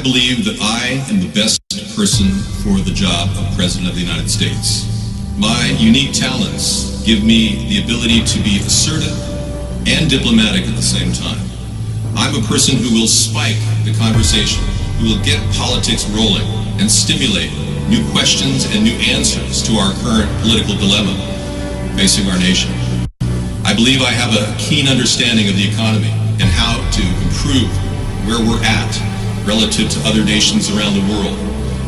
believe that I am the best person for the job of President of the United States. My unique talents give me the ability to be assertive and diplomatic at the same time. I'm a person who will spike the conversation, who will get politics rolling and stimulate new questions and new answers to our current political dilemma facing our nation. I believe I have a keen understanding of the economy and how to improve where we're at relative to other nations around the world.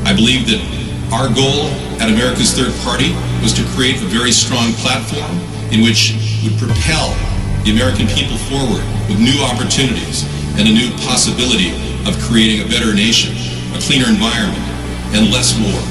I believe that our goal at America's Third Party was to create a very strong platform in which would propel the American people forward with new opportunities and a new possibility of creating a better nation, a cleaner environment, and less war.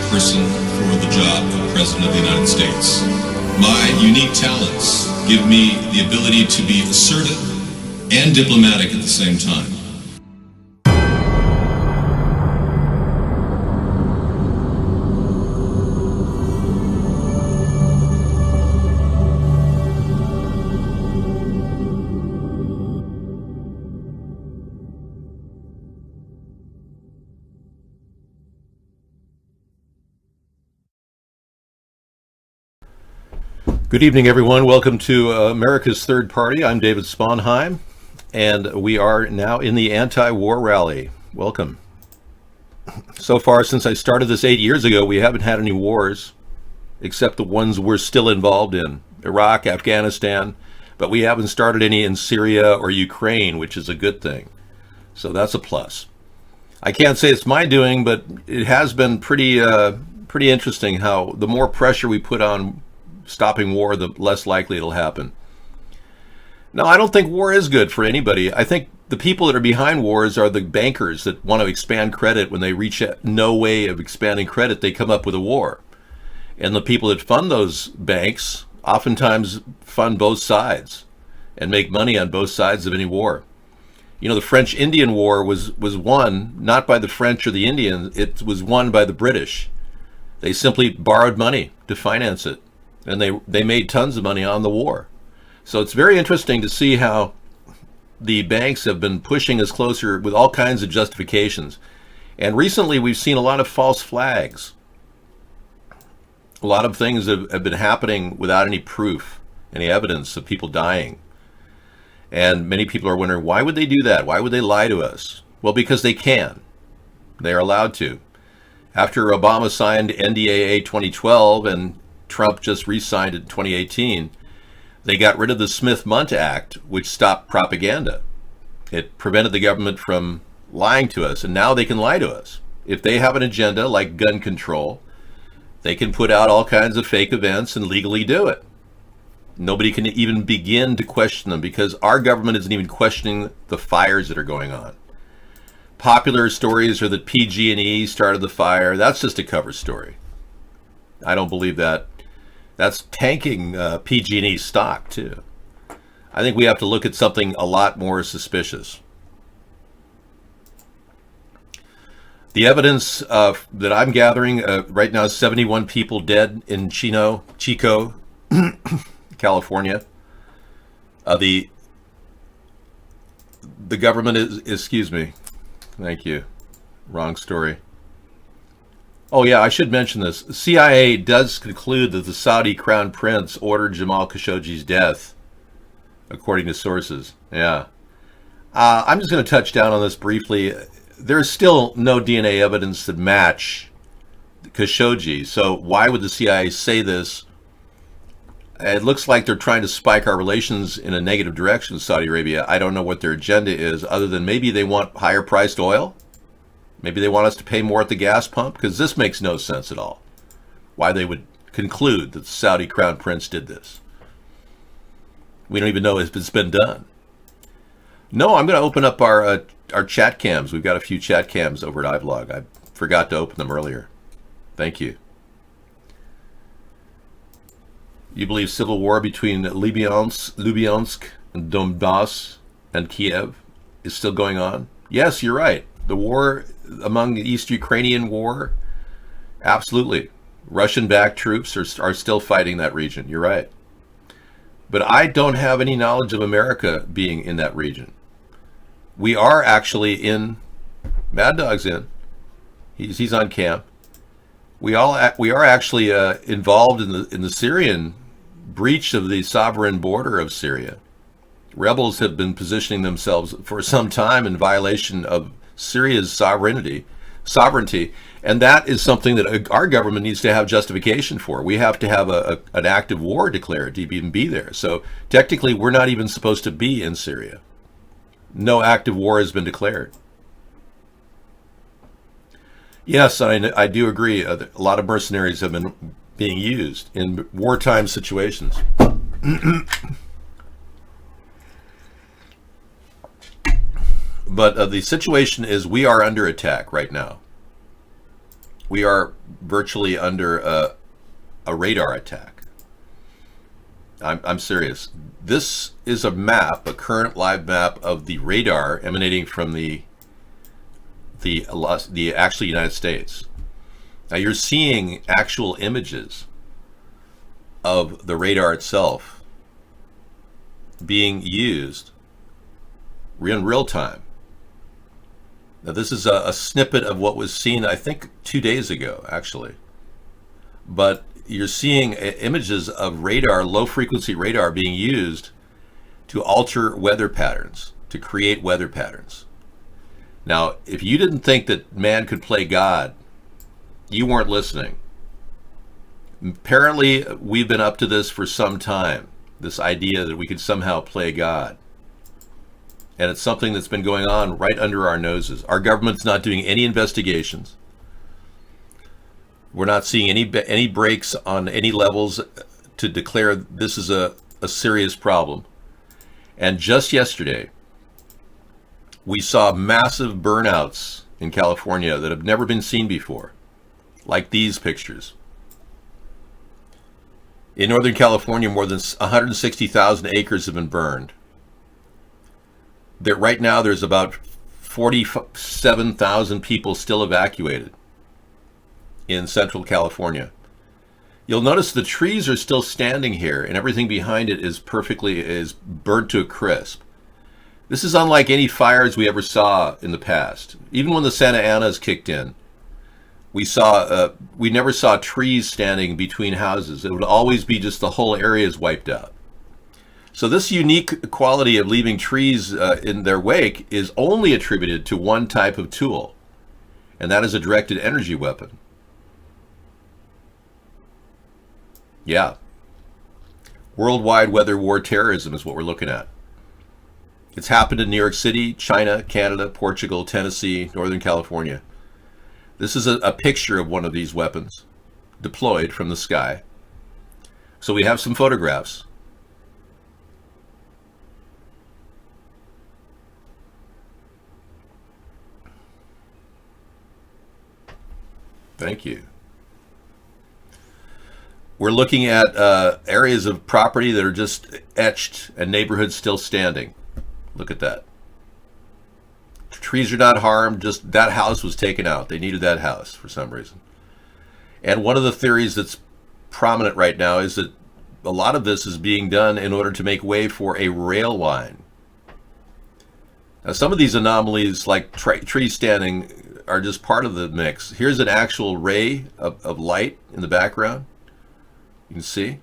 Person for the job of President of the United States. My unique talents give me the ability to be assertive and diplomatic at the same time. Good evening, everyone. Welcome to America's Third Party. I'm David Sponheim, and we are now in the anti-war rally. Welcome. So far, since I started this 8 years ago, we haven't had any wars, except the ones we're still involved in, Iraq, Afghanistan, but we haven't started any in Syria or Ukraine, which is a good thing. So that's a plus. I can't say it's my doing, but it has been pretty interesting how the more pressure we put on stopping war, the less likely it'll happen. Now, I don't think war is good for anybody. I think the people that are behind wars are the bankers that want to expand credit. When they reach no way of expanding credit, they come up with a war. And the people that fund those banks oftentimes fund both sides and make money on both sides of any war. You know, the French-Indian War was won not by the French or the Indians, it was won by the British. They simply borrowed money to finance it. And they made tons of money on the war. So it's very interesting to see how the banks have been pushing us closer with all kinds of justifications. And recently we've seen a lot of false flags. A lot of things have been happening without any proof, any evidence of people dying. And many people are wondering, why would they do that? Why would they lie to us? Well, because they can. They are allowed to. After Obama signed NDAA 2012 and Trump just re-signed in 2018, they got rid of the Smith-Mundt Act, which stopped propaganda. It prevented the government from lying to us, and now they can lie to us. If they have an agenda like gun control, they can put out all kinds of fake events and legally do it. Nobody can even begin to question them because our government isn't even questioning the fires that are going on. Popular stories are that PG&E started the fire. That's just a cover story. I don't believe that. That's tanking PG&E stock, too. I think we have to look at something a lot more suspicious. The evidence that I'm gathering right now is 71 people dead in Chico, California. The The government is, excuse me. Thank you. Wrong story. Oh yeah, I should mention this. CIA does conclude that the Saudi Crown Prince ordered Jamal Khashoggi's death, according to sources. Yeah. I'm just going to touch down on this briefly. There's still no DNA evidence that match Khashoggi, so why would the CIA say this? It looks like they're trying to spike our relations in a negative direction with Saudi Arabia. I don't know what their agenda is, other than maybe they want higher priced oil. Maybe they want us to pay more at the gas pump, because this makes no sense at all. Why they would conclude that the Saudi Crown Prince did this. We don't even know if it's been done. No, I'm going to open up our chat cams. We've got a few chat cams over at iVlog. I forgot to open them earlier. Thank you. You believe civil war between Lubyansk and Donbass and Kiev is still going on? Yes, you're right. The war among the East Ukrainian war, absolutely. Russian-backed troops are still fighting that region. You're right. But I don't have any knowledge of America being in that region. We are actually in. Mad Dog's in. He's on camp. We are actually involved in the Syrian breach of the sovereign border of Syria. Rebels have been positioning themselves for some time in violation of Syria's sovereignty, and that is something that our government needs to have justification for. We have to have an active war declared to even be there. So technically, we're not even supposed to be in Syria. No active war has been declared. Yes, I do agree. A lot of mercenaries have been being used in wartime situations. But the situation is we are under attack right now. We are virtually under a radar attack. I'm serious. This is a map, a current live map of the radar emanating from the actual United States. Now you're seeing actual images of the radar itself being used in real time. Now this is a snippet of what was seen, I think, 2 days ago, actually. But you're seeing images of radar, low-frequency radar, being used to alter weather patterns, to create weather patterns. Now, if you didn't think that man could play God, you weren't listening. Apparently, we've been up to this for some time, this idea that we could somehow play God. And it's something that's been going on right under our noses. Our government's not doing any investigations. We're not seeing any breaks on any levels to declare this is a serious problem. And just yesterday, we saw massive burnouts in California that have never been seen before, like these pictures. In Northern California, more than 160,000 acres have been burned. Right now, there's about 47,000 people still evacuated in Central California. You'll notice the trees are still standing here, and everything behind it is burnt to a crisp. This is unlike any fires we ever saw in the past. Even when the Santa Anas kicked in, we never saw trees standing between houses. It would always be just the whole area is wiped out. So this unique quality of leaving trees in their wake is only attributed to one type of tool, and that is a directed energy weapon. Yeah. Worldwide weather war terrorism is what we're looking at. It's happened in New York City, China, Canada, Portugal, Tennessee, Northern California. This is a picture of one of these weapons deployed from the sky. So we have some photographs. Thank you. We're looking at areas of property that are just etched and neighborhoods still standing. Look at that. Trees are not harmed, just that house was taken out. They needed that house for some reason. And one of the theories that's prominent right now is that a lot of this is being done in order to make way for a rail line. Now, some of these anomalies, like tree standing, are just part of the mix. Here's an actual ray of light in the background. You can see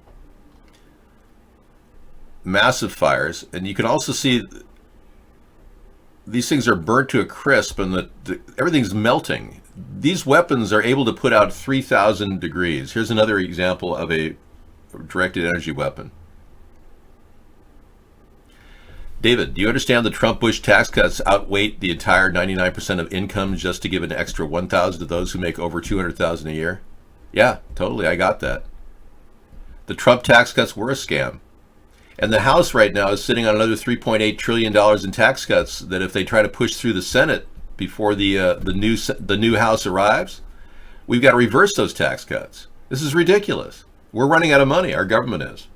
massive fires, and you can also see these things are burnt to a crisp, and everything's melting. These weapons are able to put out 3,000 degrees. Here's another example of a directed energy weapon. David, do you understand the Trump-Bush tax cuts outweigh the entire 99% of income just to give an extra 1,000 to those who make over 200,000 a year? Yeah, totally. I got that. The Trump tax cuts were a scam. And the House right now is sitting on another $3.8 trillion in tax cuts that if they try to push through the Senate before the new House arrives, we've got to reverse those tax cuts. This is ridiculous. We're running out of money. Our government is.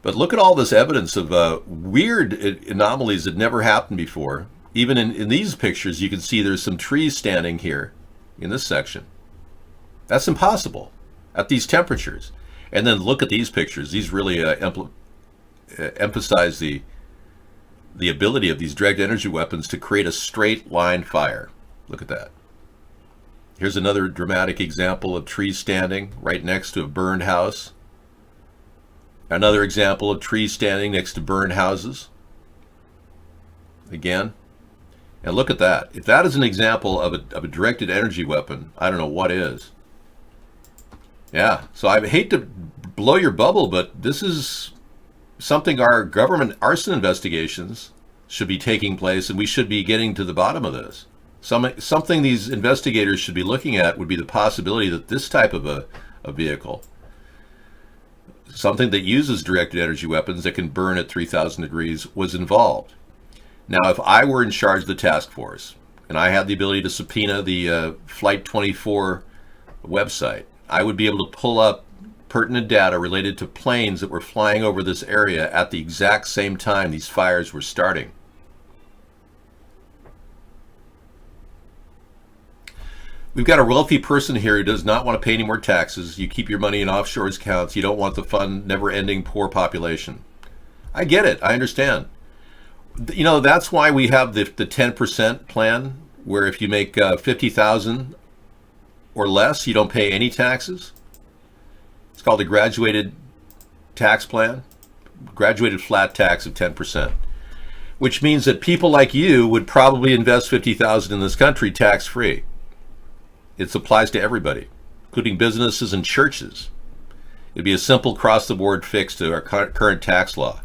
But look at all this evidence of weird anomalies that never happened before. Even in these pictures, you can see there's some trees standing here in this section. That's impossible at these temperatures. And then look at these pictures. These really emphasize the ability of these directed energy weapons to create a straight line fire. Look at that. Here's another dramatic example of trees standing right next to a burned house. Another example of trees standing next to burned houses. Again. And look at that. If that is an example of a directed energy weapon, I don't know what is. Yeah, so I hate to blow your bubble, but this is something our government arson investigations should be taking place, and we should be getting to the bottom of this. Something these investigators should be looking at would be the possibility that this type of a vehicle, something that uses directed energy weapons that can burn at 3,000 degrees, was involved. Now, if I were in charge of the task force and I had the ability to subpoena the Flight 24 website, I would be able to pull up pertinent data related to planes that were flying over this area at the exact same time these fires were starting. We've got a wealthy person here who does not want to pay any more taxes. You keep your money in offshore accounts. You don't want the fun, never-ending poor population. I get it. I understand. You know, that's why we have the 10% plan, where if you make 50,000 or less, you don't pay any taxes. It's called a graduated tax plan, graduated flat tax of 10%, which means that people like you would probably invest 50,000 in this country tax-free. It applies to everybody, including businesses and churches. It'd be a simple cross-the-board fix to our current tax law,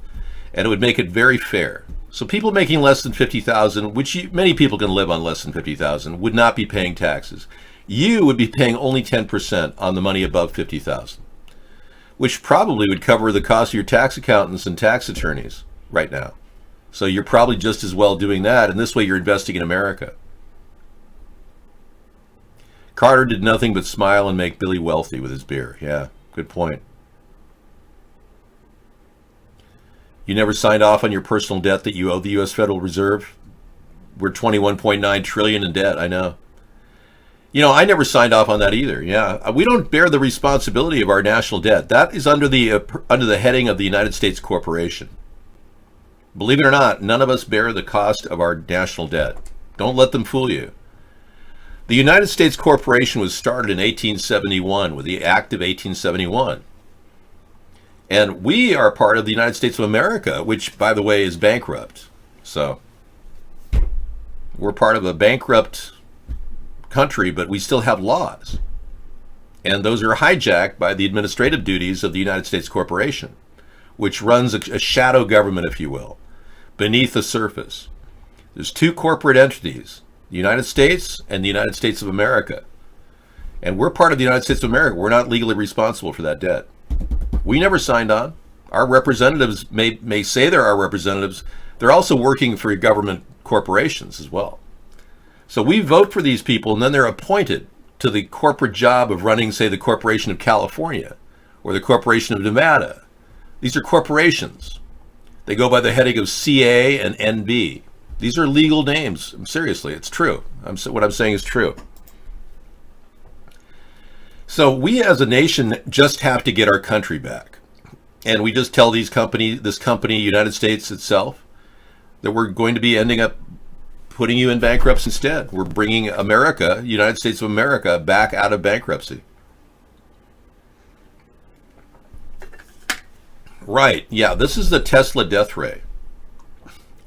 and it would make it very fair. So people making less than 50,000, which many people can live on less than 50,000, would not be paying taxes. You would be paying only 10% on the money above 50,000, which probably would cover the cost of your tax accountants and tax attorneys right now. So you're probably just as well doing that, and this way you're investing in America. Carter did nothing but smile and make Billy wealthy with his beer. Yeah, good point. You never signed off on your personal debt that you owe the U.S. Federal Reserve? We're $21.9 trillion in debt, I know. You know, I never signed off on that either. Yeah, we don't bear the responsibility of our national debt. That is under the heading of the United States Corporation. Believe it or not, none of us bear the cost of our national debt. Don't let them fool you. The United States Corporation was started in 1871 with the Act of 1871. And we are part of the United States of America, which, by the way, is bankrupt. So we're part of a bankrupt country, but we still have laws. And those are hijacked by the administrative duties of the United States Corporation, which runs a shadow government, if you will, beneath the surface. There's two corporate entities, the United States and the United States of America. And we're part of the United States of America. We're not legally responsible for that debt. We never signed on. Our representatives may say they're our representatives. They're also working for government corporations as well. So we vote for these people, and then they're appointed to the corporate job of running, say, the Corporation of California or the Corporation of Nevada. These are corporations. They go by the heading of CA and NB. These are legal names. Seriously, it's true. What I'm saying is true. So we as a nation just have to get our country back. And we just tell this company, United States itself, that we're going to be ending up putting you in bankruptcy instead. We're bringing America, United States of America, back out of bankruptcy. Right, yeah, this is the Tesla death ray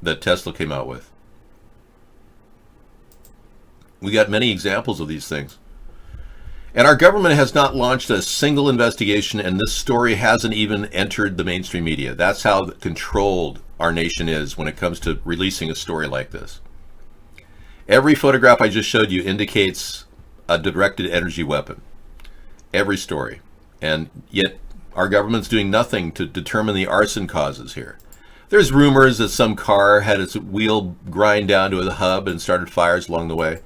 that Tesla came out with. We got many examples of these things. And our government has not launched a single investigation, and this story hasn't even entered the mainstream media. That's how controlled our nation is when it comes to releasing a story like this. Every photograph I just showed you indicates a directed energy weapon. Every story. And yet our government's doing nothing to determine the arson causes here. There's rumors that some car had its wheel grind down to the hub and started fires along the way.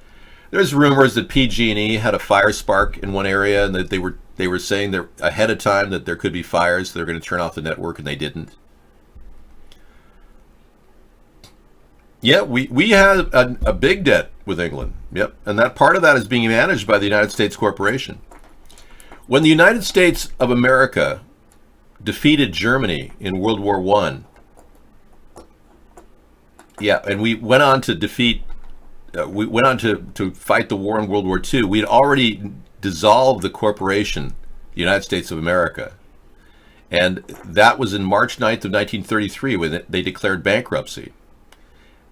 There's rumors that PG&E had a fire spark in one area, and that they were saying that ahead of time that there could be fires, so they're going to turn off the network, and they didn't. Yeah, we had a big debt with England. Yep, and that part of that is being managed by the United States Corporation. When the United States of America defeated Germany in World War I, yeah, and we went on to to fight the war in World War II, we'd already dissolved the corporation, the United States of America. And that was in March 9th of 1933 when they declared bankruptcy.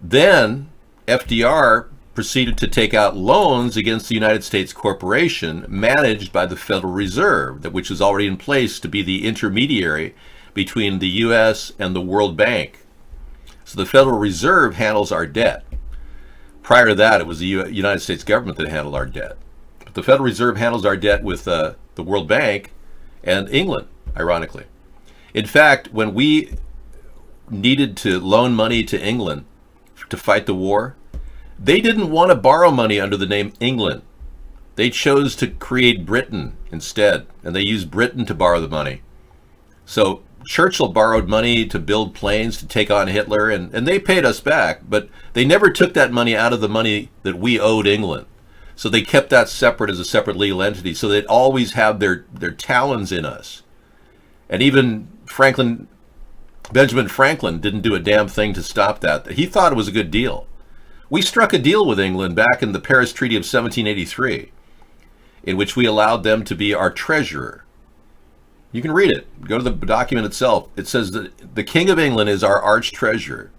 Then FDR proceeded to take out loans against the United States corporation managed by the Federal Reserve, which was already in place to be the intermediary between the U.S. and the World Bank. So the Federal Reserve handles our debt. Prior to that, it was the United States government that handled our debt. But the Federal Reserve handles our debt with the World Bank and England, ironically. In fact, when we needed to loan money to England to fight the war, they didn't want to borrow money under the name England. They chose to create Britain instead, and they used Britain to borrow the money. So Churchill borrowed money to build planes to take on Hitler, and they paid us back, but they never took that money out of the money that we owed England. So they kept that separate as a separate legal entity, so they'd always have their talons in us. And even Benjamin Franklin didn't do a damn thing to stop that. He thought it was a good deal. We struck a deal with England back in the Paris Treaty of 1783, in which we allowed them to be our treasurer. You can read it. Go to the document itself. It says that the King of England is our arch treasurer.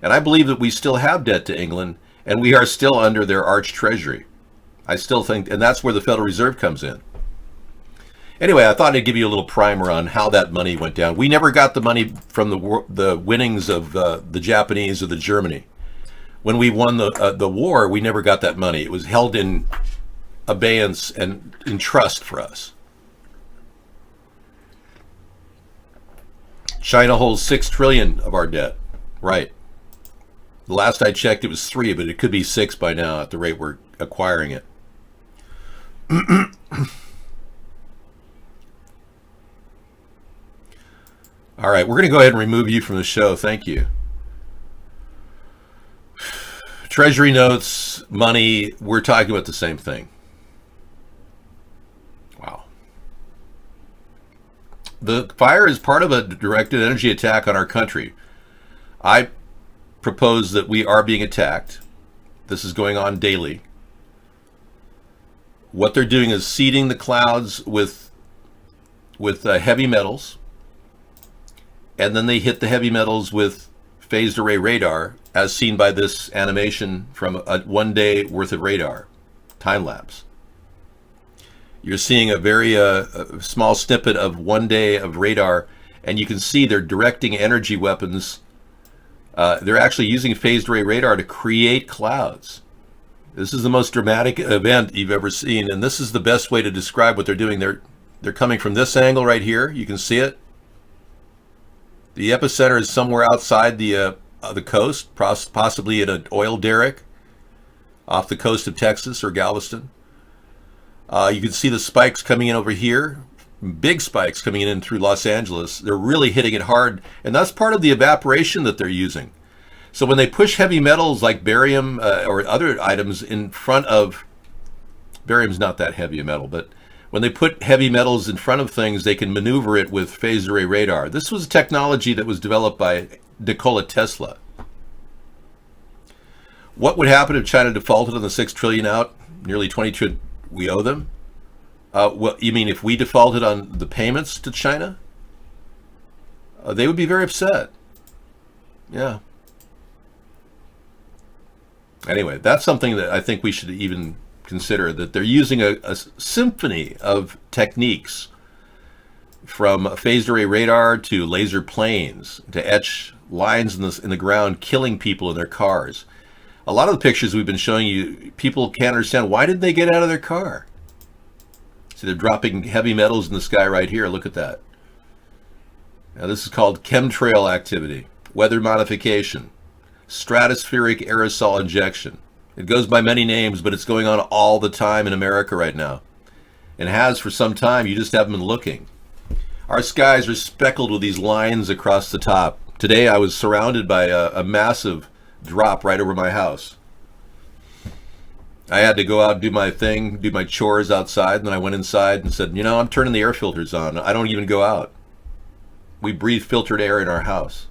And I believe that we still have debt to England, and we are still under their arch treasury. I still think, and that's where the Federal Reserve comes in. Anyway, I thought I'd give you a little primer on how that money went down. We never got the money from the winnings of the Japanese or the Germany. When we won the war, we never got that money. It was held in abeyance and in trust for us. China holds $6 trillion of our debt. Right. The last I checked, it was 3, but it could be 6 by now at the rate we're acquiring it. All right, we're going to go ahead and remove you from the show. Thank you. Treasury notes, money, we're talking about the same thing. Wow. The fire is part of a directed energy attack on our country. I propose that we are being attacked. This is going on daily. What they're doing is seeding the clouds with heavy metals, and then they hit the heavy metals with phased array radar, as seen by this animation from a 1 day worth of radar, time lapse. You're seeing a very small snippet of 1 day of radar, and you can see they're directing energy weapons. They're actually using phased array radar to create clouds. This is the most dramatic event you've ever seen, and this is the best way to describe what they're doing. They're coming from this angle right here. You can see it. The epicenter is somewhere outside the coast, possibly at an oil derrick off the coast of Texas or Galveston. You can see the spikes coming in over here, big spikes coming in through Los Angeles. They're really hitting it hard, and that's part of the evaporation that they're using. So when they push heavy metals like barium or other items in front of, barium's not that heavy a metal, but when they put heavy metals in front of things, they can maneuver it with phased array radar. This was technology that was developed by Nikola Tesla. What would happen if China defaulted on the $6 trillion out, nearly 20 trillion we owe them? Well, you mean if we defaulted on the payments to China? They would be very upset. Yeah. Anyway, that's something that I think we should even consider, that they're using a symphony of techniques, from phased array radar to laser planes to etch lines in the ground, killing people in their cars. A lot of the pictures we've been showing you, people can't understand, why did they get out of their car? See, they're dropping heavy metals in the sky right here. Look at that. Now, this is called chemtrail activity, weather modification, stratospheric aerosol injection. It goes by many names, but it's going on all the time in America right now. And has for some time. You just haven't been looking. Our skies are speckled with these lines across the top. Today I was surrounded by a massive drop right over my house. I had to go out and do my thing, do my chores outside, and then I went inside and said, I'm turning the air filters on. I don't even go out. We breathe filtered air in our house.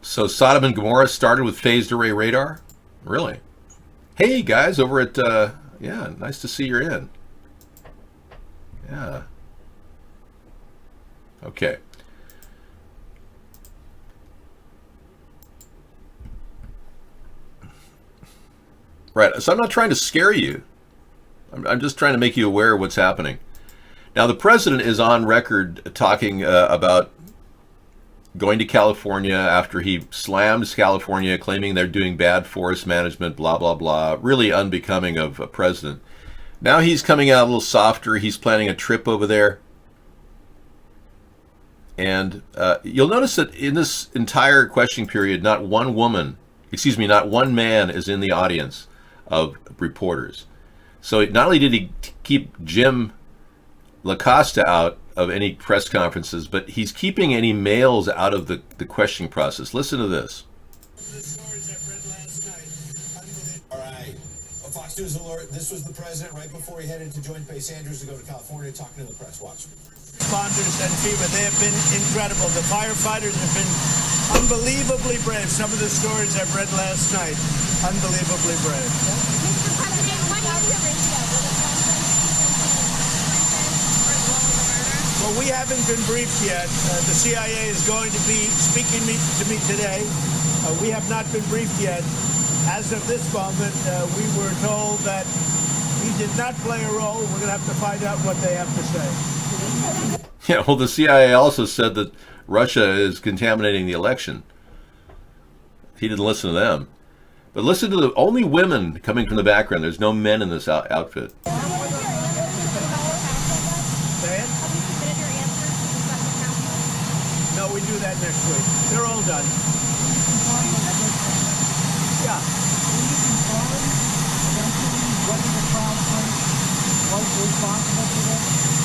So Sodom and Gomorrah started with phased array radar? Really? Hey guys, over at, yeah, nice to see you're in. Yeah. Okay. Right, so I'm not trying to scare you. I'm just trying to make you aware of what's happening. Now, the president is on record talking about going to California after he slams California, claiming they're doing bad forest management, blah, blah, blah, really unbecoming of a president. Now he's coming out a little softer. He's planning a trip over there. And you'll notice that in this entire questioning period, not one man is in the audience of reporters. So not only did he keep Jim LaCosta out of any press conferences, but he's keeping any males out of the questioning process. Listen to this. All right. A Fox News alert. This was the president right before he headed to Joint Base Andrews to go to California, talking to the press. Watch. Responders and FEMA, they have been incredible. The firefighters have been unbelievably brave. Some of the stories I've read last night, unbelievably brave. Mr. President, what is your ratio? Well, we haven't been briefed yet. The CIA is going to be speaking to me today. We have not been briefed yet. As of this moment, we were told that he did not play a role. We're going to have to find out what they have to say. Yeah, well, the CIA also said that Russia is contaminating the election. He didn't listen to them. But listen to the only women coming from the background. There's no men in this outfit. No, we do that next week. They're all done. Yeah.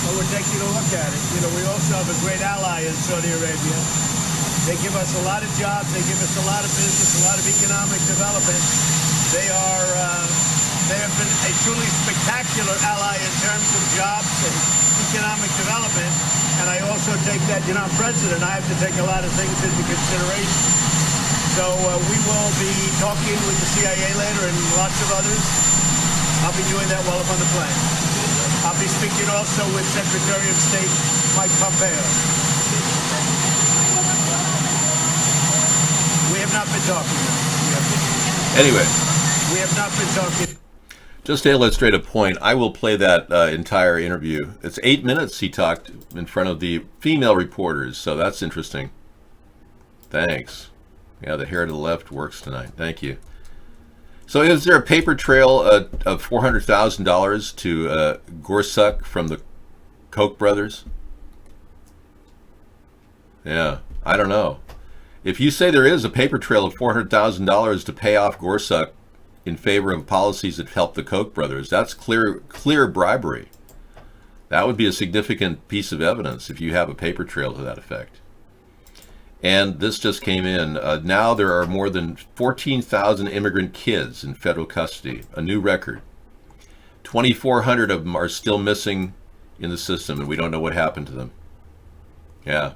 Well, we're taking a look at it. We also have a great ally in Saudi Arabia. They give us a lot of jobs. They give us a lot of business, a lot of economic development. They have been a truly spectacular ally in terms of jobs and economic development. And I also take that, I'm president, I have to take a lot of things into consideration. So we will be talking with the CIA later and lots of others. I'll be doing that while I'm on the plane. I'll be speaking also with Secretary of State Mike Pompeo. We have not been talking. Anyway. We have not been talking. Just to illustrate a point, I will play that entire interview. It's 8 minutes he talked in front of the female reporters, so that's interesting. Thanks. Yeah, the hair to the left works tonight. Thank you. So is there a paper trail of $400,000 to Gorsuch from the Koch brothers? Yeah, I don't know. If you say there is a paper trail of $400,000 to pay off Gorsuch in favor of policies that help the Koch brothers, that's clear bribery. That would be a significant piece of evidence if you have a paper trail to that effect. And this just came in. Now there are more than 14,000 immigrant kids in federal custody, a new record. 2,400 of them are still missing in the system, and we don't know what happened to them. Yeah.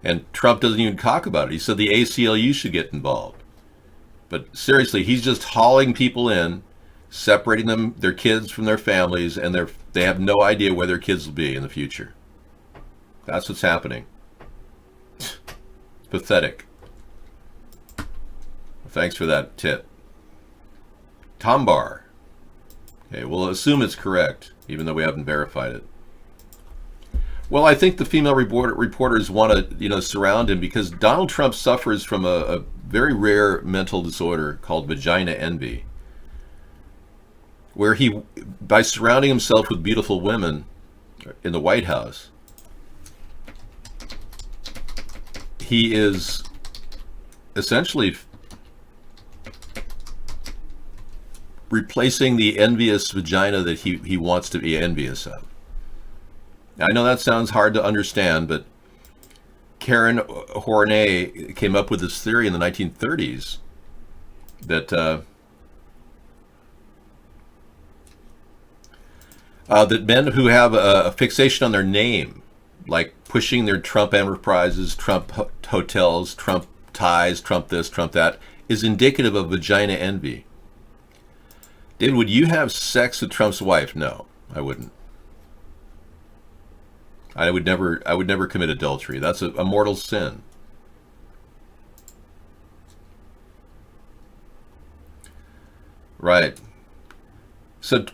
And Trump doesn't even talk about it. He said the ACLU should get involved. But seriously, he's just hauling people in, separating their kids from their families, and they have no idea where their kids will be in the future. That's what's happening. It's pathetic. Thanks for that tip. Tombar. Okay, we'll assume it's correct, even though we haven't verified it. Well, I think the female reporters want to, surround him because Donald Trump suffers from a very rare mental disorder called vagina envy, where he, by surrounding himself with beautiful women in the White House, he is essentially replacing the envious vagina that he wants to be envious of. I know that sounds hard to understand, but Karen Horney came up with this theory in the 1930s that that men who have a fixation on their name, like pushing their Trump enterprises, Trump hotels, Trump ties, Trump this, Trump that, is indicative of vagina envy. David, would you have sex with Trump's wife? No, I wouldn't. I would never commit adultery. That's a mortal sin. Right. So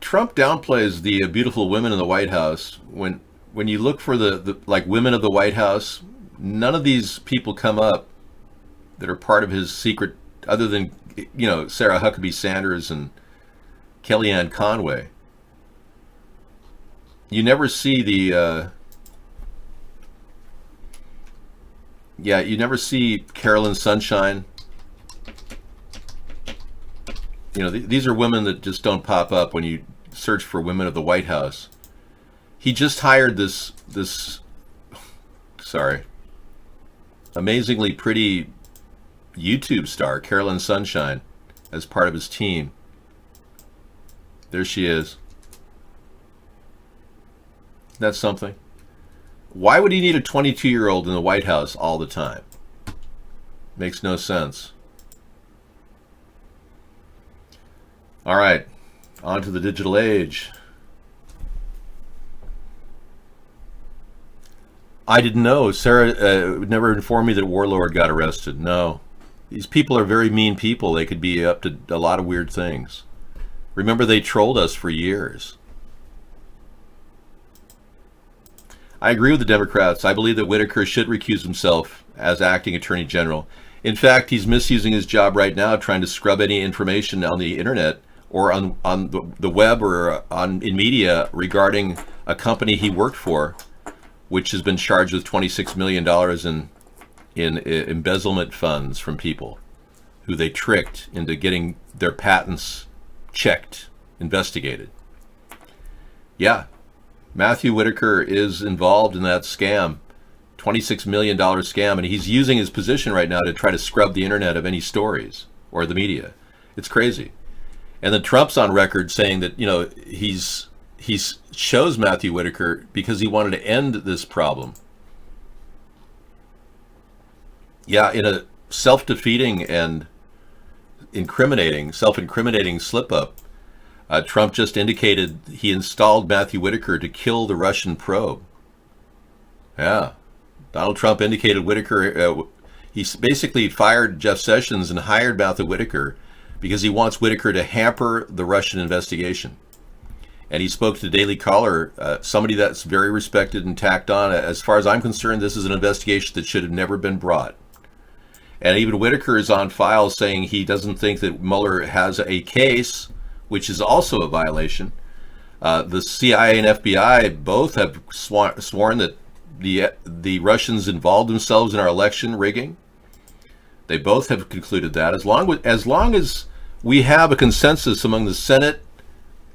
Trump downplays the beautiful women in the White House. When you look for the like women of the White House, none of these people come up that are part of his secret, other than Sarah Huckabee Sanders and Kellyanne Conway. You never see you never see Carolyn Sunshine. These are women that just don't pop up when you search for women of the White House. He just hired this amazingly pretty YouTube star, Carolyn Sunshine, as part of his team. There she is. That's something. Why would he need a 22-year-old in the White House all the time? Makes no sense. All right, on to the digital age. I didn't know. Sarah never informed me that Warlord got arrested. No. These people are very mean people. They could be up to a lot of weird things. Remember, they trolled us for years. I agree with the Democrats. I believe that Whitaker should recuse himself as acting attorney general. In fact, he's misusing his job right now, trying to scrub any information on the internet or on the web or in media regarding a company he worked for, which has been charged with $26 million in embezzlement funds from people who they tricked into getting their patents checked, investigated. Yeah. Matthew Whitaker is involved in that scam, $26 million scam, and he's using his position right now to try to scrub the internet of any stories or the media. It's crazy. And then Trump's on record saying that, he's chose Matthew Whitaker because he wanted to end this problem. Yeah, in a self-defeating and self-incriminating slip-up, Trump just indicated he installed Matthew Whitaker to kill the Russian probe. Yeah. Donald Trump indicated Whitaker, he basically fired Jeff Sessions and hired Matthew Whitaker because he wants Whitaker to hamper the Russian investigation. And he spoke to Daily Caller, somebody that's very respected and tacked on. As far as I'm concerned, this is an investigation that should have never been brought. And even Whitaker is on file saying he doesn't think that Mueller has a case, which is also a violation. The CIA and FBI both have sworn that the Russians involved themselves in our election rigging. They both have concluded that. As long as we have a consensus among the Senate,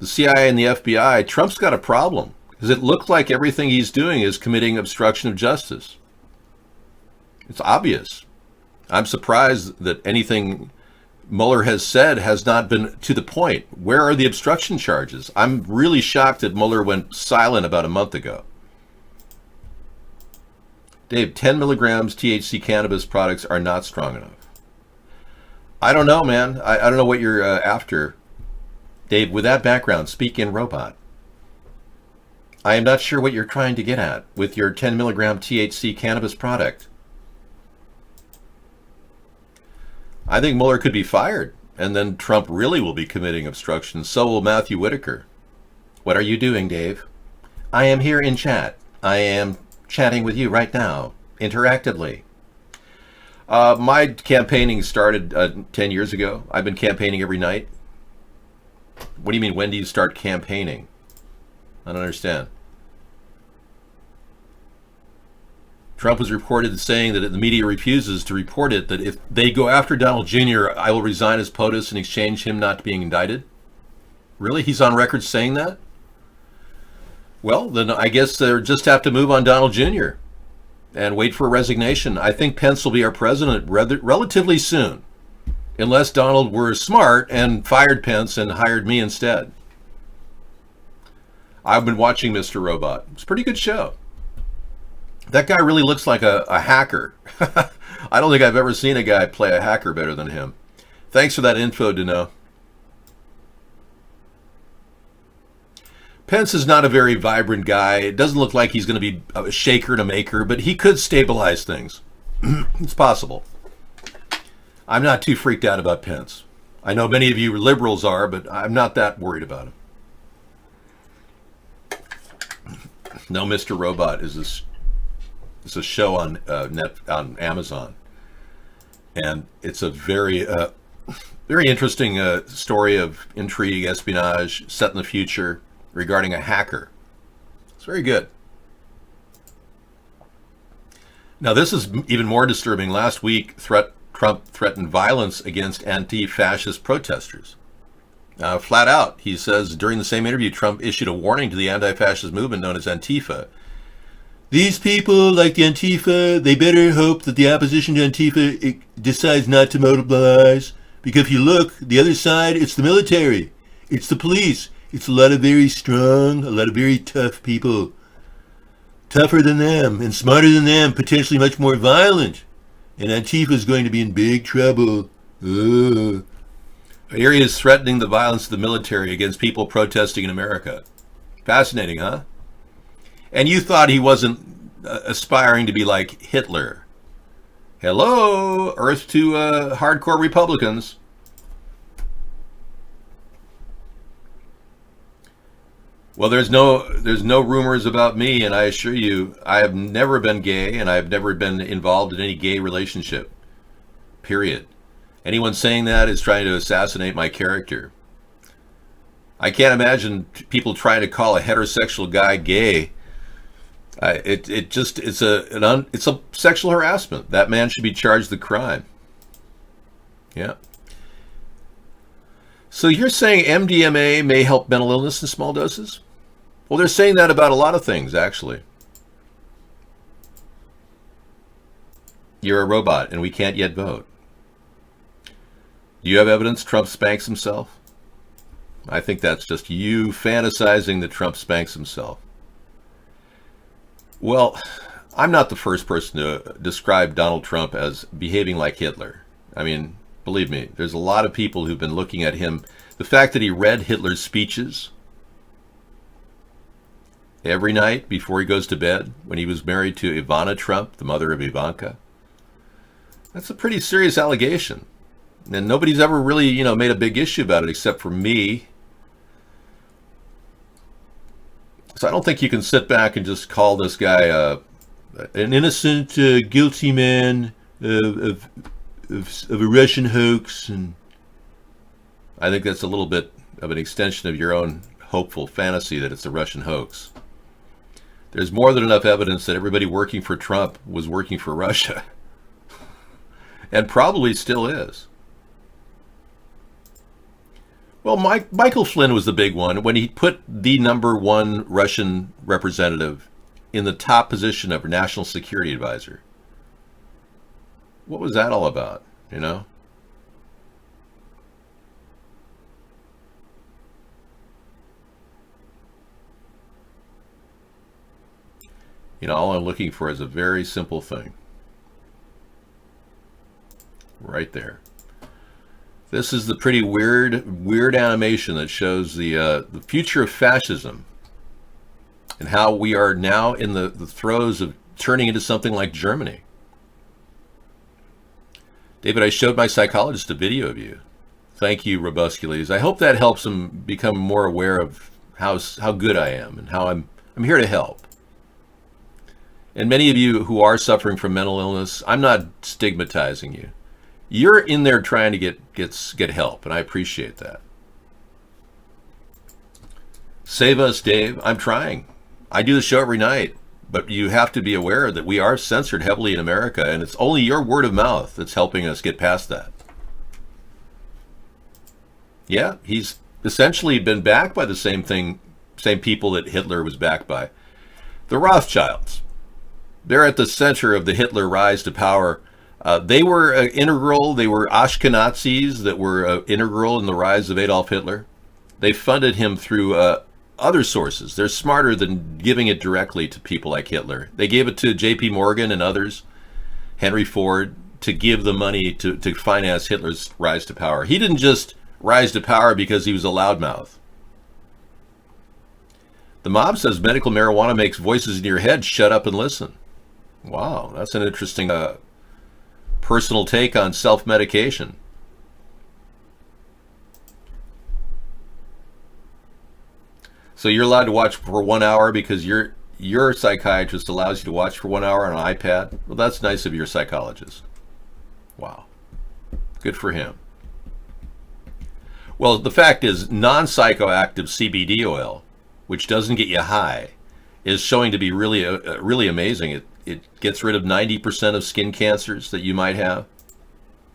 the CIA, and the FBI, Trump's got a problem, because it looks like everything he's doing is committing obstruction of justice. It's obvious. I'm surprised that anything Mueller has said has not been to the point. Where are the obstruction charges? I'm really shocked that Mueller went silent about a month ago. Dave, 10 milligrams THC cannabis products are not strong enough. I don't know, man. I don't know what you're after. Dave, with that background, speak in robot. I am not sure what you're trying to get at with your 10 milligram THC cannabis product. I think Mueller could be fired, and then Trump really will be committing obstruction. So will Matthew Whitaker. What are you doing, Dave? I am here in chat. I am chatting with you right now, interactively. My campaigning started 10 years ago. I've been campaigning every night. What do you mean, when do you start campaigning? I don't understand. Trump was reported as saying that the media refuses to report it, that if they go after Donald Jr., I will resign as POTUS and exchange him not being indicted. Really? He's on record saying that? Well, then I guess they just have to move on Donald Jr. and wait for a resignation. I think Pence will be our president relatively soon, unless Donald were smart and fired Pence and hired me instead. I've been watching Mr. Robot. It's a pretty good show. That guy really looks like a hacker. I don't think I've ever seen a guy play a hacker better than him. Thanks for that info, Dino. Pence is not a very vibrant guy. It doesn't look like he's going to be a shaker and a maker, but he could stabilize things. It's possible. I'm not too freaked out about Pence. I know many of you liberals are, but I'm not that worried about him. No, Mr. Robot is this. It's a show on on Amazon, and it's a very very interesting story of intrigue, espionage, set in the future regarding a hacker. It's very good. Now, this is even more disturbing. Last week, Trump threatened violence against anti-fascist protesters. Flat out, he says during the same interview, Trump issued a warning to the anti-fascist movement known as Antifa. These people, like the Antifa, they better hope that the opposition to Antifa decides not to mobilize. Because if you look, the other side, it's the military. It's the police. It's a lot of very strong, a lot of very tough people. Tougher than them and smarter than them, potentially much more violent. And Antifa is going to be in big trouble. Here he is threatening the violence of the military against people protesting in America. Fascinating, huh? And you thought he wasn't aspiring to be like Hitler. Hello, Earth to hardcore Republicans. Well, there's no rumors about me, and I assure you, I have never been gay, and I have never been involved in any gay relationship. Period. Anyone saying that is trying to assassinate my character. I can't imagine people trying to call a heterosexual guy gay. It's a sexual harassment. That man should be charged with the crime. Yeah. So you're saying MDMA may help mental illness in small doses? Well, they're saying that about a lot of things, actually. You're a robot, and we can't yet vote. Do you have evidence Trump spanks himself? I think that's just you fantasizing that Trump spanks himself. Well, I'm not the first person to describe Donald Trump as behaving like Hitler. I mean, believe me, there's a lot of people who've been looking at him. The fact that he read Hitler's speeches every night before he goes to bed, when he was married to Ivana Trump, the mother of Ivanka, that's a pretty serious allegation. And nobody's ever really, made a big issue about it except for me. So I don't think you can sit back and just call this guy an innocent, guilty man of a Russian hoax. And I think that's a little bit of an extension of your own hopeful fantasy that it's a Russian hoax. There's more than enough evidence that everybody working for Trump was working for Russia. And probably still is. Well, Michael Flynn was the big one when he put the #1 Russian representative in the top position of national security advisor. What was that all about, You know, all I'm looking for is a very simple thing. Right there. This is the pretty weird animation that shows the future of fascism and how we are now in the throes of turning into something like Germany. David, I showed my psychologist a video of you. Thank you, Robuscules. I hope that helps him become more aware of how good I am and how I'm here to help. And many of you who are suffering from mental illness, I'm not stigmatizing you. You're in there trying to get help, and I appreciate that. Save us, Dave. I'm trying. I do the show every night, but you have to be aware that we are censored heavily in America, and it's only your word of mouth that's helping us get past that. Yeah, he's essentially been backed by the same people that Hitler was backed by. The Rothschilds. They're at the center of the Hitler rise to power. They were integral. They were Ashkenazis that were integral in the rise of Adolf Hitler. They funded him through other sources. They're smarter than giving it directly to people like Hitler. They gave it to J.P. Morgan and others, Henry Ford, to give the money to finance Hitler's rise to power. He didn't just rise to power because he was a loudmouth. The mob says medical marijuana makes voices in your head shut up and listen. Wow, that's an interesting personal take on self-medication. So you're allowed to watch for 1 hour because your psychiatrist allows you to watch for 1 hour on an iPad? Well, that's nice of your psychologist. Wow. Good for him. Well, the fact is, non-psychoactive CBD oil, which doesn't get you high, is showing to be really amazing. It gets rid of 90% of skin cancers that you might have.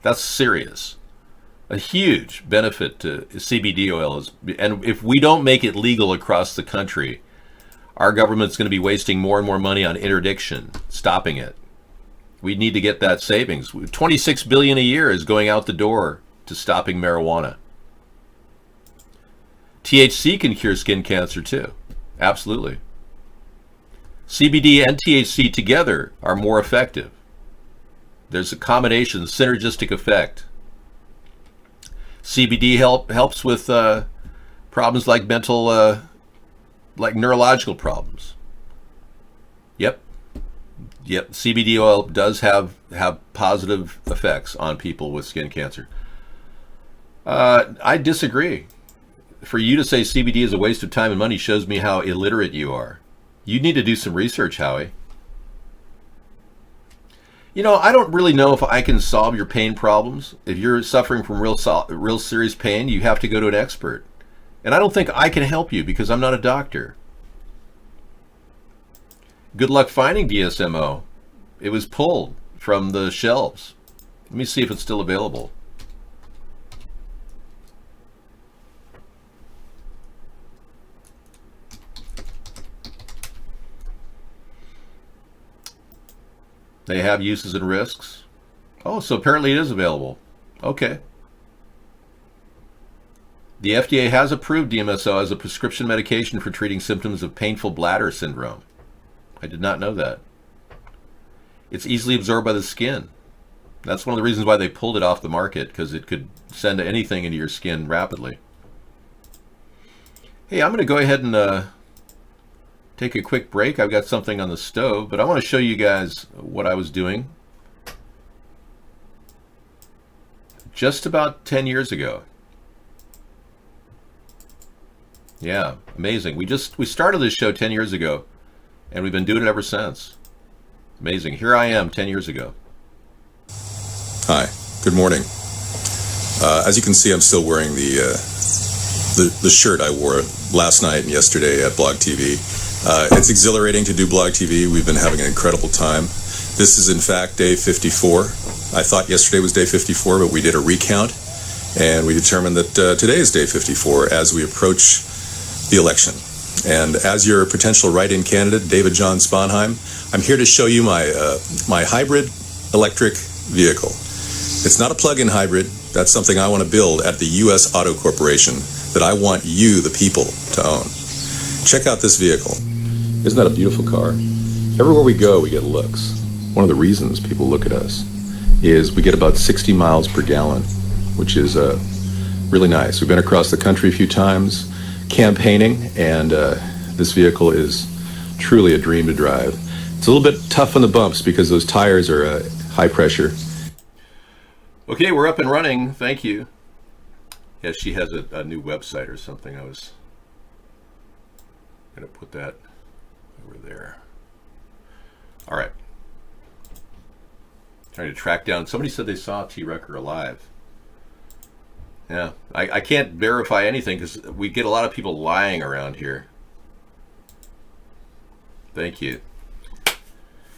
That's serious. A huge benefit to CBD oil is, and if we don't make it legal across the country, our government's going to be wasting more and more money on interdiction, stopping it. We need to get that savings. $26 billion a year is going out the door to stopping marijuana. THC can cure skin cancer too. Absolutely. CBD and THC together are more effective. There's a combination, synergistic effect. CBD helps with problems like like neurological problems. Yep. CBD oil does have positive effects on people with skin cancer. I disagree. For you to say CBD is a waste of time and money shows me how illiterate you are. You need to do some research, Howie. You know, I don't really know if I can solve your pain problems. If you're suffering from real serious pain, you have to go to an expert. And I don't think I can help you because I'm not a doctor. Good luck finding DSMO. It was pulled from the shelves. Let me see if it's still available. They have uses and risks. Oh, so apparently it is available. Okay. The FDA has approved DMSO as a prescription medication for treating symptoms of painful bladder syndrome. I did not know that. It's easily absorbed by the skin. That's one of the reasons why they pulled it off the market, because it could send anything into your skin rapidly. Hey, I'm going to go ahead and take a quick break. I've got something on the stove, but I want to show you guys what I was doing just about 10 years ago. Yeah, amazing. We started this show 10 years ago, and we've been doing it ever since. Amazing. Here I am 10 years ago. Hi, good morning. As you can see, I'm still wearing the shirt I wore last night and yesterday at Blog TV. It's exhilarating to do Blog TV. We've been having an incredible time. This is in fact day 54. I thought yesterday was day 54, but we did a recount, and we determined that today is day 54 as we approach the election. And as your potential write-in candidate, David John Sponheim, I'm here to show you my hybrid electric vehicle. It's not a plug-in hybrid. That's something I want to build at the U.S. Auto Corporation that I want you, the people, to own. Check out this vehicle. Isn't that a beautiful car? Everywhere we go, we get looks. One of the reasons people look at us is we get about 60 miles per gallon, which is really nice. We've been across the country a few times campaigning, and this vehicle is truly a dream to drive. It's a little bit tough on the bumps because those tires are high pressure. Okay, we're up and running. Thank you. Yeah, she has a new website or something. I was going to put that over there. All right. Trying to track down. Somebody said they saw T. Rucker alive. Yeah, I can't verify anything because we get a lot of people lying around here. Thank you.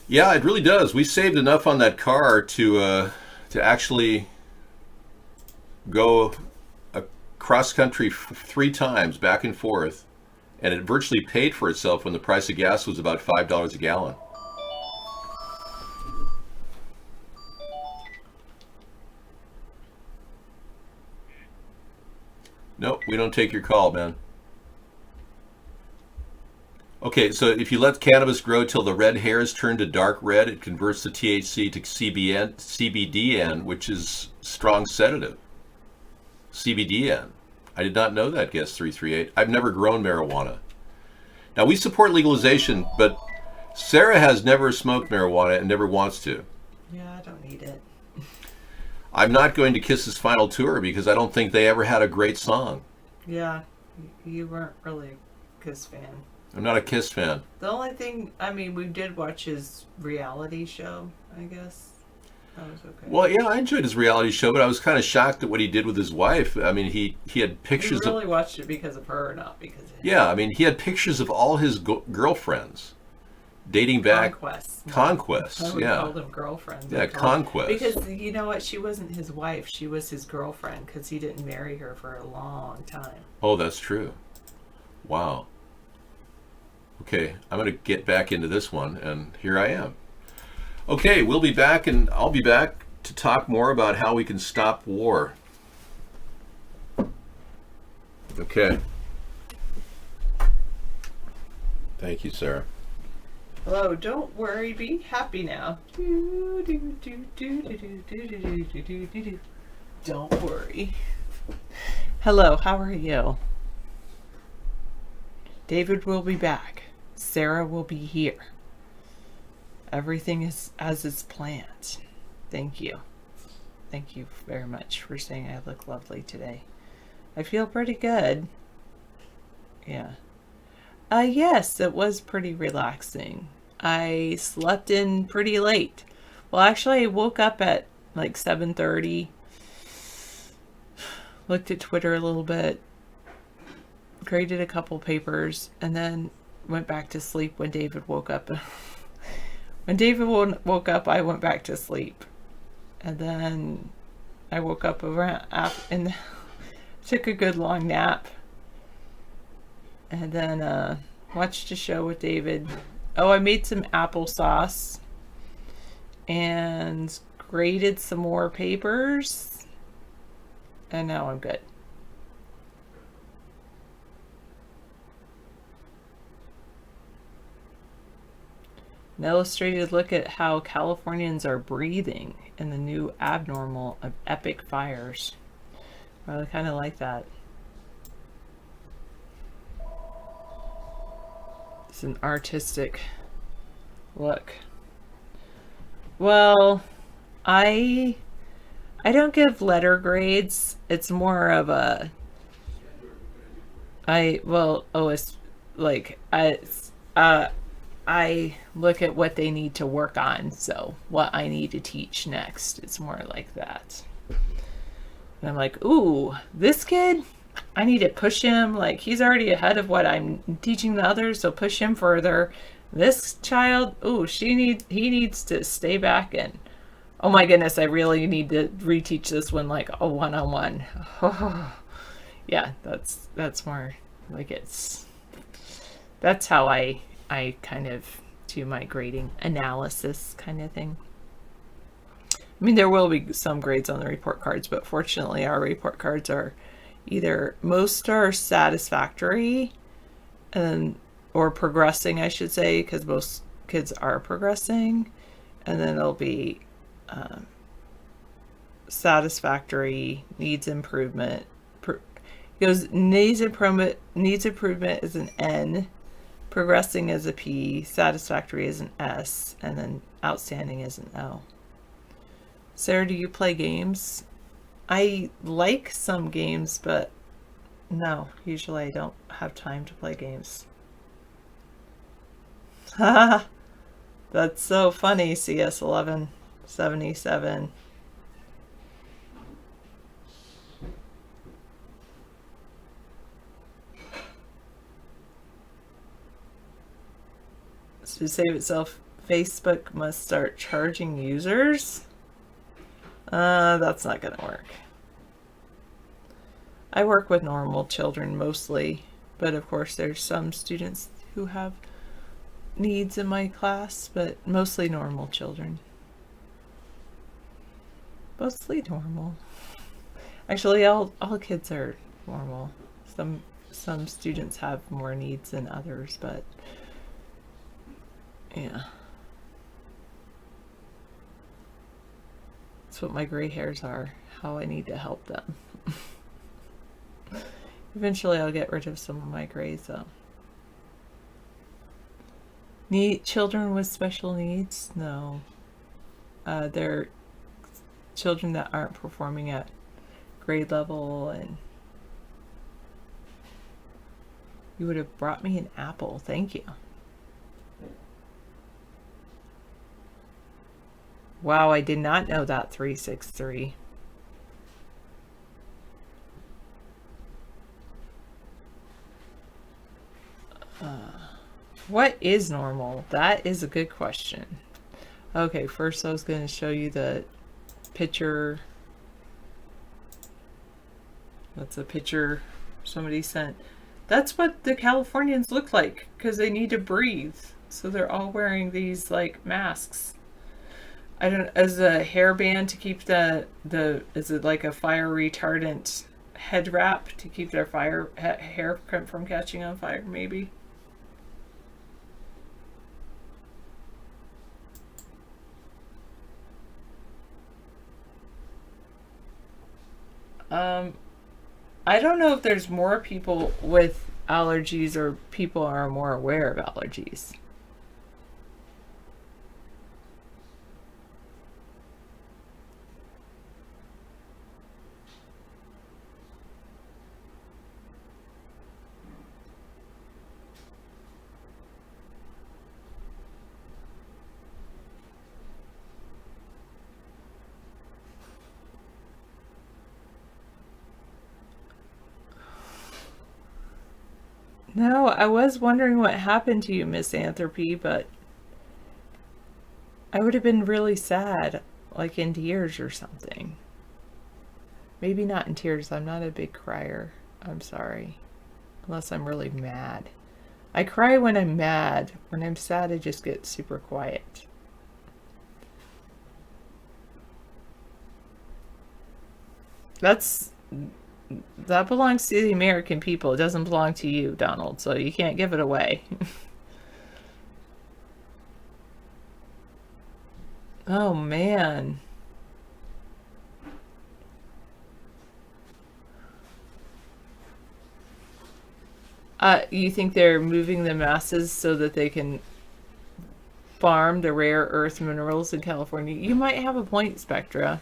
Yeah, it really does. We saved enough on that car to actually go across country 3 times back and forth, and it virtually paid for itself when the price of gas was about $5 a gallon. Nope, we don't take your call, man. Okay, so if you let cannabis grow till the red hairs turn to dark red, it converts the THC to CBDN, which is strong sedative. CBDN. I did not know that, Guest 338. I've never grown marijuana. Now, we support legalization, but Sarah has never smoked marijuana and never wants to. Yeah, I don't need it. I'm not going to Kiss's final tour because I don't think they ever had a great song. Yeah, you weren't really a Kiss fan. I'm not a Kiss fan. The only thing, I mean, we did watch his reality show, I guess. That was okay. Well, yeah, I enjoyed his reality show, but I was kind of shocked at what he did with his wife. I mean, he had pictures You really watched it because of her, not because of him. Yeah, I mean, he had pictures of all his girlfriends dating back. Conquests, I would yeah. call them girlfriends. Yeah, conquests. Because, you know what, she wasn't his wife, she was his girlfriend, because he didn't marry her for a long time. Oh, that's true. Wow. Okay, I'm going to get back into this one, and here I am. Okay, we'll be back, and I'll be back to talk more about how we can stop war. Okay. Thank you, Sarah. Hello, don't worry, be happy now. Don't worry. Hello, how are you? David will be back. Sarah will be here. Everything is as it's planned. Thank you. Thank you very much for saying I look lovely today. I feel pretty good. Yeah. Yes, it was pretty relaxing. I slept in pretty late. Well, actually, I woke up at like 7:30. Looked at Twitter a little bit. Graded a couple papers, and then went back to sleep when David woke up. When David woke up, I went back to sleep. And then I woke up around and took a good long nap. And then watched a show with David. Oh, I made some applesauce and graded some more papers. And now I'm good. An illustrated look at how Californians are breathing in the new abnormal of epic fires. I kind of like that. It's an artistic look. Well, I don't give letter grades. It's more of a I look at what they need to work on, so what I need to teach next. It's more like that. And I'm like, ooh, this kid, I need to push him. Like, he's already ahead of what I'm teaching the others, so push him further. This child, ooh, he needs to stay back, and oh my goodness, I really need to reteach this one like a one-on-one. Yeah, that's more like that's how I kind of do my grading analysis kind of thing. I mean, there will be some grades on the report cards, but fortunately our report cards are most are satisfactory or progressing, I should say, because most kids are progressing, and then it'll be satisfactory, needs improvement. It goes needs improvement is an N, progressing is a P, satisfactory is an S, and then outstanding is an O. Sarah, do you play games? I like some games, but no, usually I don't have time to play games. Haha, that's so funny, CS1177. To save itself, Facebook must start charging users. That's not gonna work. I work with normal children mostly, but of course there's some students who have needs in my class, but mostly normal children. Mostly normal. Actually, all kids are normal. Some students have more needs than others, but yeah. That's what my gray hairs are, how I need to help them. Eventually I'll get rid of some of my grays though. Children with special needs? No. They're children that aren't performing at grade level, and you would have brought me an apple. Thank you. Wow, I did not know that, 363. What is normal? That is a good question. Okay, first I was going to show you the picture. That's a picture somebody sent. That's what the Californians look like because they need to breathe. So they're all wearing these like masks. I don't, as a hairband to keep is it like a fire retardant head wrap to keep their hair from catching on fire, maybe? I don't know if there's more people with allergies or people are more aware of allergies. No, I was wondering what happened to you, Miss Anthropy, but I would have been really sad, like in tears or something. Maybe not in tears. I'm not a big crier. I'm sorry. Unless I'm really mad. I cry when I'm mad. When I'm sad, I just get super quiet. That belongs to the American people. It doesn't belong to you, Donald, so you can't give it away. Oh, man. You think they're moving the masses so that they can farm the rare earth minerals in California? You might have a point, Spectra.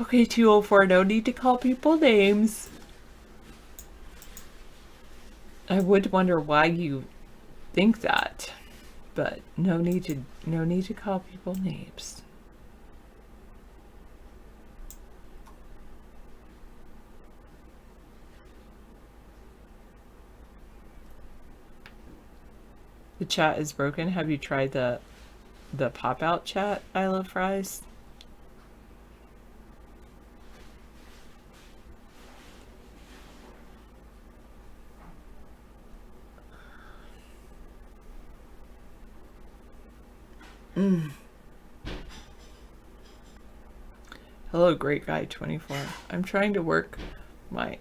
Okay, 204, no need to call people names. I would wonder why you think that, but no need to call people names. The chat is broken. Have you tried the pop-out chat, I love fries? Hello, Great Guy 24. I'm trying to work my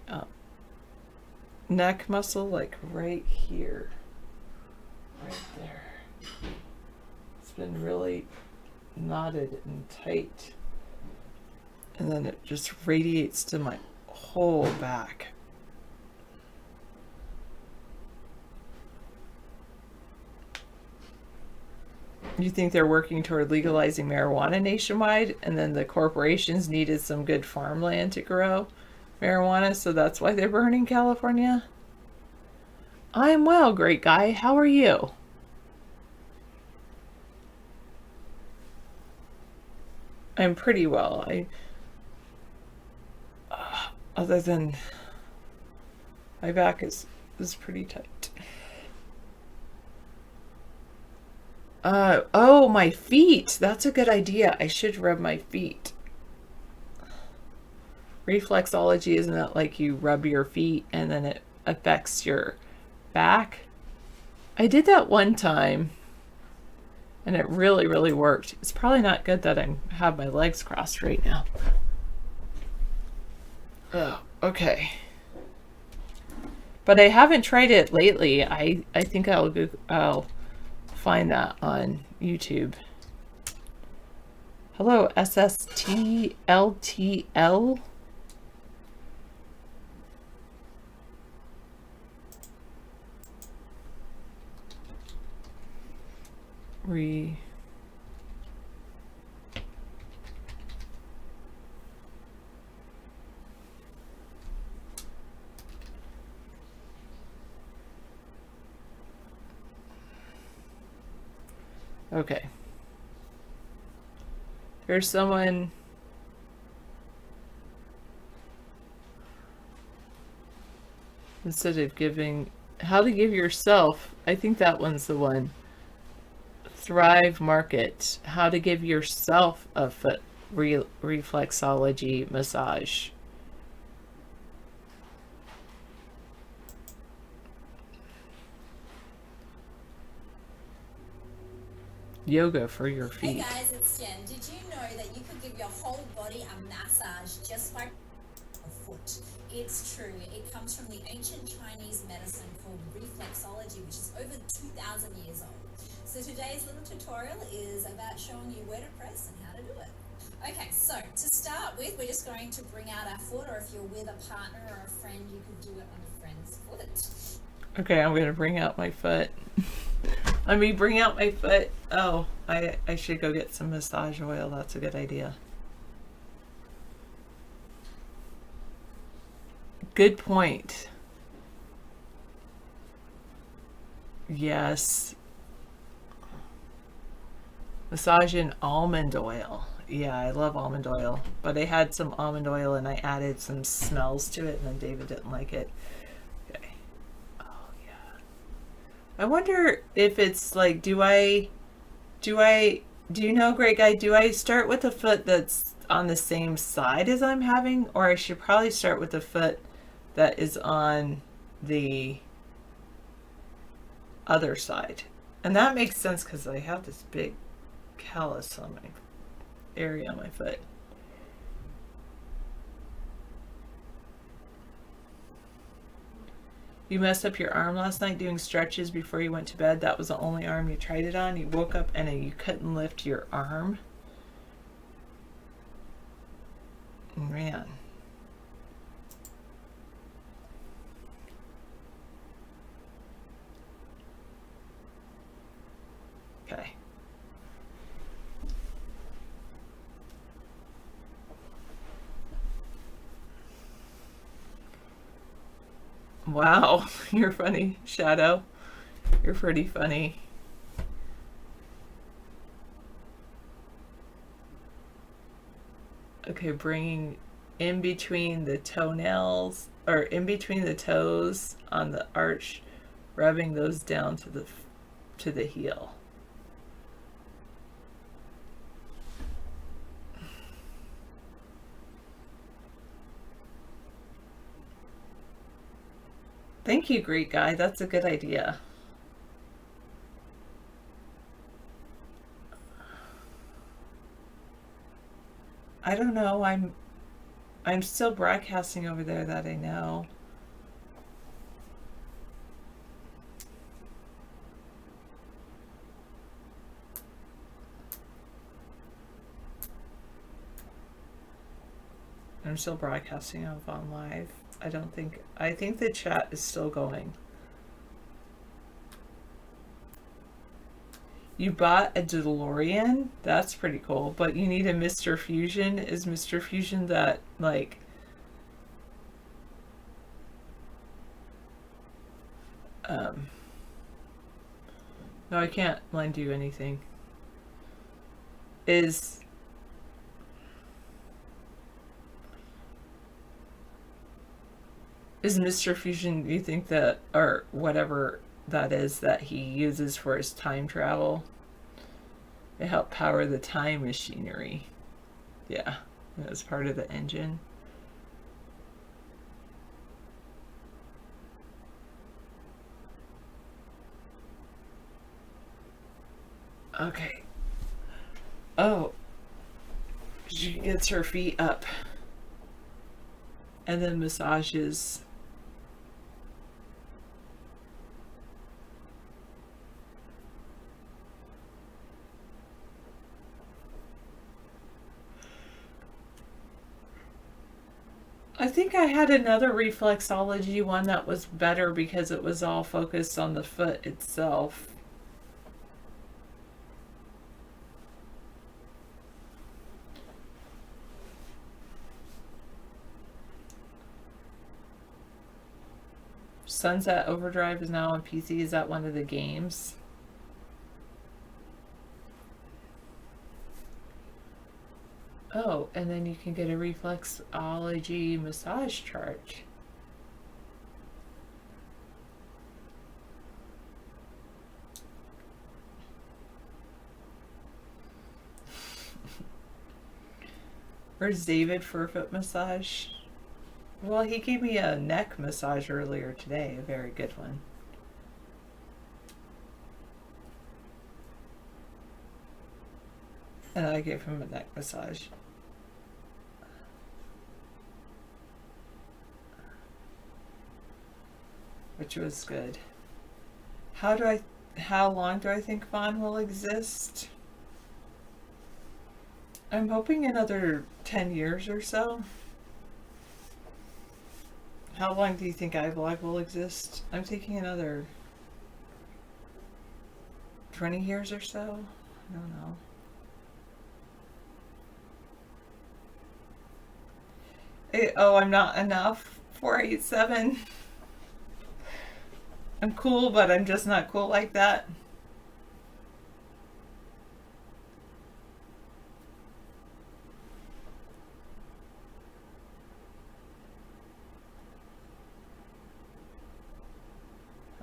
neck muscle, like right here. Right there. It's been really knotted and tight. And then it just radiates to my whole back. You think they're working toward legalizing marijuana nationwide, and then the corporations needed some good farmland to grow marijuana, so that's why they're burning California? I'm well, great guy. How are you? I'm pretty well. Other than my back is pretty tight. Oh, my feet. That's a good idea. I should rub my feet. Reflexology, isn't that like you rub your feet and then it affects your back? I did that one time and it really, really worked. It's probably not good that I have my legs crossed right now. Oh, okay. But I haven't tried it lately. I think I'll find that on YouTube. Hello, SSTLTL. Okay. There's someone. Instead of giving, how to give yourself, I think that one's the one. Thrive Market, how to give yourself a foot reflexology massage. Yoga for your feet. Hey guys, it's Jen. Did you know that you could give your whole body a massage just by a foot? It's true. It comes from the ancient Chinese medicine called reflexology, which is over 2,000 years old. So today's little tutorial is about showing you where to press and how to do it. Okay, so to start with, we're just going to bring out our foot, or if you're with a partner or a friend, you could do it on a friend's foot. Okay, I'm going to bring out my foot. Let me bring out my foot. Oh, I should go get some massage oil. That's a good idea. Good point. Yes. Massage in almond oil. Yeah, I love almond oil. But I had some almond oil and I added some smells to it and then David didn't like it. Okay. Oh, yeah. I wonder if it's like, do you know, great guy, do I start with a foot that's on the same side as I'm having? Or I should probably start with a foot that is on the other side. And that makes sense because I have this big callus on my area on my foot. You messed up your arm last night doing stretches before you went to bed. That was the only arm you tried it on. You woke up and you couldn't lift your arm. Man. Okay. Wow, you're funny, Shadow. You're pretty funny. Okay, bringing in between the toenails, or in between the toes on the arch, rubbing those down to the heel. Thank you, great guy. That's a good idea. I don't know. I'm still broadcasting over there, that I know. I'm still broadcasting on live. I think the chat is still going. You bought a DeLorean? That's pretty cool. But you need a Mr. Fusion? Is Mr. Fusion that, like... No, I can't lend you anything. Is Mr. Fusion, do you think that, or whatever that is that he uses for his time travel, to help power the time machinery? Yeah, that's part of the engine. Okay. Oh. She gets her feet up. And then massages. I think I had another reflexology one that was better because it was all focused on the foot itself. Sunset Overdrive is now on PC. Is that one of the games? Oh, and then you can get a reflexology massage charge. Where's David for a foot massage? Well, he gave me a neck massage earlier today, a very good one. And I gave him a neck massage. Which was good. How long do I think Vaughn will exist? I'm hoping another 10 years or so. How long do you think iVlog will exist? I'm thinking another 20 years or so. I don't know. Oh, I'm not enough. 487. I'm cool, but I'm just not cool like that.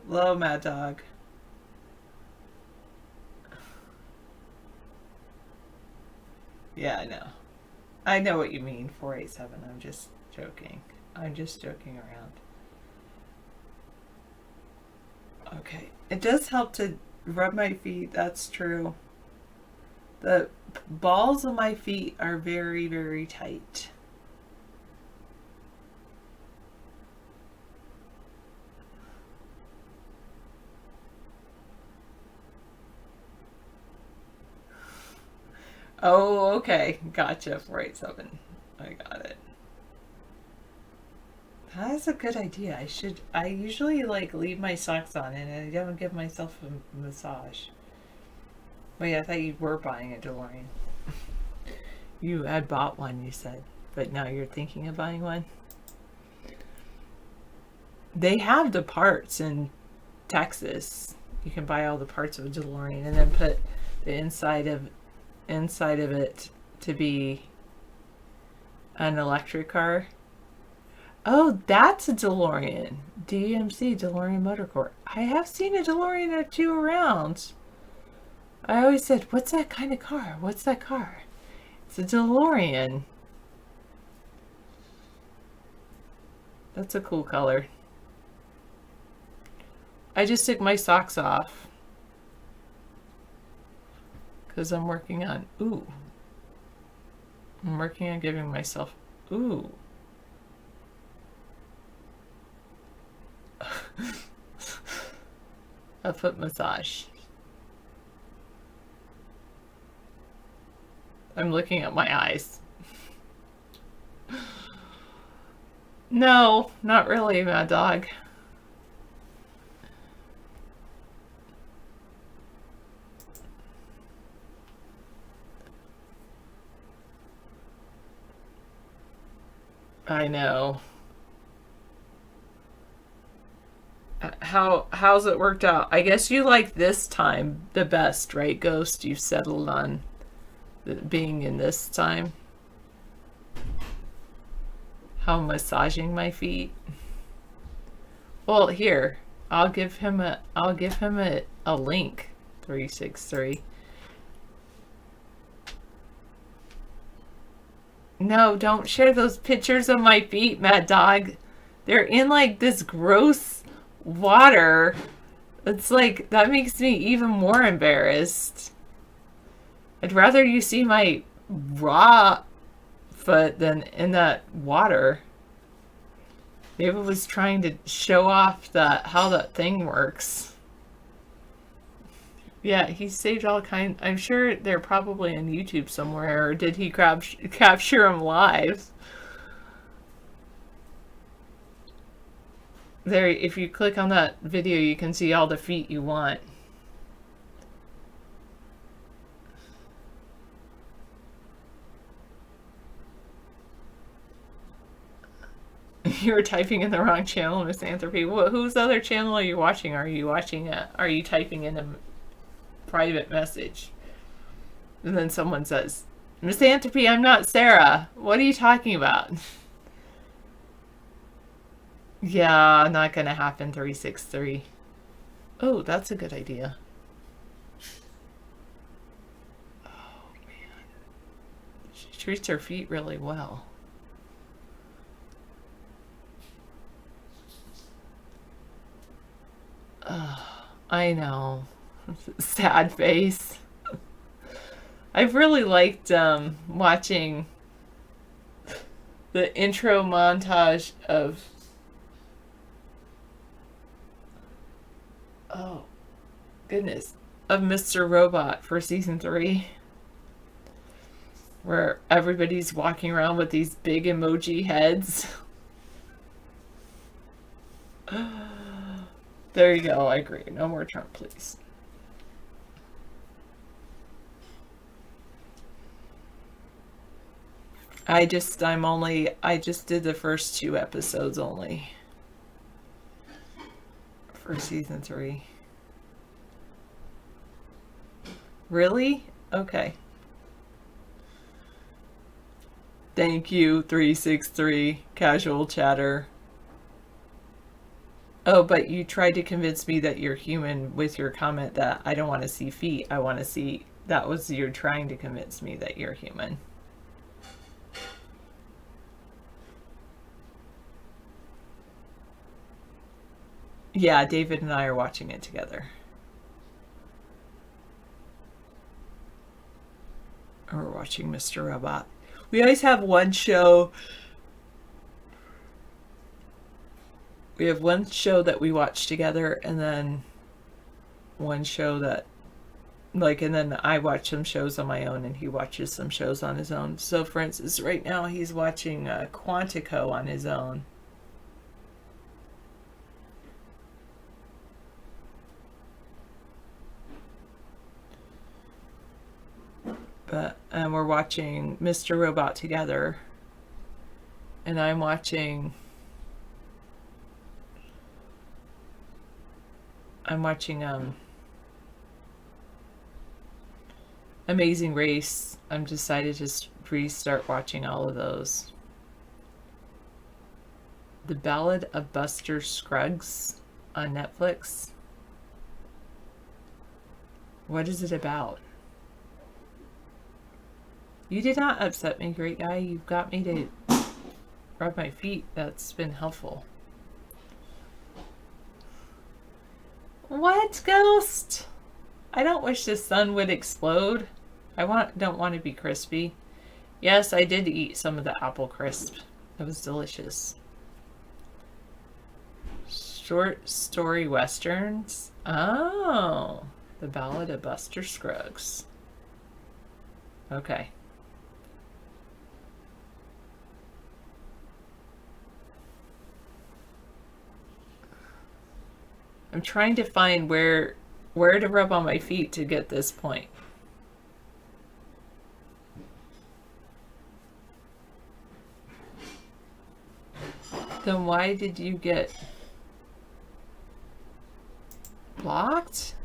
Hello, Mad Dog. Yeah, I know. I know what you mean, 487. I'm just joking. I'm just joking around. Okay. It does help to rub my feet, that's true. The balls of my feet are very, very tight. Oh, okay. Gotcha. 487. I got it. That's a good idea. I usually like leave my socks on and I don't give myself a massage. Wait, I thought you were buying a DeLorean. You had bought one, you said, but now you're thinking of buying one? They have the parts in Texas. You can buy all the parts of a DeLorean and then put the inside of it to be an electric car. Oh, that's a DeLorean. DMC, DeLorean Motor Corp. I have seen a DeLorean or two around. I always said, what's that kind of car? What's that car? It's a DeLorean. That's a cool color. I just took my socks off because I'm working on, I'm working on giving myself, a foot massage. I'm looking at my eyes. No, not really, Mad Dog. I know. How's it worked out? I guess you like this time the best, right, Ghost? You've settled on being in this time. How I'm massaging my feet. Well, here, I'll give him a link. 363. No, don't share those pictures of my feet, Mad Dog. They're in like this gross water. It's like, that makes me even more embarrassed. I'd rather you see my raw foot than in that water. David was trying to show off how that thing works. Yeah, he saved all kinds. I'm sure they're probably on YouTube somewhere, or did he capture them live? There, if you click on that video, you can see all the feet you want. You were typing in the wrong channel, Misanthropy. Whose other channel are you watching? Are you watching are you typing in a private message? And then someone says, Misanthropy, I'm not Sarah. What are you talking about? Yeah, not gonna happen, 363. Oh, that's a good idea. Oh, man. She treats her feet really well. I know. Sad face. I've really liked watching the intro montage of... Oh, goodness. Of Mr. Robot for season 3. Where everybody's walking around with these big emoji heads. There you go, I agree. No more Trump, please. I just did the first 2 episodes only. For season 3. Really? Okay. Thank you, 363. Casual chatter. Oh, but you tried to convince me that you're human with your comment that I don't want to see feet. I want to see... That was you're trying to convince me that you're human. Yeah, David and I are watching it together. We're watching Mr. Robot. We always have one show... We have one show that we watch together, and then one show that, like, and then I watch some shows on my own, and he watches some shows on his own. So, for instance, right now he's watching Quantico on his own. And we're watching Mr. Robot together, and I'm watching... Amazing Race. I'm decided to restart watching all of those. The Ballad of Buster Scruggs on Netflix. What is it about? You did not upset me, great guy. You've got me to rub my feet. That's been helpful. What, Ghost? I don't wish the sun would explode. Don't want to be crispy. Yes, I did eat some of the apple crisp. It was delicious. Short story westerns? Oh, The Ballad of Buster Scruggs. Okay. I'm trying to find where to rub on my feet to get this point. Then why did you get blocked?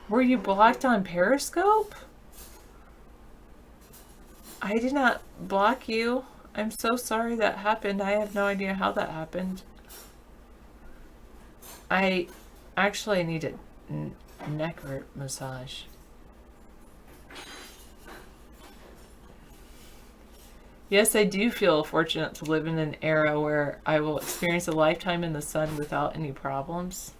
Were you blocked on Periscope? I did not block you. I'm so sorry that happened. I have no idea how that happened. I actually need a neck massage. Yes, I do feel fortunate to live in an era where I will experience a lifetime in the sun without any problems.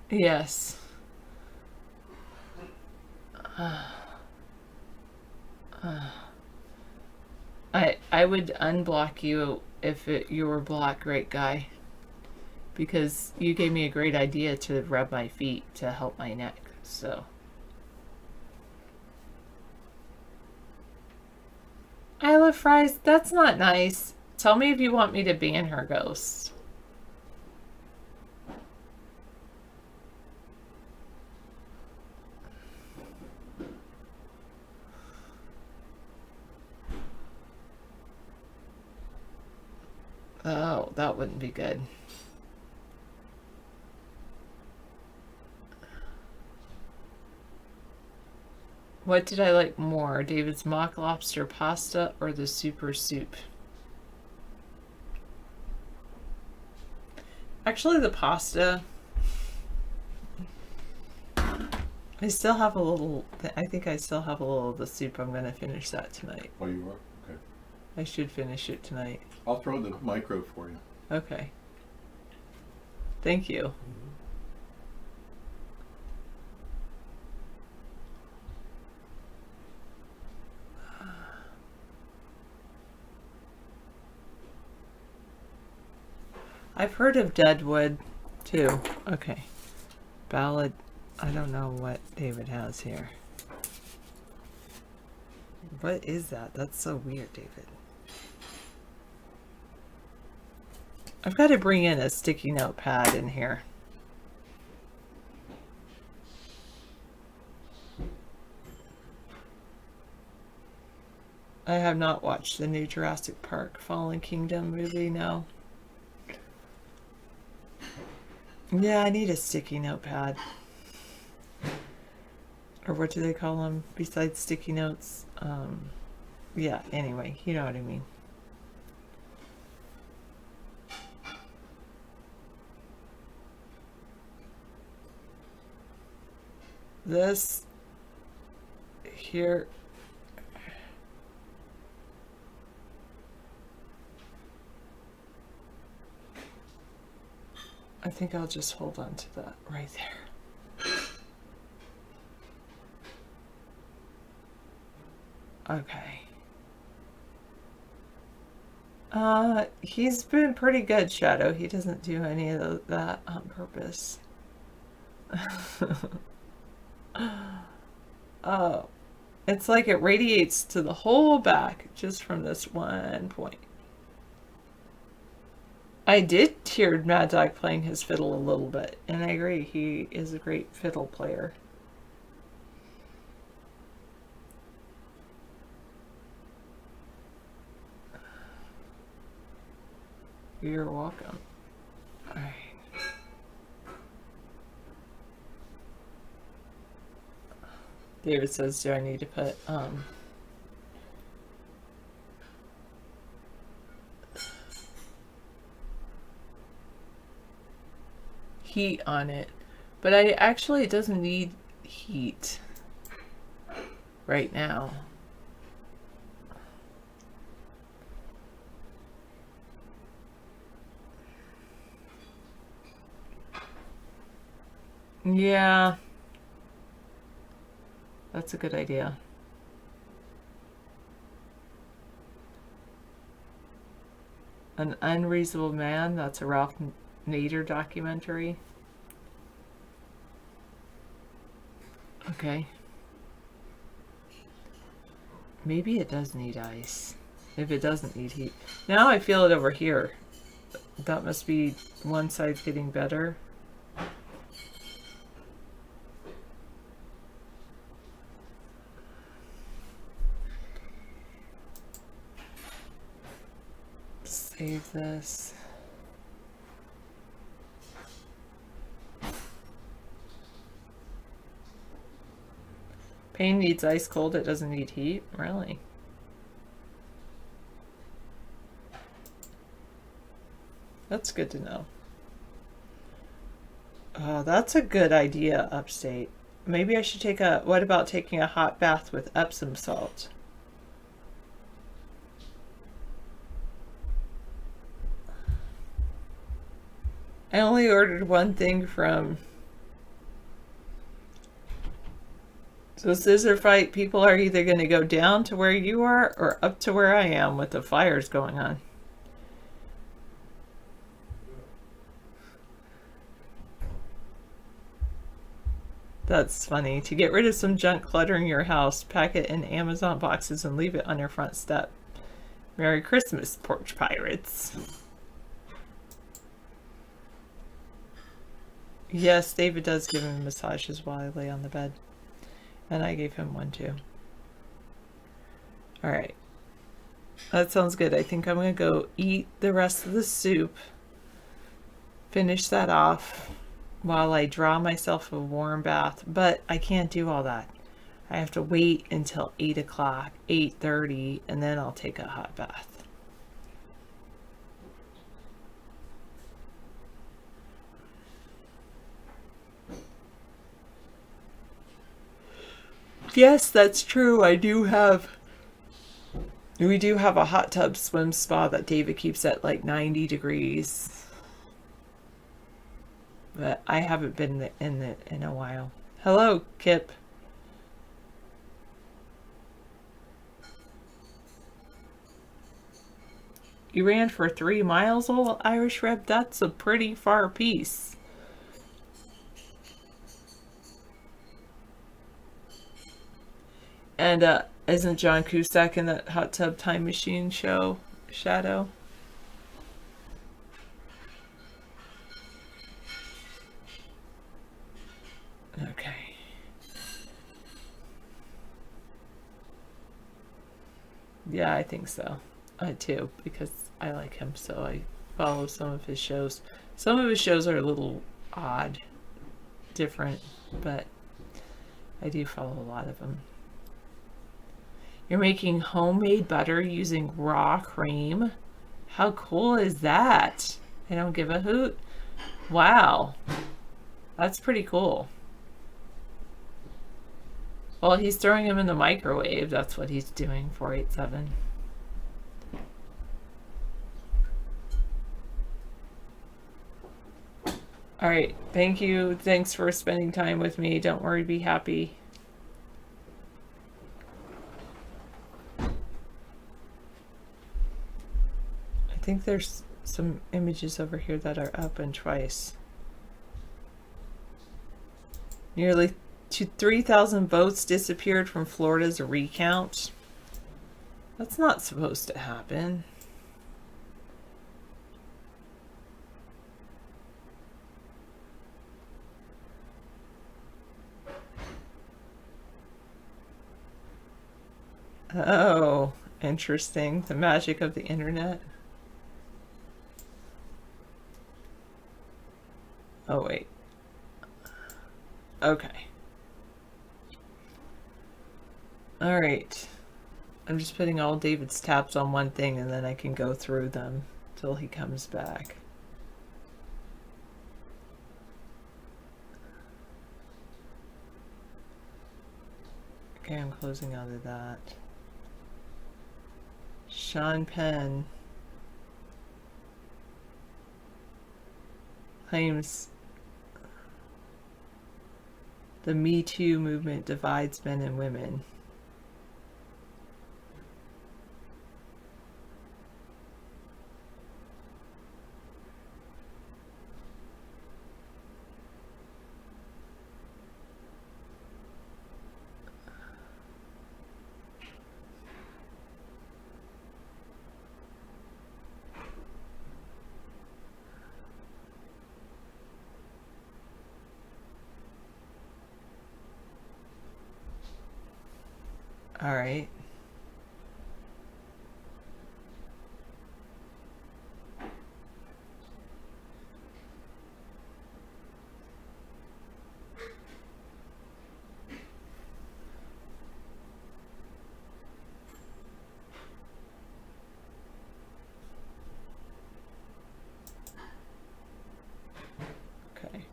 Yes. I would unblock you if you were blocked, great guy. Because you gave me a great idea to rub my feet to help my neck, so. I love fries. That's not nice. Tell me if you want me to ban her, Ghost. Oh, that wouldn't be good. What did I like more, David's mock lobster pasta or the super soup? Actually, the pasta. I still have a little, I think I still have a little of the soup. I'm going to finish that tonight. Oh, you are? Okay. I should finish it tonight. I'll throw the micro for you. Okay. Thank you. I've heard of Deadwood too. Okay. Ballad. I don't know what David has here. What is that? That's so weird, David. I've got to bring in a sticky notepad in here. I have not watched the new Jurassic Park Fallen Kingdom movie, no. Yeah, I need a sticky notepad. Or what do they call them besides sticky notes? Yeah, anyway, you know what I mean. This here. I think I'll just hold on to that right there. Okay. He's been pretty good, Shadow. He doesn't do any of that on purpose. Oh, it's like it radiates to the whole back just from this one point. I did hear Mad Dog playing his fiddle a little bit, and I agree, he is a great fiddle player. You're welcome. All right. David says, do I need to put heat on it? But it doesn't need heat right now. Yeah. That's a good idea. An Unreasonable Man, that's a Ralph Nader documentary. Okay. Maybe it does need ice. if it doesn't need heat. Now I feel it over here. That must be one side getting better. Save this. Pain needs ice cold, it doesn't need heat? Really? That's good to know. Oh, that's a good idea, Upstate. Maybe I should take a... What about taking a hot bath with Epsom salt? I only ordered one thing from... So Scissor Fight, people are either going to go down to where you are or up to where I am with the fires going on. That's funny. To get rid of some junk cluttering your house, pack it in Amazon boxes and leave it on your front step. Merry Christmas, Porch Pirates. Yes, David does give him massages while I lay on the bed. And I gave him one too. Alright. That sounds good. I think I'm going to go eat the rest of the soup. Finish that off while I draw myself a warm bath. But I can't do all that. I have to wait until 8 o'clock, 8:30, and then I'll take a hot bath. Yes, that's true. We do have a hot tub swim spa that David keeps at like 90 degrees. But I haven't been in it in a while. Hello, Kip. You ran for 3 miles, old Irish Rep? That's a pretty far piece. And isn't John Cusack in that Hot Tub Time Machine show, Shadow? Okay. Yeah, I think so. I too, because I like him, so I follow some of his shows. Some of his shows are a little odd, different, but I do follow a lot of them. You're making homemade butter using raw cream? How cool is that? I don't give a hoot. Wow. That's pretty cool. Well, he's throwing them in the microwave. That's what he's doing, 487. All right. Thank you. Thanks for spending time with me. Don't worry, be happy. I think there's some images over here that are up and twice. Nearly 3,000 votes disappeared from Florida's recount. That's not supposed to happen. Oh, interesting. The magic of the internet. Oh, wait. Okay. All right. I'm just putting all David's tabs on one thing and then I can go through them till he comes back. Okay, I'm closing out of that. Sean Penn claims the Me Too movement divides men and women. right. Okay.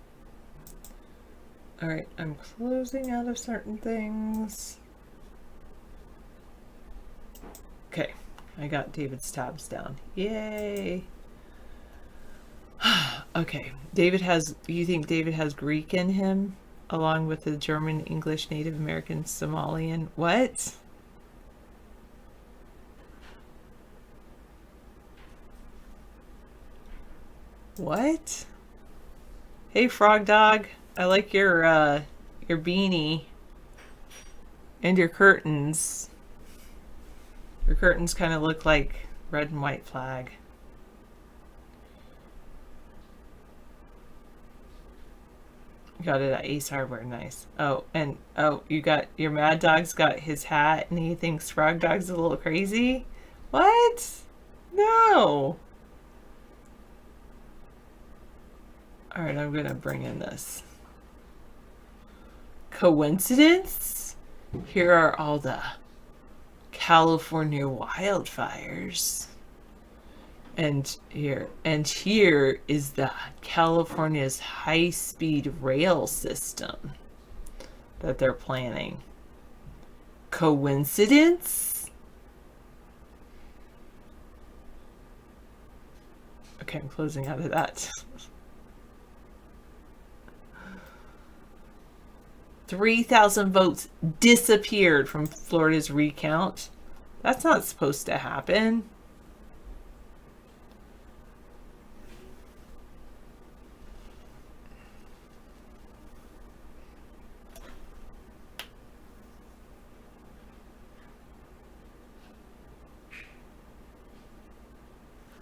All right, I'm closing out of certain things. Okay, I got David's tabs down. Yay. Okay, you think David has Greek in him, along with the German, English, Native American, Somalian? What? What? Hey, Frog Dog. I like your beanie and your curtains. Your curtains kind of look like red and white flag. Got it at Ace Hardware. Nice. Oh, and you got your Mad Dog's got his hat and he thinks Frog Dog's a little crazy. What? No. All right, I'm gonna bring in this. Coincidence? Here are all the California wildfires. And here is the California's high-speed rail system that they're planning. Coincidence? Okay, I'm closing out of that. 3,000 votes disappeared from Florida's recount. That's not supposed to happen.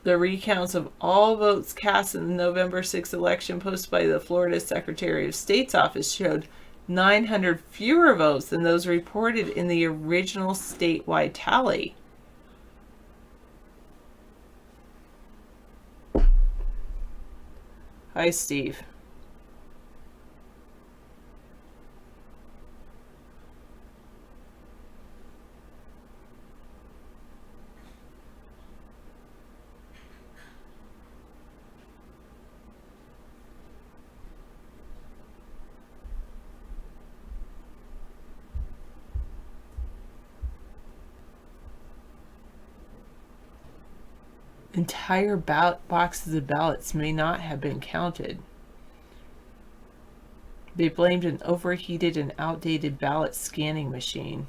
The recounts of all votes cast in the November 6th election posted by the Florida Secretary of State's office showed 900 fewer votes than those reported in the original statewide tally. Hi, Steve. Entire boxes of ballots may not have been counted. They blamed an overheated and outdated ballot scanning machine.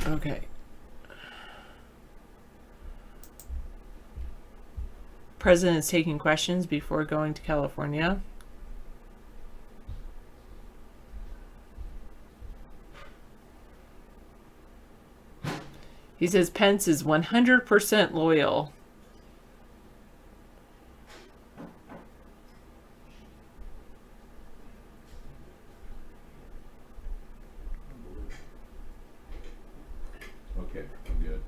Okay. President's taking questions before going to California. He says Pence is 100% loyal. Okay, I'm good.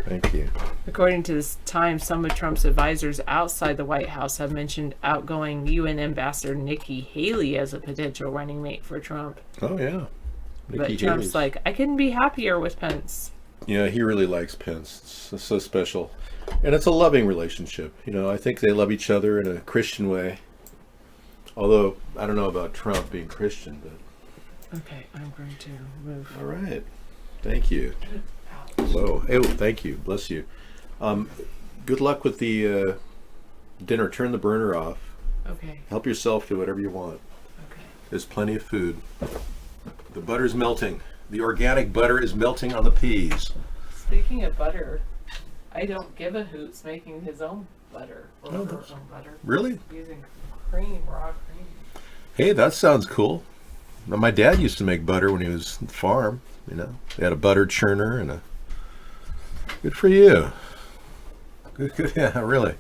Thank you. According to this Times, some of Trump's advisors outside the White House have mentioned outgoing UN Ambassador Nikki Haley as a potential running mate for Trump. Oh, yeah. But Trump's like, I couldn't be happier with Pence. Yeah, he really likes Pence. It's so special. And it's a loving relationship. You know, I think they love each other in a Christian way. Although, I don't know about Trump being Christian, but... Okay, I'm going to move. All right. Thank you. Whoa. Oh, thank you. Bless you. Good luck with the dinner. Turn the burner off. Okay. Help yourself to whatever you want. Okay. There's plenty of food. The butter's melting. The organic butter is melting on the peas. Speaking of butter, I don't give a hoot's making his own butter or her own butter. Really? Using cream, raw cream. Hey, that sounds cool. My dad used to make butter when he was on the farm. You know, they had a butter churner and a. Good for you. Good. Yeah, really.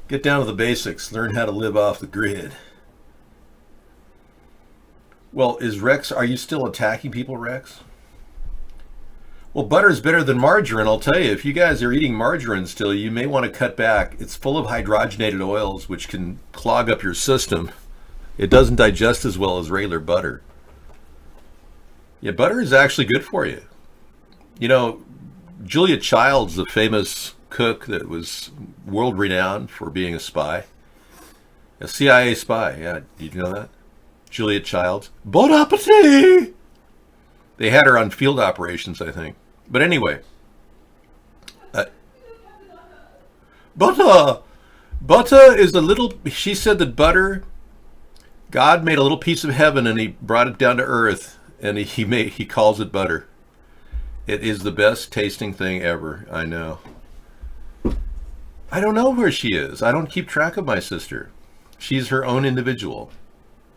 Get down to the basics. Learn how to live off the grid. Well, is Rex? Are you still attacking people, Rex? Well, butter's better than margarine, I'll tell you. If you guys are eating margarine still, you may want to cut back. It's full of hydrogenated oils, which can clog up your system. It doesn't digest as well as regular butter. Yeah, butter is actually good for you. You know, Julia Childs, the famous cook that was world-renowned for being a spy. A CIA spy, yeah. Did you know that? Julia Childs. Bon appetit! They had her on field operations, I think. But anyway, butter is a little. She said that butter, God made a little piece of heaven and He brought it down to earth, and He calls it butter. It is the best tasting thing ever. I know. I don't know where she is. I don't keep track of my sister. She's her own individual.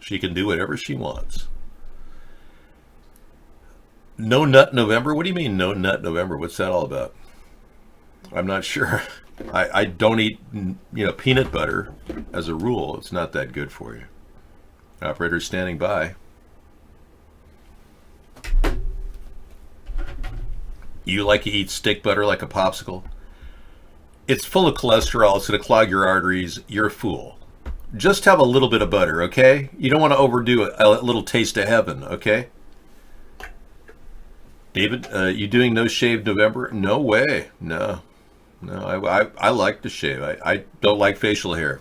She can do whatever she wants. No Nut November? What do you mean, No Nut November? What's that all about? I'm not sure. I don't eat, peanut butter as a rule. It's not that good for you. Operator standing by. You like to eat stick butter like a popsicle? It's full of cholesterol. It's going to clog your arteries. You're a fool. Just have a little bit of butter, okay? You don't want to overdo it. A little taste of heaven, okay? David, you doing No Shave November? No way. No. I like to shave. I don't like facial hair.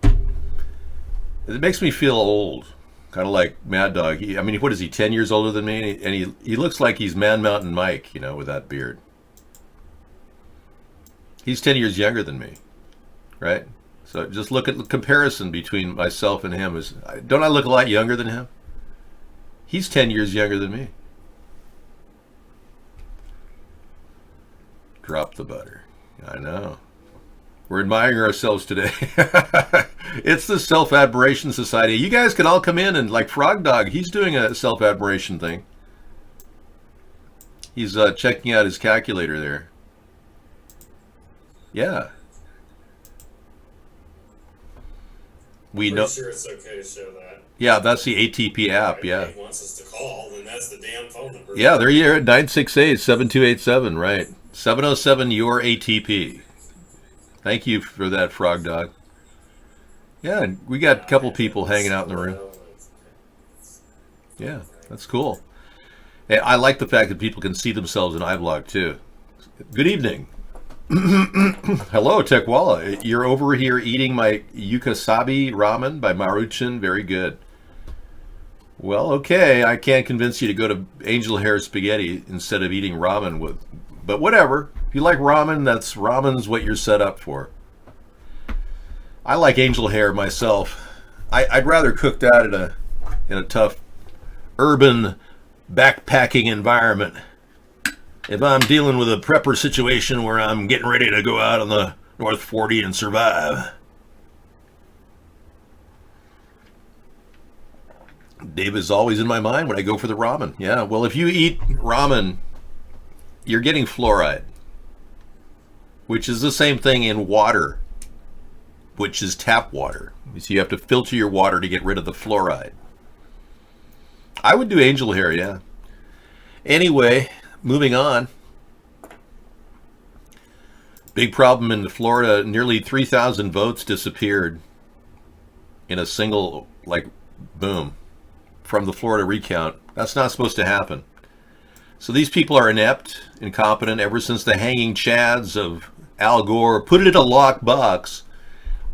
It makes me feel old. Kind of like Mad Dog. What is he, 10 years older than me? And he looks like he's Man Mountain Mike, with that beard. He's 10 years younger than me, right? So just look at the comparison between myself and him. Don't I look a lot younger than him? He's 10 years younger than me. Drop the butter. I know. We're admiring ourselves today. It's the Self-Admiration Society. You guys can all come in and, like Frog Dog, he's doing a self-admiration thing. He's checking out his calculator there. Yeah. We know. Sure it's okay to show that. Yeah, that's the ATP app. Yeah. If he wants us to call, then that's the damn phone number. Yeah, there you are, 968-7287, right? 707 your ATP. Thank you for that, Frog Dog. Yeah, we got a couple people hanging out in the room. Yeah, that's cool. Hey, I like the fact that people can see themselves in iBlog too. Good evening. Hello, Tekwala. You're over here eating my Yukasabi ramen by Maruchan. Very good. Well, okay. I can't convince you to go to angel hair spaghetti instead of eating ramen with. But whatever. If you like ramen, ramen's what you're set up for. I like angel hair myself. I'd rather cook that in a tough urban backpacking environment. If I'm dealing with a prepper situation where I'm getting ready to go out on the North 40 and survive. Dave is always in my mind when I go for the ramen. Yeah, well, if you eat ramen, you're getting fluoride, which is the same thing in water, which is tap water. So you have to filter your water to get rid of the fluoride. I would do angel hair, yeah. Anyway, moving on. Big problem in Florida. Nearly 3,000 votes disappeared in a single, boom, from the Florida recount. That's not supposed to happen. So these people are inept, incompetent, ever since the hanging chads of Al Gore put it in a locked box,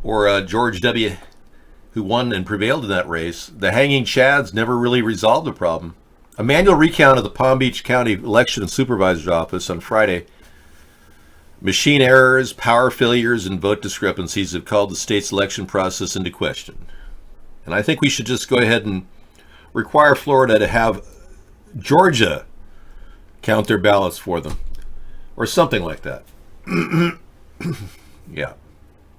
or George W., who won and prevailed in that race. The hanging chads never really resolved the problem. A manual recount of the Palm Beach County Election Supervisor's Office on Friday. Machine errors, power failures, and vote discrepancies have called the state's election process into question. And I think we should just go ahead and require Florida to have Georgia count their ballots for them, or something like that. Yeah.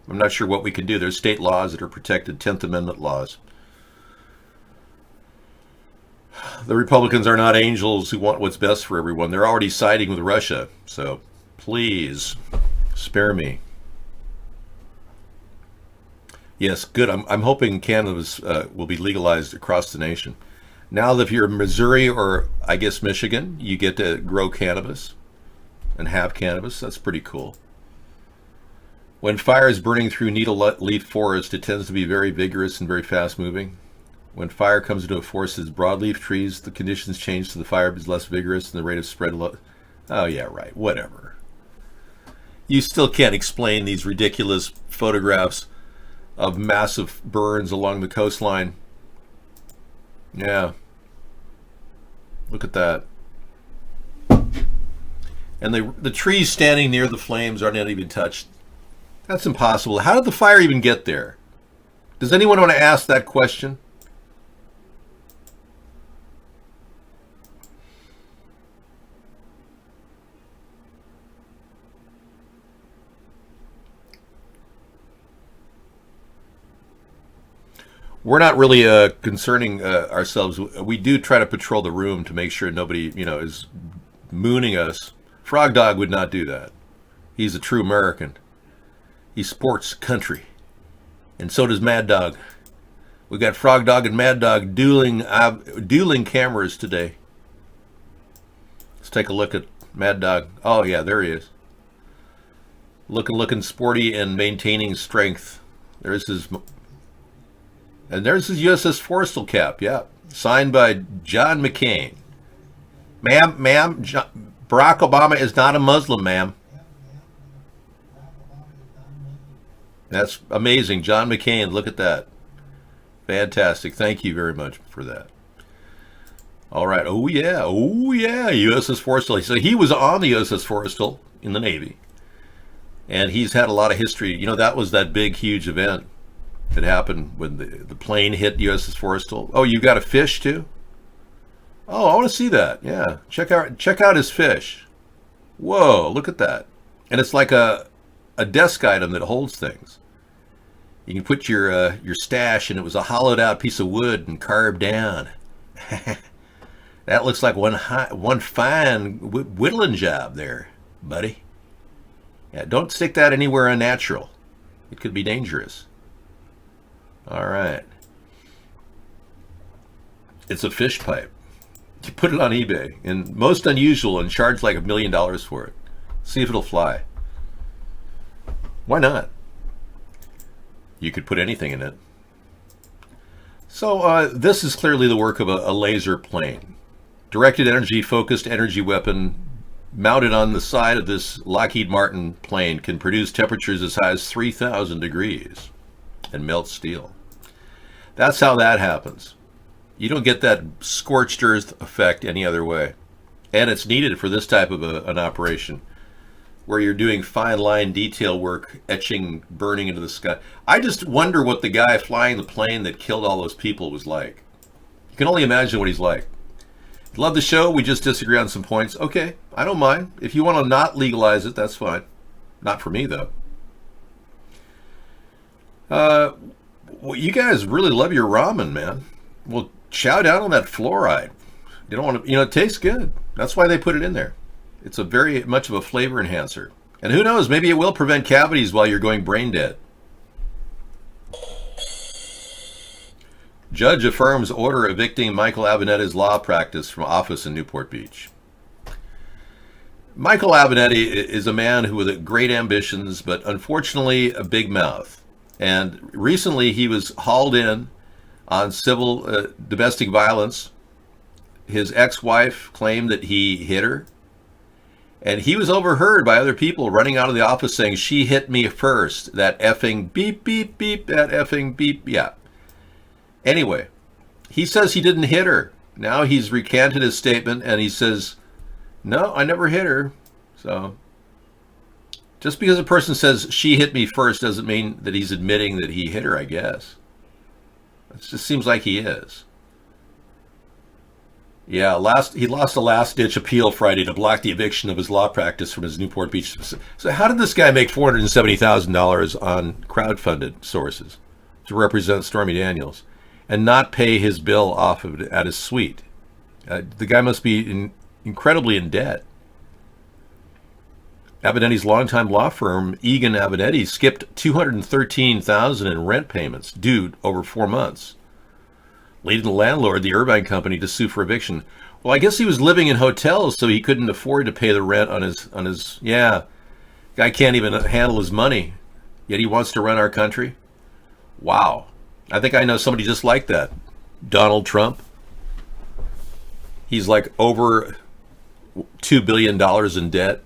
I'm not sure what we can do. There's state laws that are protected, 10th Amendment laws. the Republicans are not angels who want what's best for everyone. They're already siding with Russia. So please spare me. Yes, good. I'm hoping cannabis will be legalized across the nation. Now that if you're in Missouri or I guess Michigan, you get to grow cannabis and have cannabis. That's pretty cool. When fire is burning through needle-leaf forest, it tends to be very vigorous and very fast-moving. When fire comes into a forest as broadleaf trees, the conditions change so the fire is less vigorous and the rate of spread low. Oh yeah, right. Whatever. You still can't explain these ridiculous photographs of massive burns along the coastline. Yeah. Look at that. And the trees standing near the flames aren't even touched. That's impossible. How did the fire even get there? Does anyone want to ask that question? We're not really concerning ourselves. We do try to patrol the room to make sure nobody, is mooning us. Frog Dog would not do that. He's a true American. He supports country. And so does Mad Dog. We got Frog Dog and Mad Dog dueling cameras today. Let's take a look at Mad Dog. Oh yeah, there he is. Looking sporty and maintaining strength. There's his USS Forrestal cap. Yeah, signed by John McCain. Ma'am, Barack Obama is not a Muslim, ma'am. That's amazing. John McCain, look at that. Fantastic. Thank you very much for that. All right. Oh, yeah. USS Forrestal. So he was on the USS Forrestal in the Navy. And he's had a lot of history. That was that big, huge event that happened when the plane hit USS Forrestal. Oh, you got a fish too? Oh, I want to see that. Yeah. Check out his fish. Whoa, look at that. And it's like a desk item that holds things. You can put your stash, and it was a hollowed out piece of wood and carved down. That looks like one fine whittling job there, buddy. Yeah, don't stick that anywhere unnatural. It could be dangerous. All right. It's a fish pipe. You put it on eBay, and most unusual, and charge like $1 million for it. See if it'll fly. Why not? You could put anything in it. So this is clearly the work of a laser plane. Directed energy, focused energy weapon mounted on the side of this Lockheed Martin plane can produce temperatures as high as 3,000 degrees and melt steel. That's how that happens. You don't get that scorched earth effect any other way. And it's needed for this type of an operation where you're doing fine line detail work, etching, burning into the sky. I just wonder what the guy flying the plane that killed all those people was like. You can only imagine what he's like. Love the show. We just disagree on some points. Okay, I don't mind. If you want to not legalize it, that's fine. Not for me, though. Well, you guys really love your ramen, man. Well, chow down on that fluoride. You don't want to, it tastes good. That's why they put it in there. It's a very much of a flavor enhancer. And who knows, maybe it will prevent cavities while you're going brain dead. Judge affirms order evicting Michael Avenetti's law practice from office in Newport Beach. Michael Avenatti is a man who had great ambitions, but unfortunately a big mouth. And recently he was hauled in on civil domestic violence. His ex-wife claimed that he hit her. And he was overheard by other people running out of the office saying, "She hit me first. That effing beep, beep, beep, that effing beep." Yeah. Anyway, he says he didn't hit her. Now he's recanted his statement and he says, "No, I never hit her." So just because a person says she hit me first doesn't mean that he's admitting that he hit her, I guess. It just seems like he is. Yeah, he lost a last-ditch appeal Friday to block the eviction of his law practice from his Newport Beach. So how did this guy make $470,000 on crowdfunded sources to represent Stormy Daniels and not pay his bill off of it at his suite? The guy must be incredibly in debt. Abinetti's longtime law firm, Egan Abinetti, skipped $213,000 in rent payments due over 4 months, leading the landlord, the Irvine Company, to sue for eviction. Well, I guess he was living in hotels, so he couldn't afford to pay the rent on his. Yeah, guy can't even handle his money, yet he wants to run our country. Wow, I think I know somebody just like that. Donald Trump. He's like over $2 billion in debt.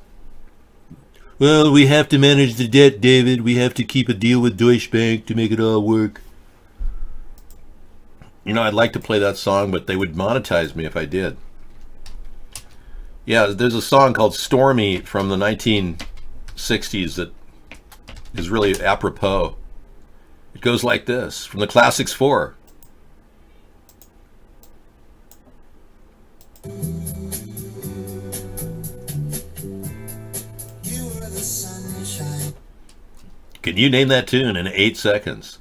Well, we have to manage the debt, David. We have to keep a deal with Deutsche Bank to make it all work. You know, I'd like to play that song, but they would monetize me if I did. Yeah, there's a song called Stormy from the 1960s that is really apropos. It goes like this, from the Classics 4. Can you name that tune in 8 seconds?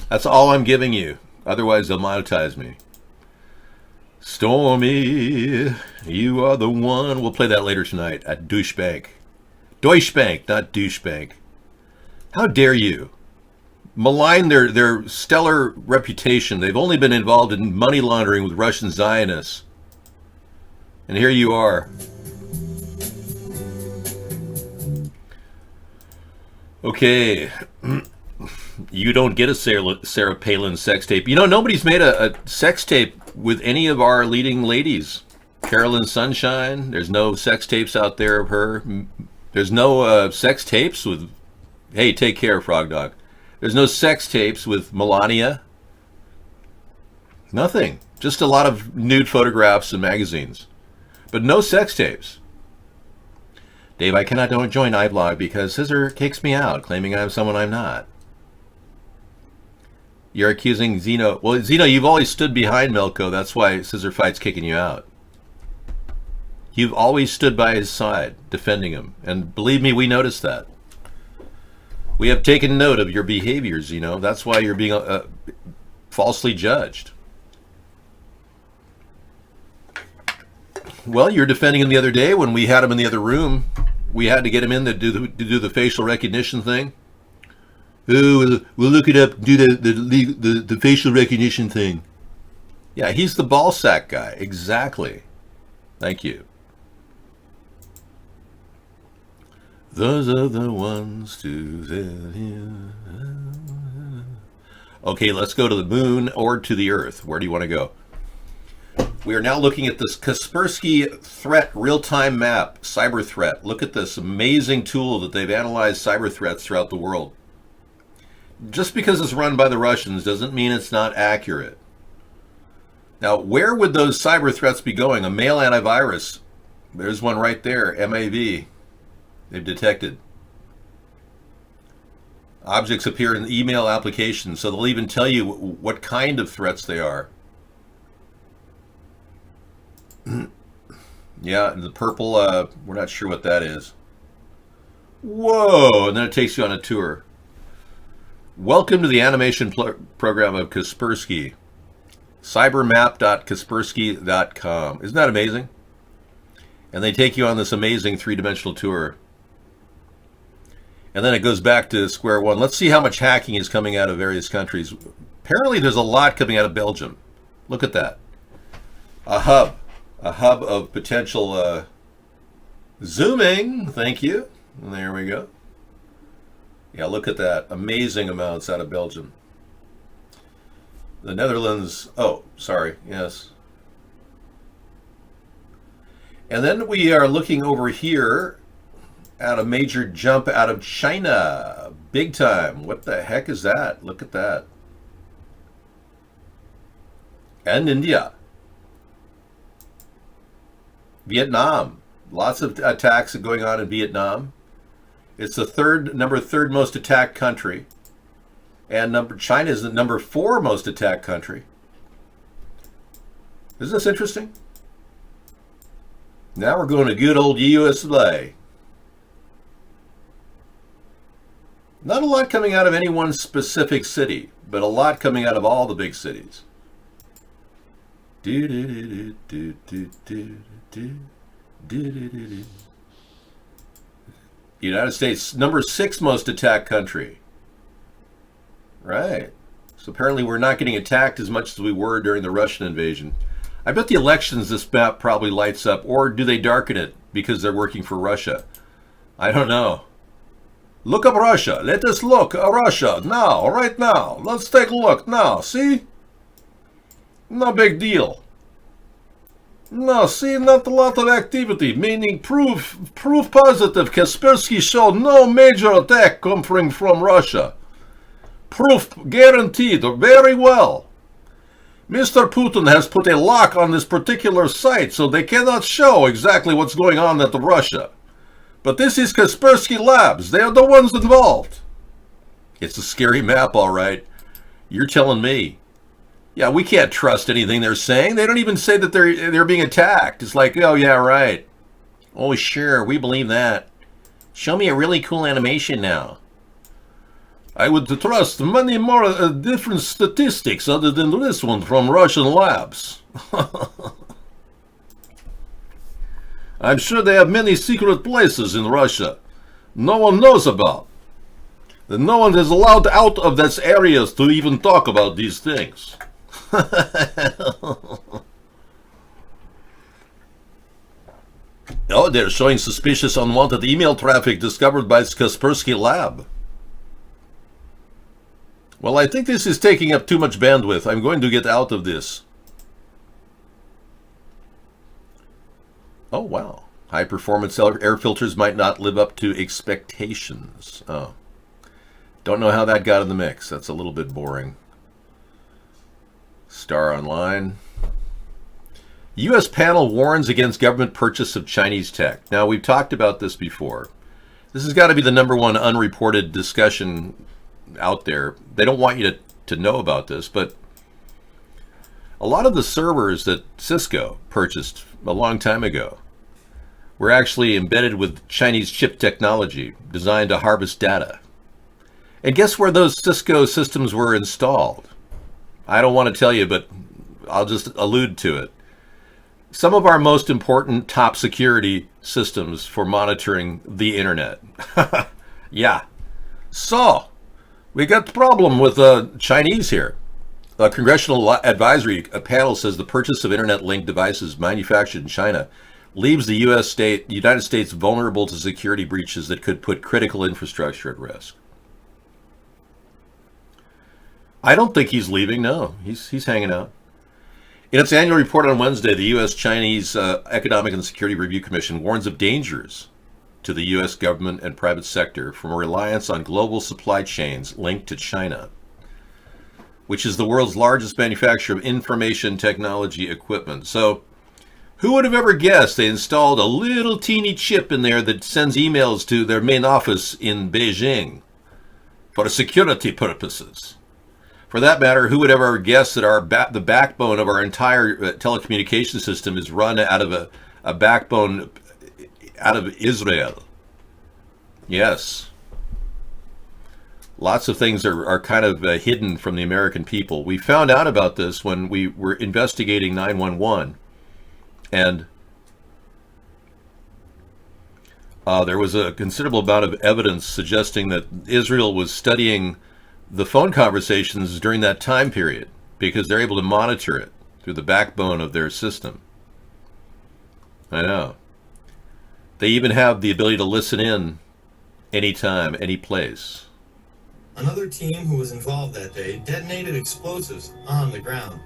That's all I'm giving you. Otherwise, they'll monetize me. Stormy, you are the one. We'll play that later tonight at Deutsche Bank. Deutsche Bank, not Douche Bank. How dare you malign their stellar reputation? They've only been involved in money laundering with Russian Zionists. And here you are. Okay. You don't get a Sarah Palin sex tape. You know, nobody's made a sex tape with any of our leading ladies. Carolyn Sunshine, there's no sex tapes out there of her. There's no sex tapes with, hey, take care, Frog Dog. There's no sex tapes with Melania. Nothing. Just a lot of nude photographs and magazines. But no sex tapes. Dave, I cannot join iBlog because Scissor kicks me out, claiming I'm someone I'm not. You're accusing Zeno. Well, Zeno, you've always stood behind Melko. That's why Scissor Fight's kicking you out. You've always stood by his side, defending him. And believe me, we noticed that. We have taken note of your behaviors, Zeno. That's why you're being falsely judged. Well, you were defending him the other day when we had him in the other room. We had to get him in to do the facial recognition thing. Oh, we'll look it up, do the facial recognition thing. Yeah, he's the ball sack guy. Exactly. Thank you. Those are the ones to tell you. Okay, let's go to the moon or to the Earth. Where do you want to go? We are now looking at this Kaspersky threat real-time map, cyber threat. Look at this amazing tool that they've analyzed cyber threats throughout the world. Just because it's run by the Russians doesn't mean it's not accurate. Now, where would those cyber threats be going? A mail antivirus. There's one right there, MAV. They've detected. Objects appear in email applications, so they'll even tell you what kind of threats they are. Yeah, the purple, we're not sure what that is. Whoa, and then it takes you on a tour. Welcome to the animation program of Kaspersky. Cybermap.kaspersky.com. Isn't that amazing? And they take you on this amazing three-dimensional tour. And then it goes back to square one. Let's see how much hacking is coming out of various countries. Apparently there's a lot coming out of Belgium. Look at that. A hub of potential zooming. Thank you. And there we go. Yeah, look at that. Amazing amounts out of Belgium. The Netherlands. Oh, sorry. Yes. And then we are looking over here at a major jump out of China. Big time. What the heck is that? Look at that. And India. Vietnam. Lots of attacks going on in Vietnam. It's the number third most attacked country. And China is the number 4 most attacked country. Isn't this interesting? Now we're going to good old USA. Not a lot coming out of any one specific city, but a lot coming out of all the big cities. United States, number 6 most attacked country. Right. So apparently we're not getting attacked as much as we were during the Russian invasion. I bet the elections this map probably lights up, or do they darken it because they're working for Russia? I don't know. Look up Russia. Let us look at Russia now, right now. Let's take a look now. See? No big deal. No, see, not a lot of activity, meaning proof positive. Kaspersky showed no major attack coming from Russia. Proof guaranteed, very well. Mr. Putin has put a lock on this particular site, so they cannot show exactly what's going on at Russia. But this is Kaspersky Labs. They are the ones involved. It's a scary map, all right. You're telling me. Yeah, we can't trust anything they're saying. They don't even say that they're being attacked. It's like, oh, yeah, right. Oh, sure, we believe that. Show me a really cool animation now. I would trust many more different statistics other than this one from Russian labs. I'm sure they have many secret places in Russia no one knows about. That no one is allowed out of those areas to even talk about these things. Oh, they're showing suspicious unwanted email traffic discovered by Kaspersky Lab. Well, I think this is taking up too much bandwidth. I'm going to get out of this. Oh, wow. High-performance air filters might not live up to expectations. Oh. Don't know how that got in the mix. That's a little bit boring. Star Online. U.S. panel warns against government purchase of Chinese tech. Now, we've talked about this before. This has got to be the #1 unreported discussion out there. They don't want you to know about this, but a lot of the servers that Cisco purchased a long time ago were actually embedded with Chinese chip technology designed to harvest data. And guess where those Cisco systems were installed? I don't want to tell you, but I'll just allude to it. Some of our most important top security systems for monitoring the internet. Yeah. So, we got the problem with Chinese here. A congressional advisory panel says the purchase of internet-linked devices manufactured in China leaves the United States vulnerable to security breaches that could put critical infrastructure at risk. I don't think he's leaving. No, he's hanging out. In its annual report on Wednesday, the U.S.-Chinese Economic and Security Review Commission warns of dangers to the U.S. government and private sector from a reliance on global supply chains linked to China, which is the world's largest manufacturer of information technology equipment. So, who would have ever guessed they installed a little teeny chip in there that sends emails to their main office in Beijing for security purposes? For that matter, who would ever guess that the backbone of our entire telecommunication system is run out of a backbone out of Israel? Yes. Lots of things are kind of hidden from the American people. We found out about this when we were investigating 911. And there was a considerable amount of evidence suggesting that Israel was studying the phone conversations during that time period because they're able to monitor it through the backbone of their system. I know. They even have the ability to listen in anytime, any place. Another team who was involved that day detonated explosives on the ground.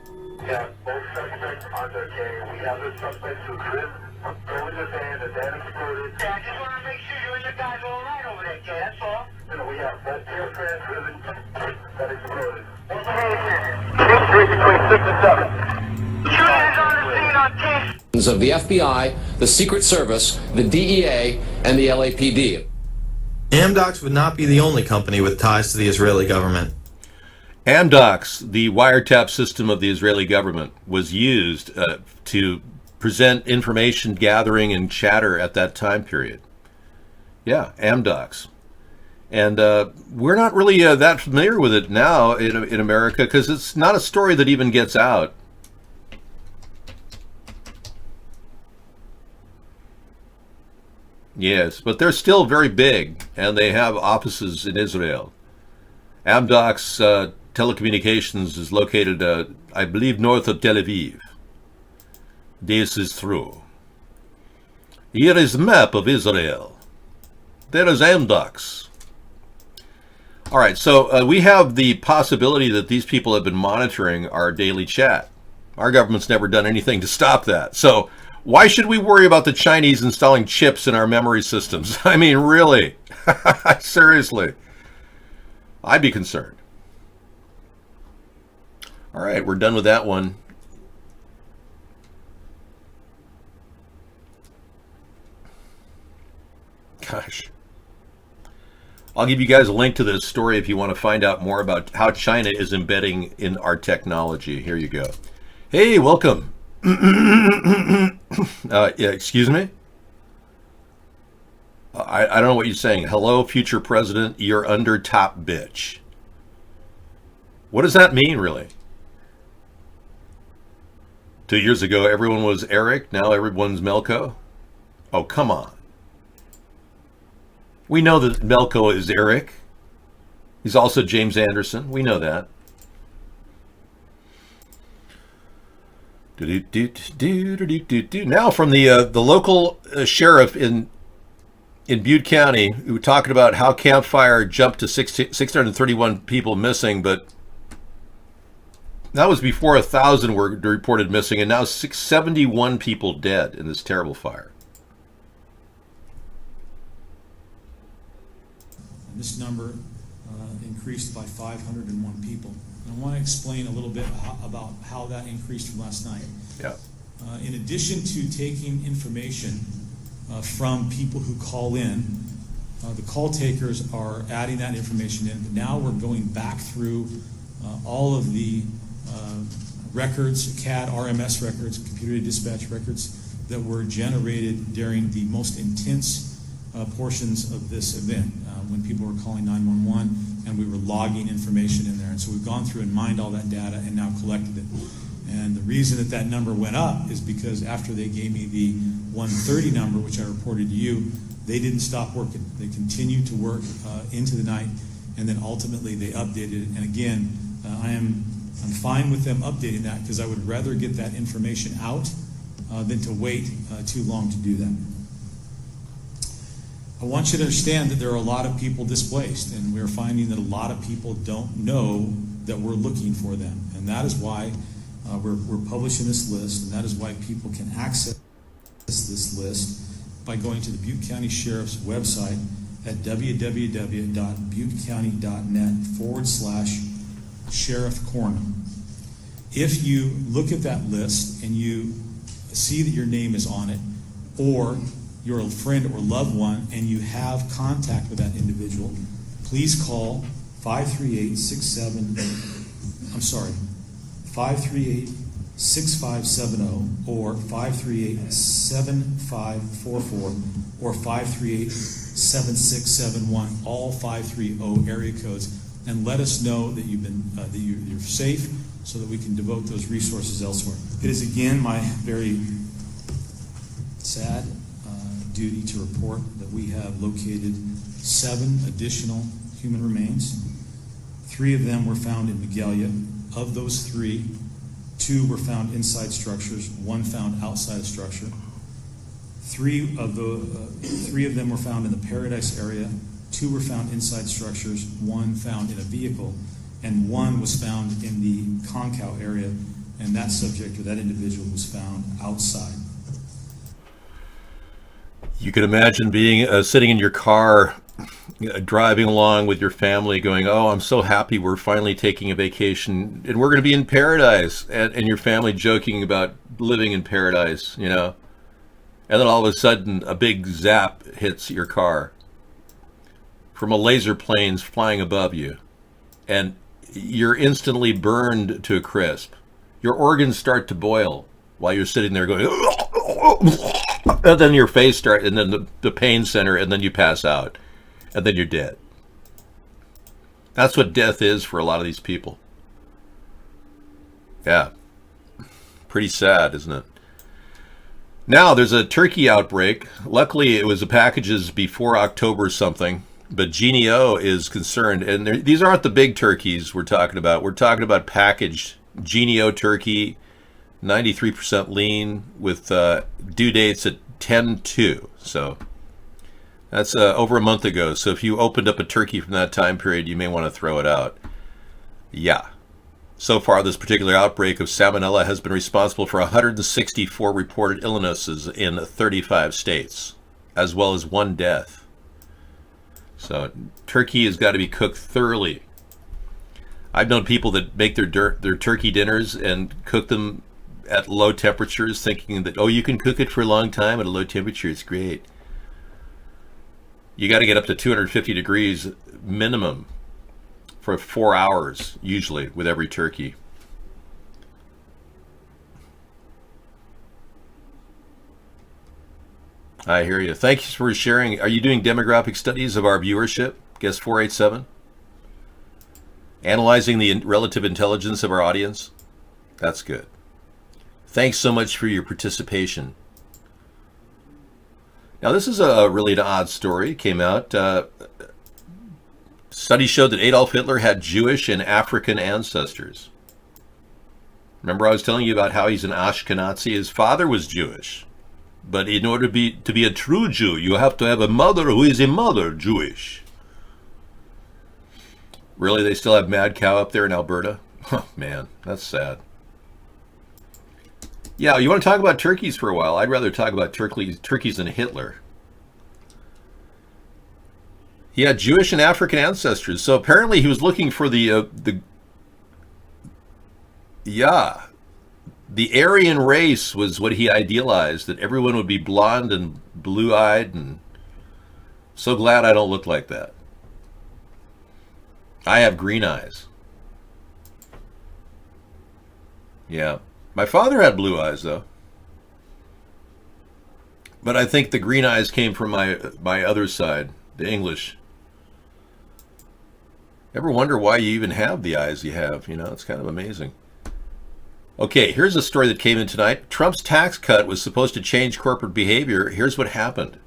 Yeah, both suspects are okay. We have the suspects who driven over the van, the van exploded. Yeah, I just want to make sure you and your guys are all right over there, Jay, that's all. You know, we have that aircraft driven that exploded. What's the name? Street between 6 and 7. Shooters on the scene on 10. Of the FBI, the Secret Service, the DEA, and the LAPD. Amdocs would not be the only company with ties to the Israeli government. Amdocs, the wiretap system of the Israeli government, was used to present information gathering and chatter at that time period. Yeah, Amdocs. And we're not really that familiar with it now in America because it's not a story that even gets out. Yes, but they're still very big, and they have offices in Israel. Amdocs Telecommunications is located, I believe, north of Tel Aviv. This is true. Here is a map of Israel. There is Amdocs. All right, so we have the possibility that these people have been monitoring our daily chat. Our government's never done anything to stop that. So why should we worry about the Chinese installing chips in our memory systems? I mean, really? Seriously. I'd be concerned. All right, we're done with that one. Gosh. I'll give you guys a link to this story if you want to find out more about how China is embedding in our technology. Here you go. Hey, welcome. Yeah, excuse me? I don't know what you're saying. Hello, future president, you're under top bitch. What does that mean, really? 2 years ago, everyone was Eric. Now everyone's Melko. Oh, come on. We know that Melko is Eric. He's also James Anderson. We know that. Now from the local sheriff in Butte County, who were talking about how Camp Fire jumped to 631 people missing, but that was before 1,000 were reported missing, and now 671 people dead in this terrible fire. This number increased by 501 people. And I want to explain a little bit about how that increased from last night. Yeah. In addition to taking information from people who call in, the call takers are adding that information in. But now we're going back through all of the records, CAD, RMS records, computer dispatch records that were generated during the most intense portions of this event, when people were calling 911 and we were logging information in there. And so we've gone through and mined all that data and now collected it. And the reason that that number went up is because after they gave me the 130 number, which I reported to you, they didn't stop working. They continued to work into the night, and then ultimately they updated it. And again, I'm fine with them updating that because I would rather get that information out than to wait too long to do that. I want you to understand that there are a lot of people displaced, and we're finding that a lot of people don't know that we're looking for them. And that is why we're publishing this list, and that is why people can access this list by going to the Butte County Sheriff's website at www.buttecounty.net/Sheriff Corner. If you look at that list and you see that your name is on it, or you're a friend or loved one and you have contact with that individual, please call 538-6570 or 538-7544 or 538-7671, all 530 area codes, and let us know that you've been that you're safe, so that we can devote those resources elsewhere. It is again my very sad duty to report that we have located 7 additional human remains. 3 of them were found in Magalia. Of those 3, 2 were found inside structures, 1 found outside a structure. 3 of them were found in the Paradise area, 2 were found inside structures, 1 found in a vehicle, and 1 was found in the Concow area, and that subject or that individual was found outside. You can imagine being sitting in your car, driving along with your family going, oh, I'm so happy we're finally taking a vacation and we're going to be in paradise, and your family joking about living in paradise, you know, and then all of a sudden a big zap hits your car from a laser planes flying above you, and you're instantly burned to a crisp. Your organs start to boil while you're sitting there going, and then your face starts, and then the pain center, and then you pass out, and then you're dead. That's what death is for a lot of these people. Yeah. Pretty sad, isn't it? Now there's a turkey outbreak. Luckily, it was the packages before October something, but Genio is concerned. And these aren't the big turkeys we're talking about. We're talking about packaged Genio turkey, 93% lean with due dates at 10/2. So that's over a month ago. So if you opened up a turkey from that time period, you may want to throw it out. Yeah. So far, this particular outbreak of Salmonella has been responsible for 164 reported illnesses in 35 states, as well as 1 death. So turkey has got to be cooked thoroughly. I've known people that make their turkey dinners and cook them at low temperatures, thinking that, oh, you can cook it for a long time at a low temperature. It's great. You got to get up to 250 degrees minimum for 4 hours, usually, with every turkey. I hear you. Thank you for sharing. Are you doing demographic studies of our viewership? Guest 487? Analyzing the relative intelligence of our audience? That's good. Thanks so much for your participation. Now, this is a really an odd story. It came out. Studies showed that Adolf Hitler had Jewish and African ancestors. Remember I was telling you about how he's an Ashkenazi? His father was Jewish. But in order to be a true Jew, you have to have a mother who is a mother Jewish. Really, they still have mad cow up there in Alberta? Oh, man, that's sad. Yeah, you want to talk about turkeys for a while? I'd rather talk about turkeys than Hitler. He had Jewish and African ancestors, so apparently he was looking for the Aryan race was what he idealized, that everyone would be blonde and blue-eyed, and so glad I don't look like that. I have green eyes. Yeah. My father had blue eyes, though. But I think the green eyes came from my other side, the English. Ever wonder why you even have the eyes you have? You know, it's kind of amazing. Okay, here's a story that came in tonight. Trump's tax cut was supposed to change corporate behavior. Here's what happened.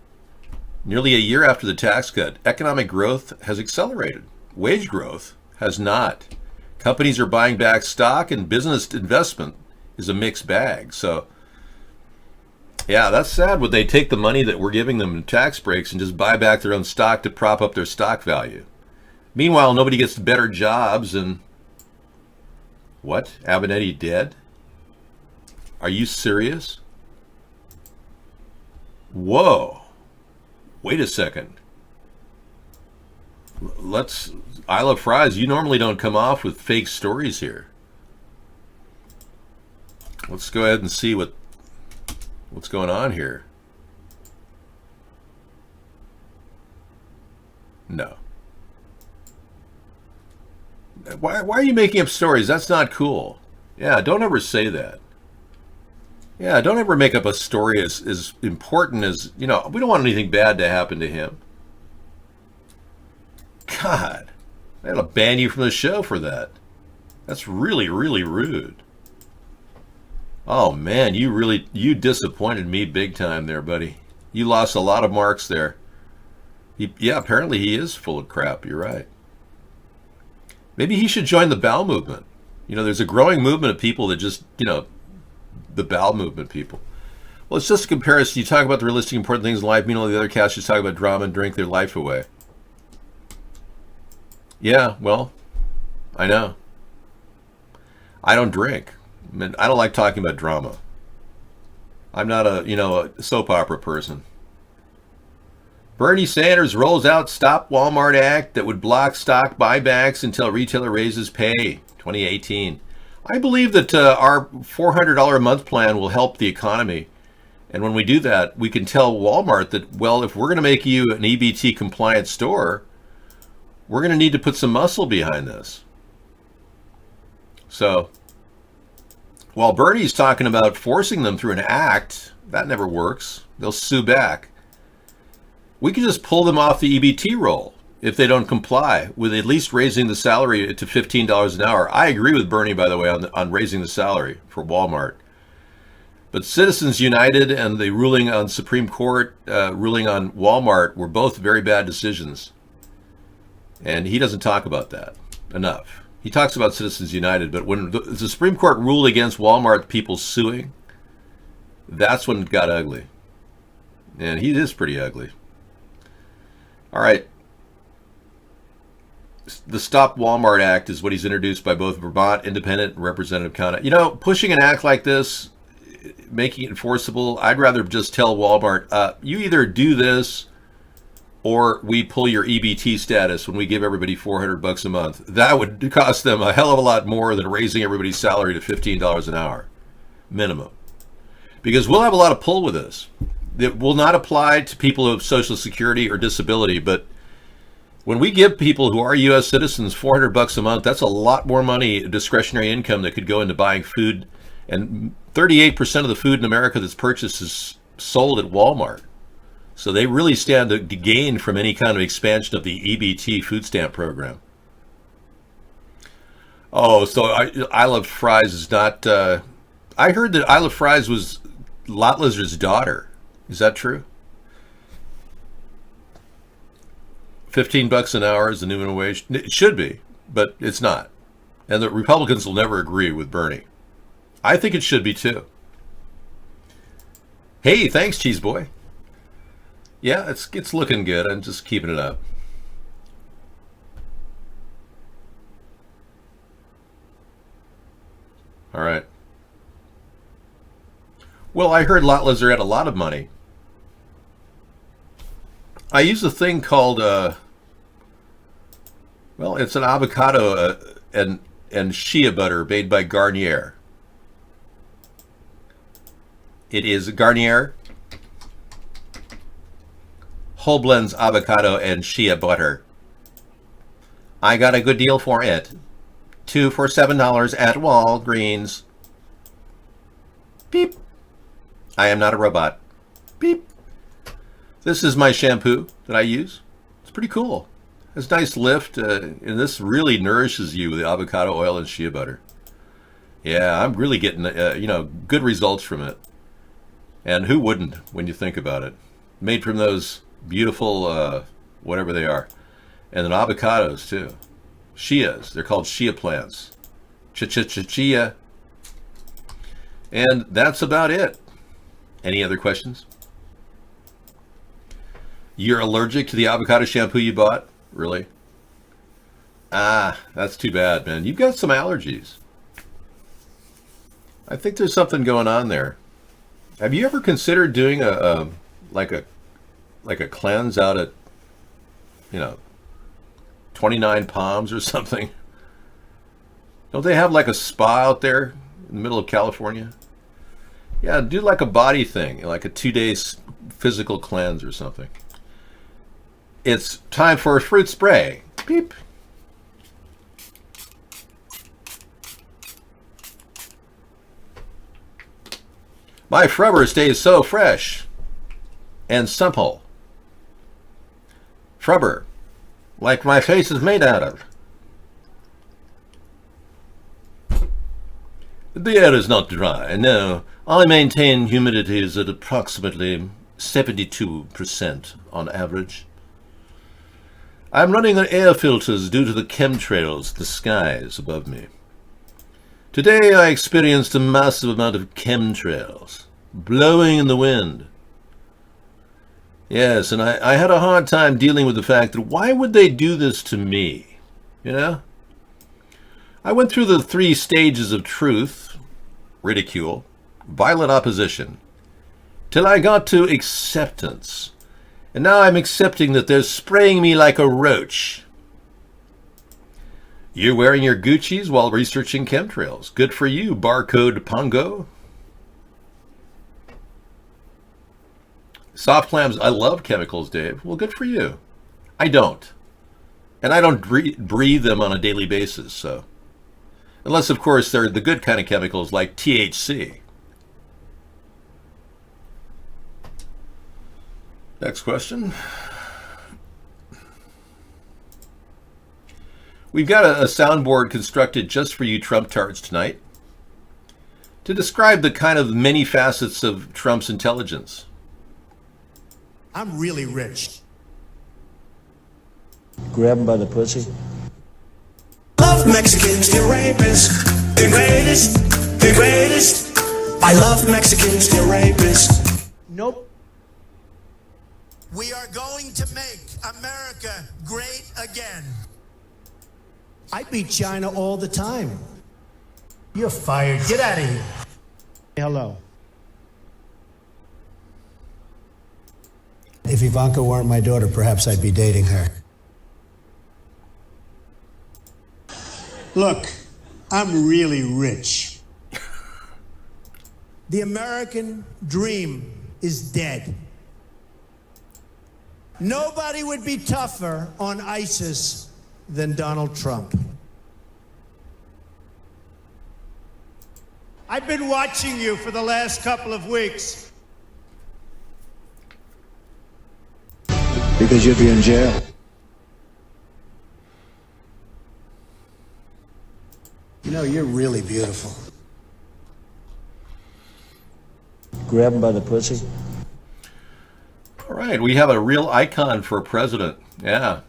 Nearly a year after the tax cut, economic growth has accelerated. Wage growth has not. Companies are buying back stock, and business investment is a mixed bag. So, yeah, that's sad. Would they take the money that we're giving them in tax breaks and just buy back their own stock to prop up their stock value? Meanwhile, nobody gets better jobs, and what? Avenatti dead? Are you serious? Whoa. Wait a second. Isla Fries, you normally don't come off with fake stories here. Let's go ahead and see what's going on here. No. Why are you making up stories? That's not cool. Yeah, don't ever say that. Yeah, don't ever make up a story as important as, you know, we don't want anything bad to happen to him. God, that'll ban you from the show for that. That's really, really rude. Oh man, you disappointed me big time there, buddy. You lost a lot of marks there. Yeah, apparently he is full of crap. You're right. Maybe he should join the bowel movement. You know, there's a growing movement of people that just, you know, the bowel movement people. Well, it's just a comparison. You talk about the realistic, important things in life. Meanwhile, the other cast just talk about drama and drink their life away. Yeah, well, I know. I don't drink. I mean, I don't like talking about drama. I'm not a soap opera person. Bernie Sanders rolls out Stop Walmart Act that would block stock buybacks until retailer raises pay. 2018. I believe that our $400 a month plan will help the economy. And when we do that, we can tell Walmart that, well, if we're going to make you an EBT compliant store, we're going to need to put some muscle behind this. So, while Bernie's talking about forcing them through an act, that never works. They'll sue back. We can just pull them off the EBT roll if they don't comply with at least raising the salary to $15 an hour. I agree with Bernie, by the way, on raising the salary for Walmart. But Citizens United and the ruling on Supreme Court, ruling on Walmart were both very bad decisions. And he doesn't talk about that enough. He talks about Citizens United, but when the Supreme Court ruled against Walmart people suing, that's when it got ugly. And he is pretty ugly. All right. The Stop Walmart Act is what he's introduced by both Vermont Independent and Representative Khanna. You know, pushing an act like this, making it enforceable, I'd rather just tell Walmart, you either do this or we pull your EBT status when we give everybody $400 a month. That would cost them a hell of a lot more than raising everybody's salary to $15 an hour, minimum. Because we'll have a lot of pull with this. It will not apply to people who have Social Security or disability, but when we give people who are U.S. citizens $400 a month, that's a lot more money, discretionary income that could go into buying food. And 38% of the food in America that's purchased is sold at Walmart. So they really stand to gain from any kind of expansion of the EBT food stamp program. Oh, so I Love Fries is not... I heard that I Love Fries was Lot Lizard's daughter. Is that true? $15 an hour is the minimum wage. It should be, but it's not. And the Republicans will never agree with Bernie. I think it should be too. Hey, thanks, Cheese Boy. Yeah, it's looking good. I'm just keeping it up. All right. Well, I heard Lot Lizard had a lot of money. I use a thing called, well, it's an avocado and shea butter made by Garnier. It is Garnier Whole Blends avocado and shea butter. I got a good deal for it. 2 for $7 at Walgreens. Beep. I am not a robot. Beep. This is my shampoo that I use. It's pretty cool. It's nice lift, and this really nourishes you with the avocado oil and shea butter. Yeah, I'm really getting, good results from it. And who wouldn't when you think about it? Made from those beautiful, whatever they are. And then avocados, too. Sheas. They're called shea plants. Chia. And that's about it. Any other questions? You're allergic to the avocado shampoo you bought? Really? Ah, that's too bad, man. You've got some allergies. I think there's something going on there. Have you ever considered doing a cleanse out at, 29 Palms or something? Don't they have like a spa out there in the middle of California? Yeah, do like a body thing, like a 2-day physical cleanse or something. It's time for a fruit spray. Beep. My frubber stays so fresh and simple. Frubber, like my face is made out of. The air is not dry, no. I maintain humidity is at approximately 72% on average. I'm running the air filters due to the chemtrails in the skies above me. Today I experienced a massive amount of chemtrails blowing in the wind. Yes, and I had a hard time dealing with the fact that why would they do this to me? I went through the 3 stages of truth, ridicule, violent opposition, till I got to acceptance. And now I'm accepting that they're spraying me like a roach. You're wearing your Gucci's while researching chemtrails. Good for you, Barcode Pongo. Soft clams, I love chemicals, Dave. Well, good for you. I don't. And I don't breathe them on a daily basis, so. Unless, of course, they're the good kind of chemicals like THC. Next question. We've got a soundboard constructed just for you Trump tarts tonight. to describe the kind of many facets of Trump's intelligence. I'm really rich. Grab him by the pussy. Love Mexicans, they're rapists. They're greatest, they're greatest. I love Mexicans, they're rapists. Nope. We are going to make America great again. I beat China all the time. You're fired. Get out of here. Hello. If Ivanka weren't my daughter, perhaps I'd be dating her. Look, I'm really rich. The American dream is dead. Nobody would be tougher on ISIS than Donald Trump. I've been watching you for the last couple of weeks. Because you'd be in jail. You know, you're really beautiful. Grab him by the pussy. All right, we have a real icon for a president. Yeah.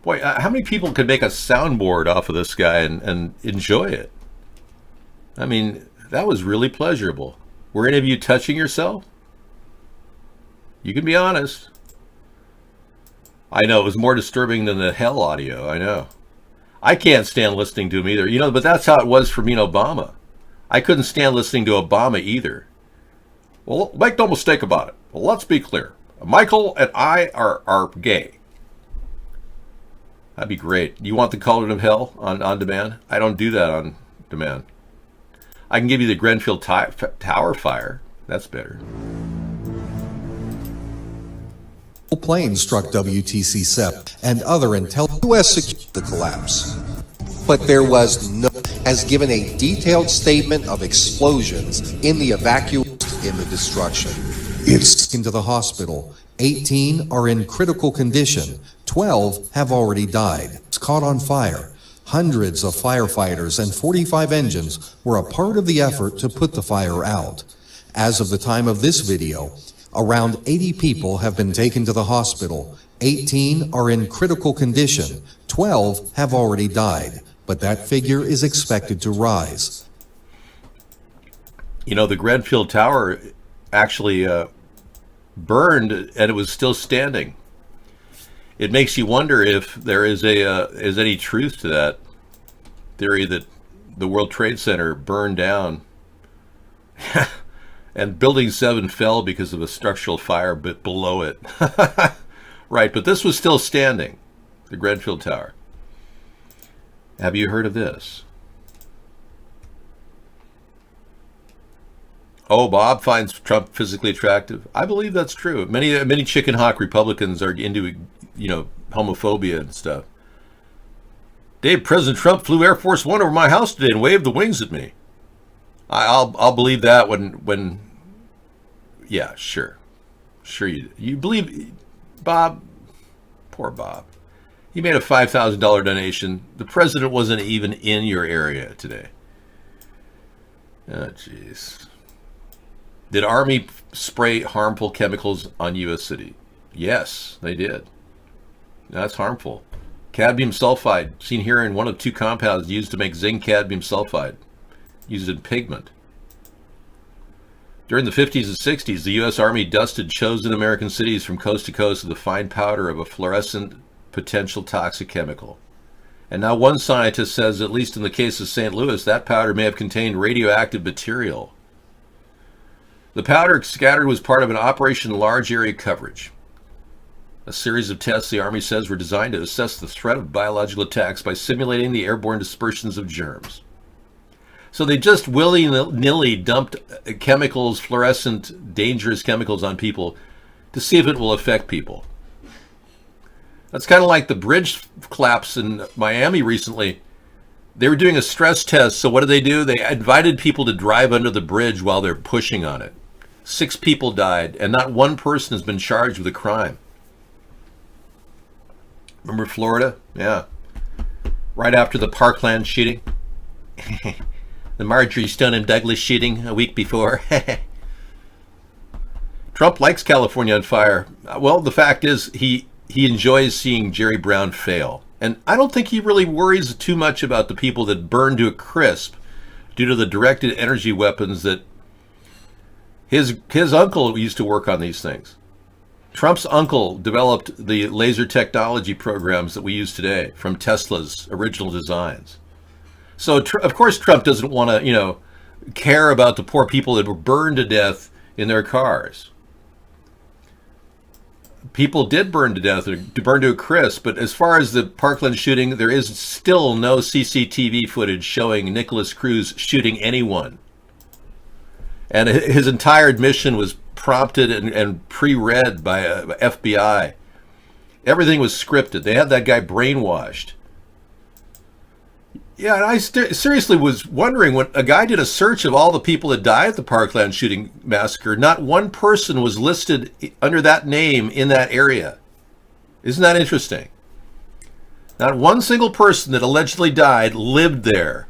Boy, how many people could make a soundboard off of this guy and enjoy it? I mean, that was really pleasurable. Were any of you touching yourself? You can be honest. I know, it was more disturbing than the hell audio, I know. I can't stand listening to him either. You know, but that's how it was for me and Obama. I couldn't stand listening to Obama either. Well, make no mistake about it. Well, let's be clear. Michael and I are gay. That'd be great. You want the Cauldron of Hell on demand? I don't do that on demand. I can give you the Grenfell Tower fire. That's better. Plane struck WTC 7 and other U.S. secured the collapse. But there was no, has given a detailed statement of explosions in the evacuation in the destruction. It's into the hospital. 18 are in critical condition. 12 have already died. It's caught on fire. Hundreds of firefighters and 45 engines were a part of the effort to put the fire out. As of the time of this video, around 80 people have been taken to the hospital. 18 are in critical condition. 12 have already died, but that figure is expected to rise. You know, the Grenfell Tower actually burned and it was still standing. It makes you wonder if there is any truth to that theory that the World Trade Center burned down and Building 7 fell because of a structural fire but below it. Right, but this was still standing, the Grenfell Tower. Have you heard of this? Oh, Bob finds Trump physically attractive. I believe that's true. Many chicken hawk Republicans are into, homophobia and stuff. Dave, President Trump flew Air Force One over my house today and waved the wings at me. I'll believe that when yeah, sure you believe Bob. Poor Bob. He made a $5,000 donation. The president wasn't even in your area today. Oh, jeez. Did Army spray harmful chemicals on U.S. city? Yes, they did. That's harmful. Cadmium sulfide, seen here in one of two compounds used to make zinc cadmium sulfide, used in pigment. During the 50s and 60s, the U.S. Army dusted chosen American cities from coast to coast with a fine powder of a fluorescent, potential toxic chemical. And now one scientist says, at least in the case of St. Louis, that powder may have contained radioactive material. The powder scattered was part of an Operation Large Area Coverage. A series of tests, the Army says, were designed to assess the threat of biological attacks by simulating the airborne dispersions of germs. So they just willy-nilly dumped chemicals, fluorescent, dangerous chemicals on people to see if it will affect people. That's kind of like the bridge collapse in Miami recently. They were doing a stress test, so what did they do? They invited people to drive under the bridge while they're pushing on it. 6 people died, and not one person has been charged with a crime. Remember Florida? Yeah. Right after the Parkland shooting. The Marjorie Stoneman Douglas shooting a week before. Trump likes California on fire. Well, the fact is he enjoys seeing Jerry Brown fail. And I don't think he really worries too much about the people that burn to a crisp due to the directed energy weapons that his uncle used to work on these things. Trump's uncle developed the laser technology programs that we use today from Tesla's original designs. So, of course, Trump doesn't want to, care about the poor people that were burned to death in their cars. People did burn to death, burn to a crisp, but as far as the Parkland shooting, there is still no CCTV footage showing Nicholas Cruz shooting anyone. And his entire admission was prompted and pre-read by FBI. Everything was scripted. They had that guy brainwashed. Yeah, and I seriously was wondering, when a guy did a search of all the people that died at the Parkland shooting massacre, not one person was listed under that name in that area. Isn't that interesting? Not one single person that allegedly died lived there.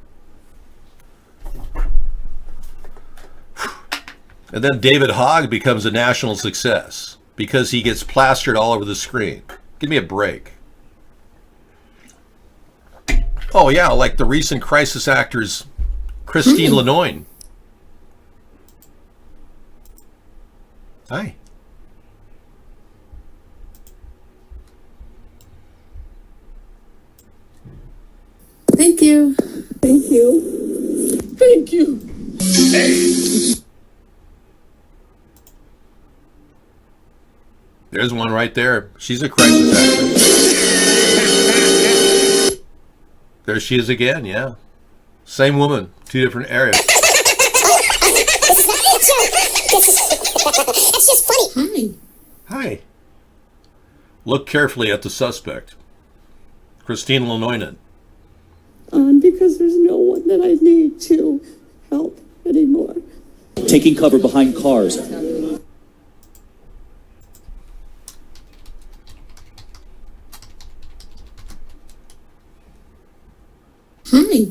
And then David Hogg becomes a national success because he gets plastered all over the screen. Give me a break. Oh, yeah, like the recent crisis actors Christine Lenoir. Hi. Thank you. Thank you. Thank you. Hey. There's one right there. She's a crisis actress. There she is again, yeah. Same woman, two different areas. It's just funny. Hi. Look carefully at the suspect. Christine Lenoir. Because there's no one that I need to help anymore. Taking cover behind cars. Hi.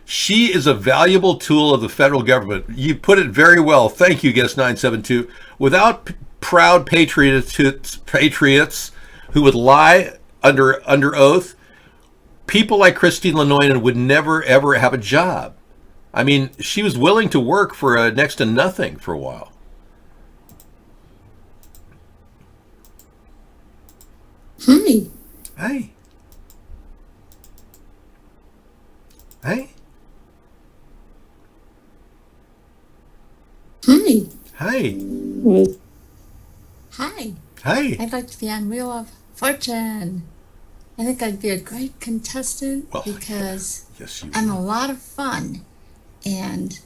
She is a valuable tool of the federal government. You put it very well. Thank you, Guest 972. Without proud patriots who would lie under oath, people like Christine Lenoir would never, ever have a job. I mean, she was willing to work for next to nothing for a while. Hi. Hey. Hey. Hi. Hi. Hi. Hi. I'd like to be on Wheel of Fortune. I think I'd be a great contestant because yes, I'm a lot of fun and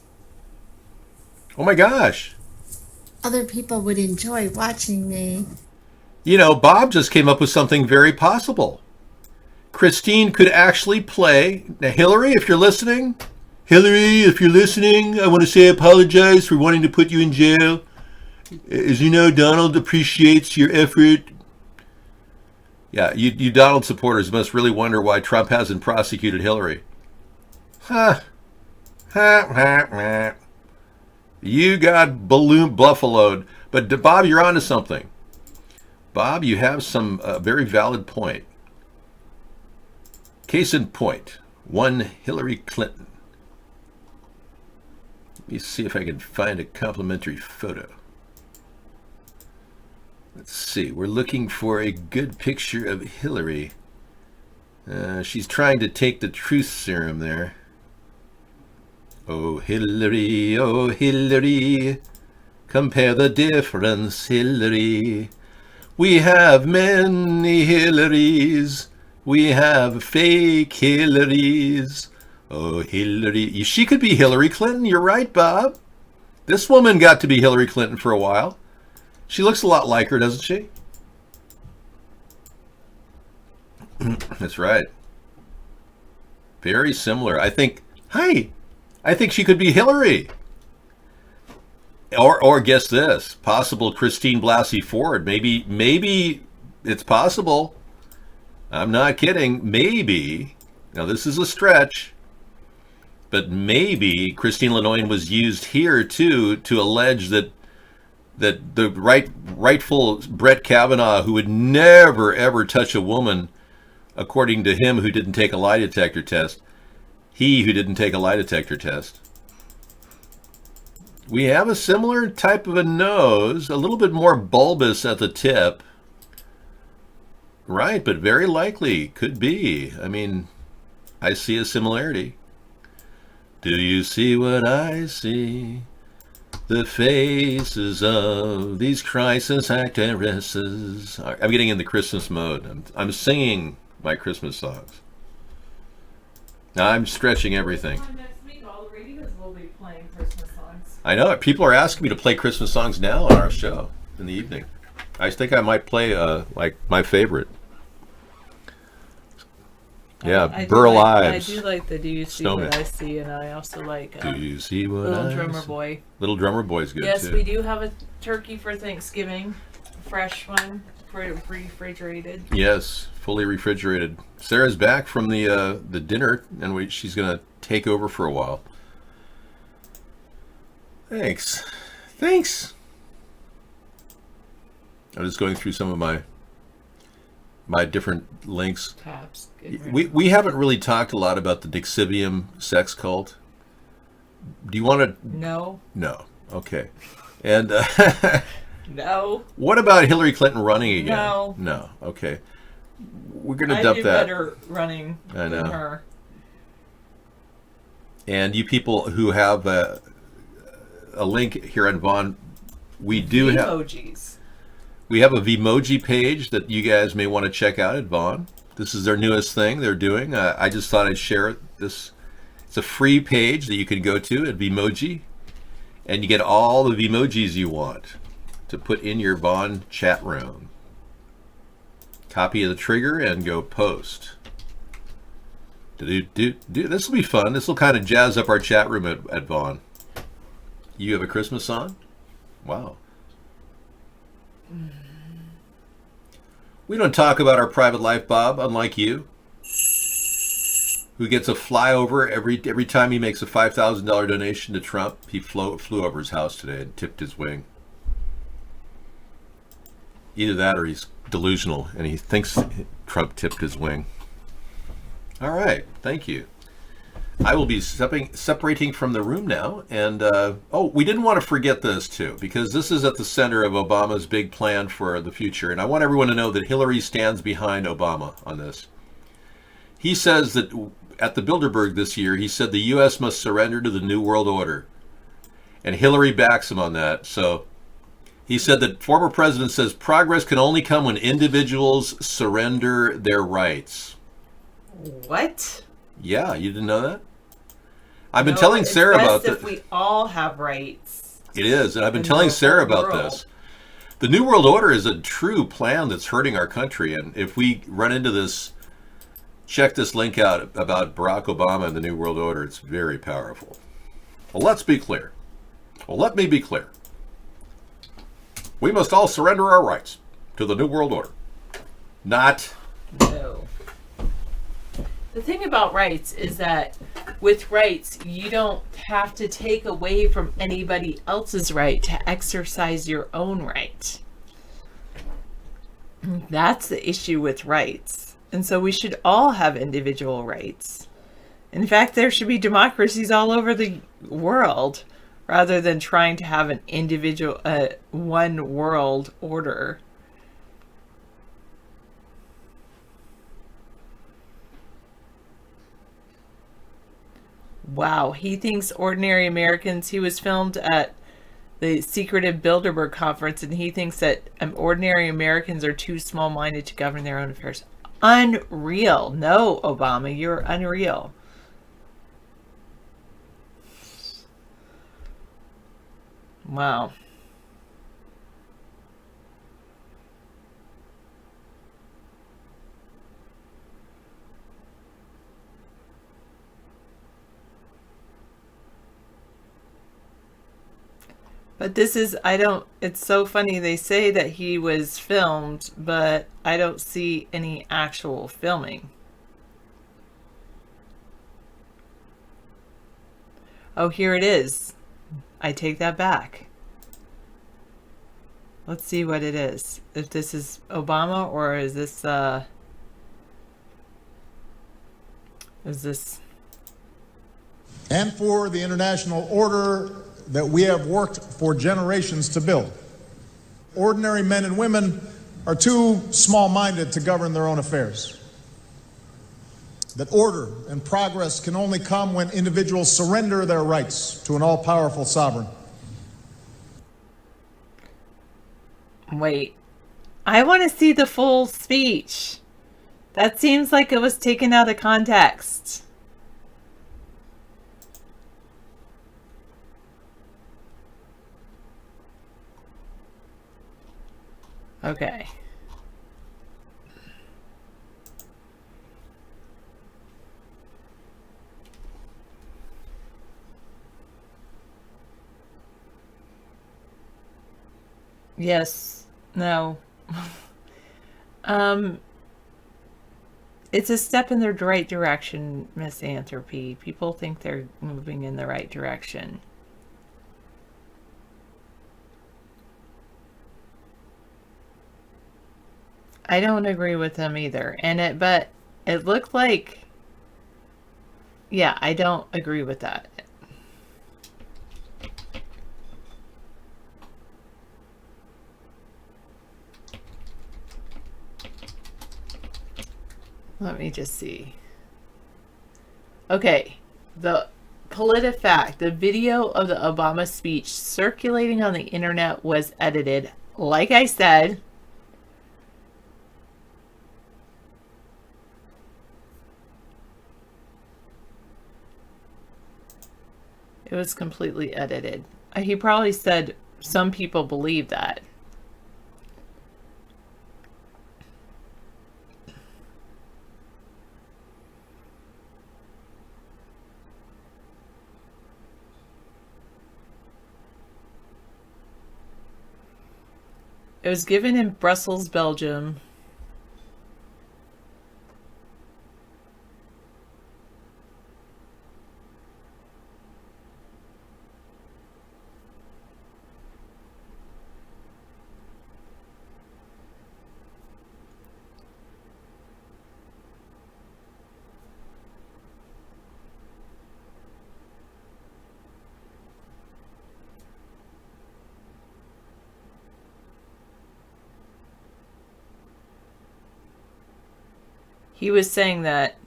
oh my gosh. Other people would enjoy watching me. You know, Bob just came up with something very possible. Christine could actually play. Now, Hillary, if you're listening, I want to say I apologize for wanting to put you in jail. As you know, Donald appreciates your effort. Yeah, you Donald supporters must really wonder why Trump hasn't prosecuted Hillary. You got buffaloed. But Bob, you're onto something. Bob, you have some very valid point. Case in point, one Hillary Clinton. Let me see if I can find a complimentary photo. Let's see, we're looking for a good picture of Hillary. She's trying to take the truth serum there. Oh, Hillary, compare the difference, Hillary. We have many Hillarys. We have fake Hillarys. Oh, Hillary. She could be Hillary Clinton. You're right, Bob. This woman got to be Hillary Clinton for a while. She looks a lot like her, doesn't she? That's right. Very similar. I think she could be Hillary. Or guess this, possible Christine Blasey Ford. Maybe it's possible. I'm not kidding. Maybe, now this is a stretch, but maybe Christine Lenoyan was used here too to allege that the rightful Brett Kavanaugh, who would never ever touch a woman, according to him, who didn't take a lie detector test, he who didn't take a lie detector test. We have a similar type of a nose, a little bit more bulbous at the tip. Right, but very likely could be. I mean, I see a similarity. Do you see what I see? The faces of these crisis actresses. I'm getting in the Christmas mode. I'm singing my Christmas songs. Now I'm stretching everything. Next week, all the radios will be playing Christmas songs. I know. People are asking me to play Christmas songs now on our show in the evening. I think I might play like my favorite. Yeah, Burl Ives. I do like the Do You See Snowman. What I See, and I also like Do you see what Little I Drummer see? Boy. Little Drummer Boy's good Yes, too. we do have a turkey for Thanksgiving, fresh one, refrigerated. Yes, fully refrigerated. Sarah's back from the dinner, and she's gonna take over for a while. Thanks. I'm just going through some of my different links. Tabs. We haven't really talked a lot about the Dixivium sex cult. Do you want to? No. No. Okay. And No. what about Hillary Clinton running again? No. No. Okay. We're gonna I dump do that. better running I know. than her. And you people who have a link here on Vaughn, we do have Emojis. we have a Vmoji page that you guys may want to check out at Vaughn. This is their newest thing they're doing. I just thought I'd share it. It's a free page that you can go to at Vmoji, and you get all the Vmojis you want to put in your Vaughn chat room. Copy of the trigger and go post. This will be fun. This will kind of jazz up our chat room at Vaughn. You have a Christmas song? Wow. We don't talk about our private life, Bob, unlike you, who gets a flyover every time he makes a $5,000 donation to Trump. He flew over his house today and tipped his wing. Either that or he's delusional and he thinks Trump tipped his wing. All right, thank you. I will be separating from the room now. And, we didn't want to forget this, too, because this is at the center of Obama's big plan for the future. And I want everyone to know that Hillary stands behind Obama on this. He says that at the Bilderberg this year, he said the U.S. must surrender to the New World Order. And Hillary backs him on that. So he said that former president says progress can only come when individuals surrender their rights. What? Yeah, you didn't know that? I've been telling Sarah about this. If we all have rights. It is, and I've been telling Sarah about this. The New World Order is a true plan that's hurting our country, and if we run into this, check this link out about Barack Obama and the New World Order. It's very powerful. Well, let's be clear. Well, let me be clear. We must all surrender our rights to the New World Order. Not. No. The thing about rights is that with rights, you don't have to take away from anybody else's right to exercise your own right. That's the issue with rights. And so we should all have individual rights. In fact, there should be democracies all over the world rather than trying to have an individual, one world order. Wow, he thinks ordinary Americans, he was filmed at the secretive Bilderberg conference, and he thinks that ordinary Americans are too small-minded to govern their own affairs. Unreal. No, Obama, you're unreal. Wow. But this is, I don't, it's so funny. They say that he was filmed, but I don't see any actual filming. Oh, here it is. I take that back. Let's see what it is. If this is Obama or is this, and for the international order that we have worked for generations to build. Ordinary men and women are too small-minded to govern their own affairs. That order and progress can only come when individuals surrender their rights to an all-powerful sovereign. Wait, I want to see the full speech. That seems like it was taken out of context. Okay. Yes. No. It's a step in the right direction, Miss Anthropy. People think they're moving in the right direction. I don't agree with them either. But it looked like, yeah, I don't agree with that. Let me just see. Okay, the PolitiFact, the video of the Obama speech circulating on the internet was edited. Like I said, it was completely edited. He probably said some people believe that. It was given in Brussels, Belgium. He was saying that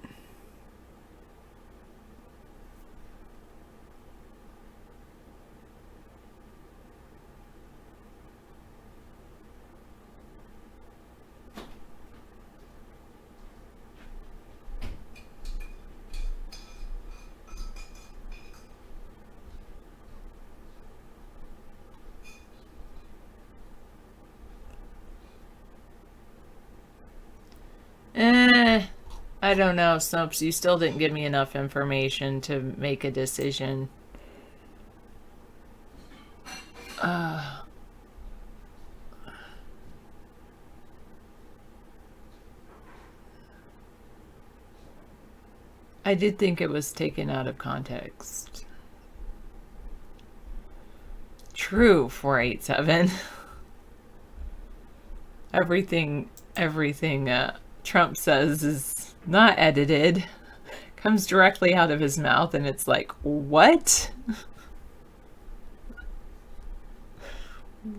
I don't know, Snopes. You still didn't give me enough information to make a decision. I did think it was taken out of context. True, 487. Everything Trump says is not edited, comes directly out of his mouth, and it's like, what?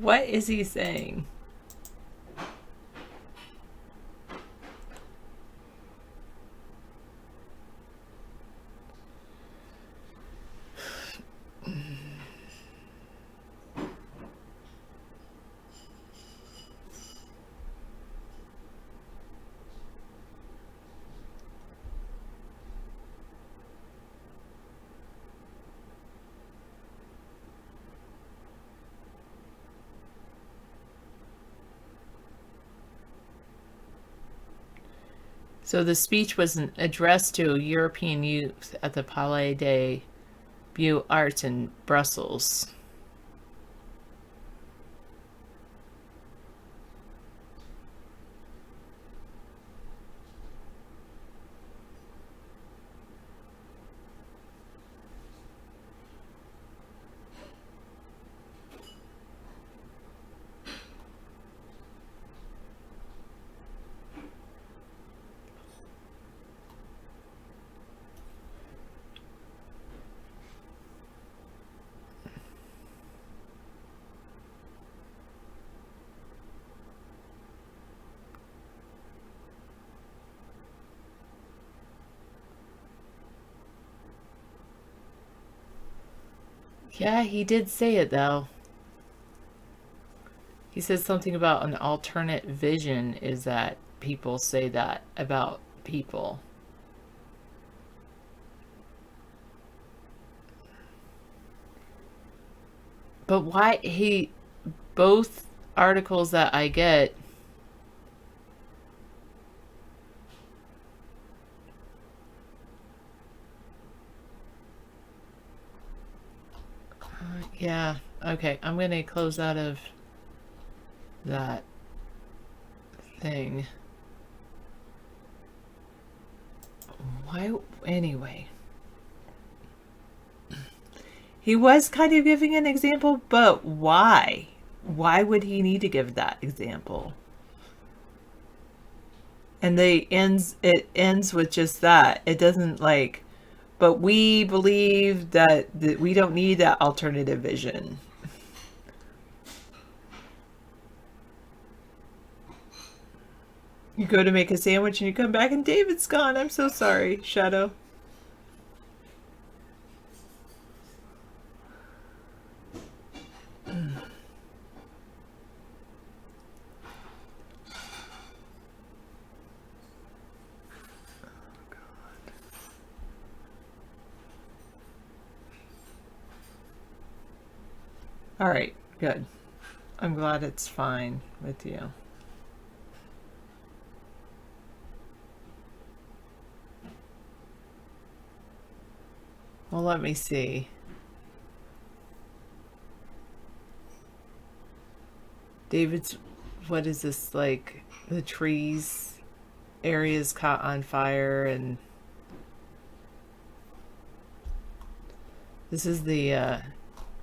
What is he saying? So the speech was addressed to European youth at the Palais des Beaux Arts in Brussels. Yeah, he did say it though. He said something about an alternate vision is that people say that about people. But why both articles that I get yeah, okay, I'm gonna close out of that thing. Why, anyway. He was kind of giving an example, but why? Why would he need to give that example? And it ends with just that. It doesn't like, but we believe that we don't need that alternative vision. You go to make a sandwich and you come back and David's gone. I'm so sorry, Shadow. All right, good. I'm glad it's fine with you. Well, let me see. David's, what is this, like the trees areas caught on fire, and this is the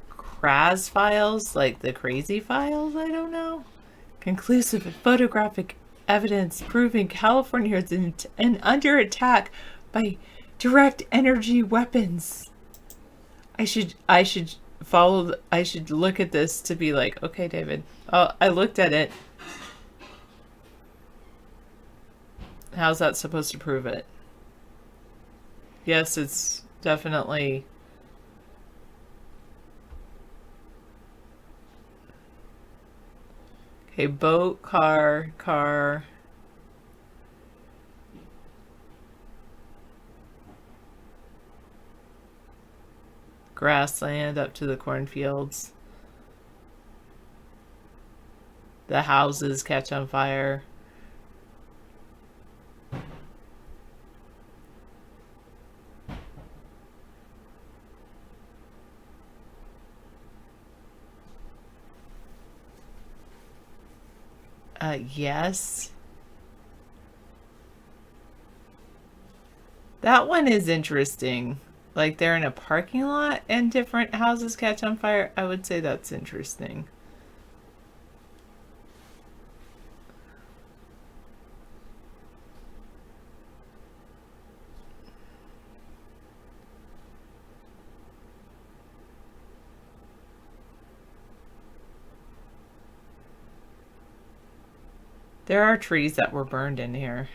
Kraz files, like the crazy files, I don't know. Conclusive photographic evidence proving California is under attack by direct energy weapons. I should look at this to be like, okay, David. Oh, I looked at it. How's that supposed to prove it? Yes, it's definitely. Okay, boat, car. Grassland up to the cornfields. The houses catch on fire. Yes. That one is interesting. Like they're in a parking lot and different houses catch on fire. I would say that's interesting. There are trees that were burned in here.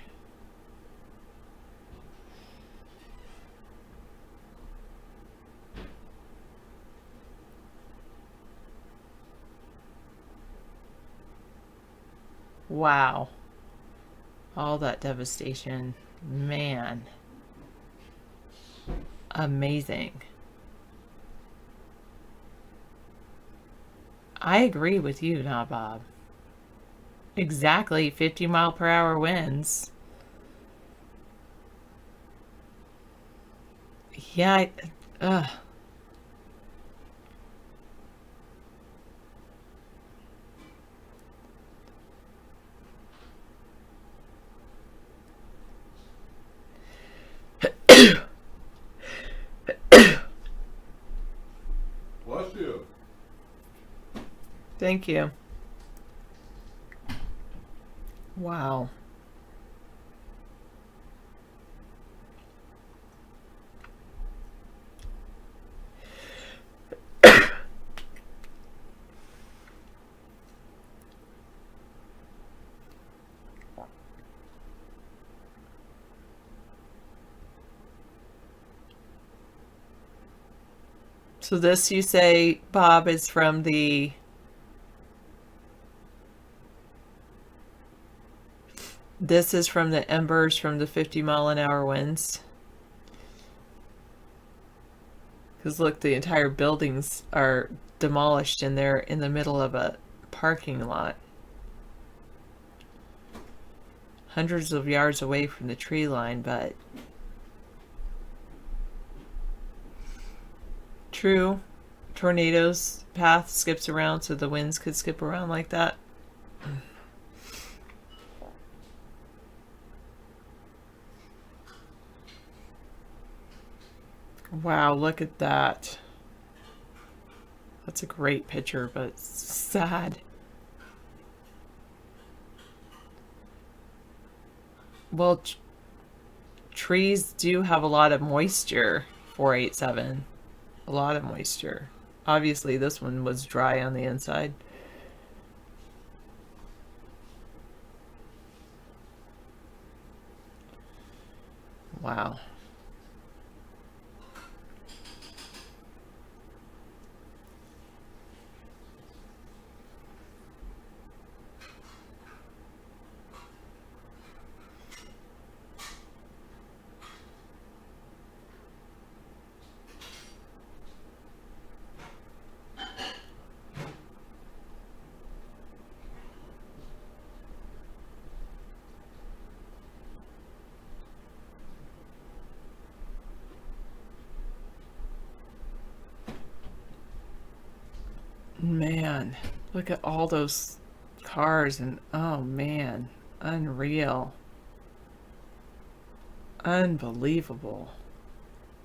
Wow. All that devastation. Man. Amazing. I agree with you, Nabob. Exactly, 50-mile-per-hour winds. Yeah, Bless you. Thank you. Wow. So this, you say, Bob, is from the... This is from the embers from the 50-mile-an-hour winds. Because look, the entire buildings are demolished and they're in the middle of a parking lot. Hundreds of yards away from the tree line, but... True. Tornadoes' path skips around, so the winds could skip around like that. Wow, look at that. That's a great picture, but it's sad. Well, trees do have a lot of moisture, 487. A lot of moisture. Obviously, this one was dry on the inside. Wow. Man, look at all those cars and oh man, unreal. Unbelievable.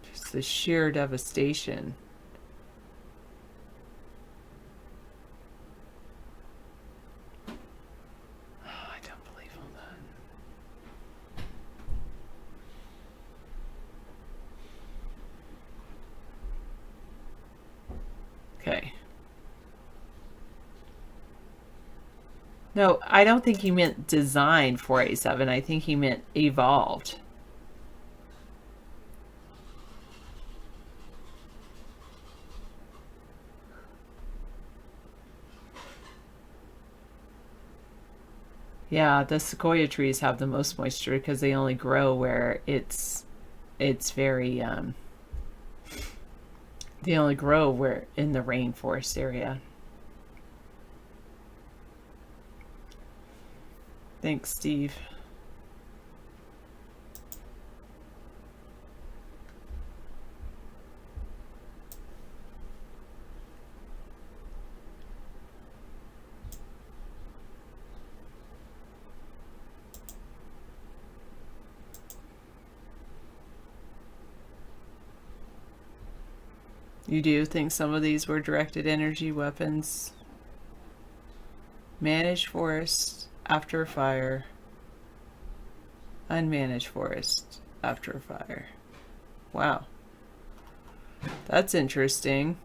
Just the sheer devastation. Oh, I don't believe all that. Okay. No, I don't think he meant designed 487. I think he meant evolved. Yeah, the sequoia trees have the most moisture because they only grow where it's very they only grow where in the rainforest area. Thanks, Steve. You do think some of these were directed energy weapons? Managed forest after a fire. Unmanaged forest after a fire. Wow. That's interesting.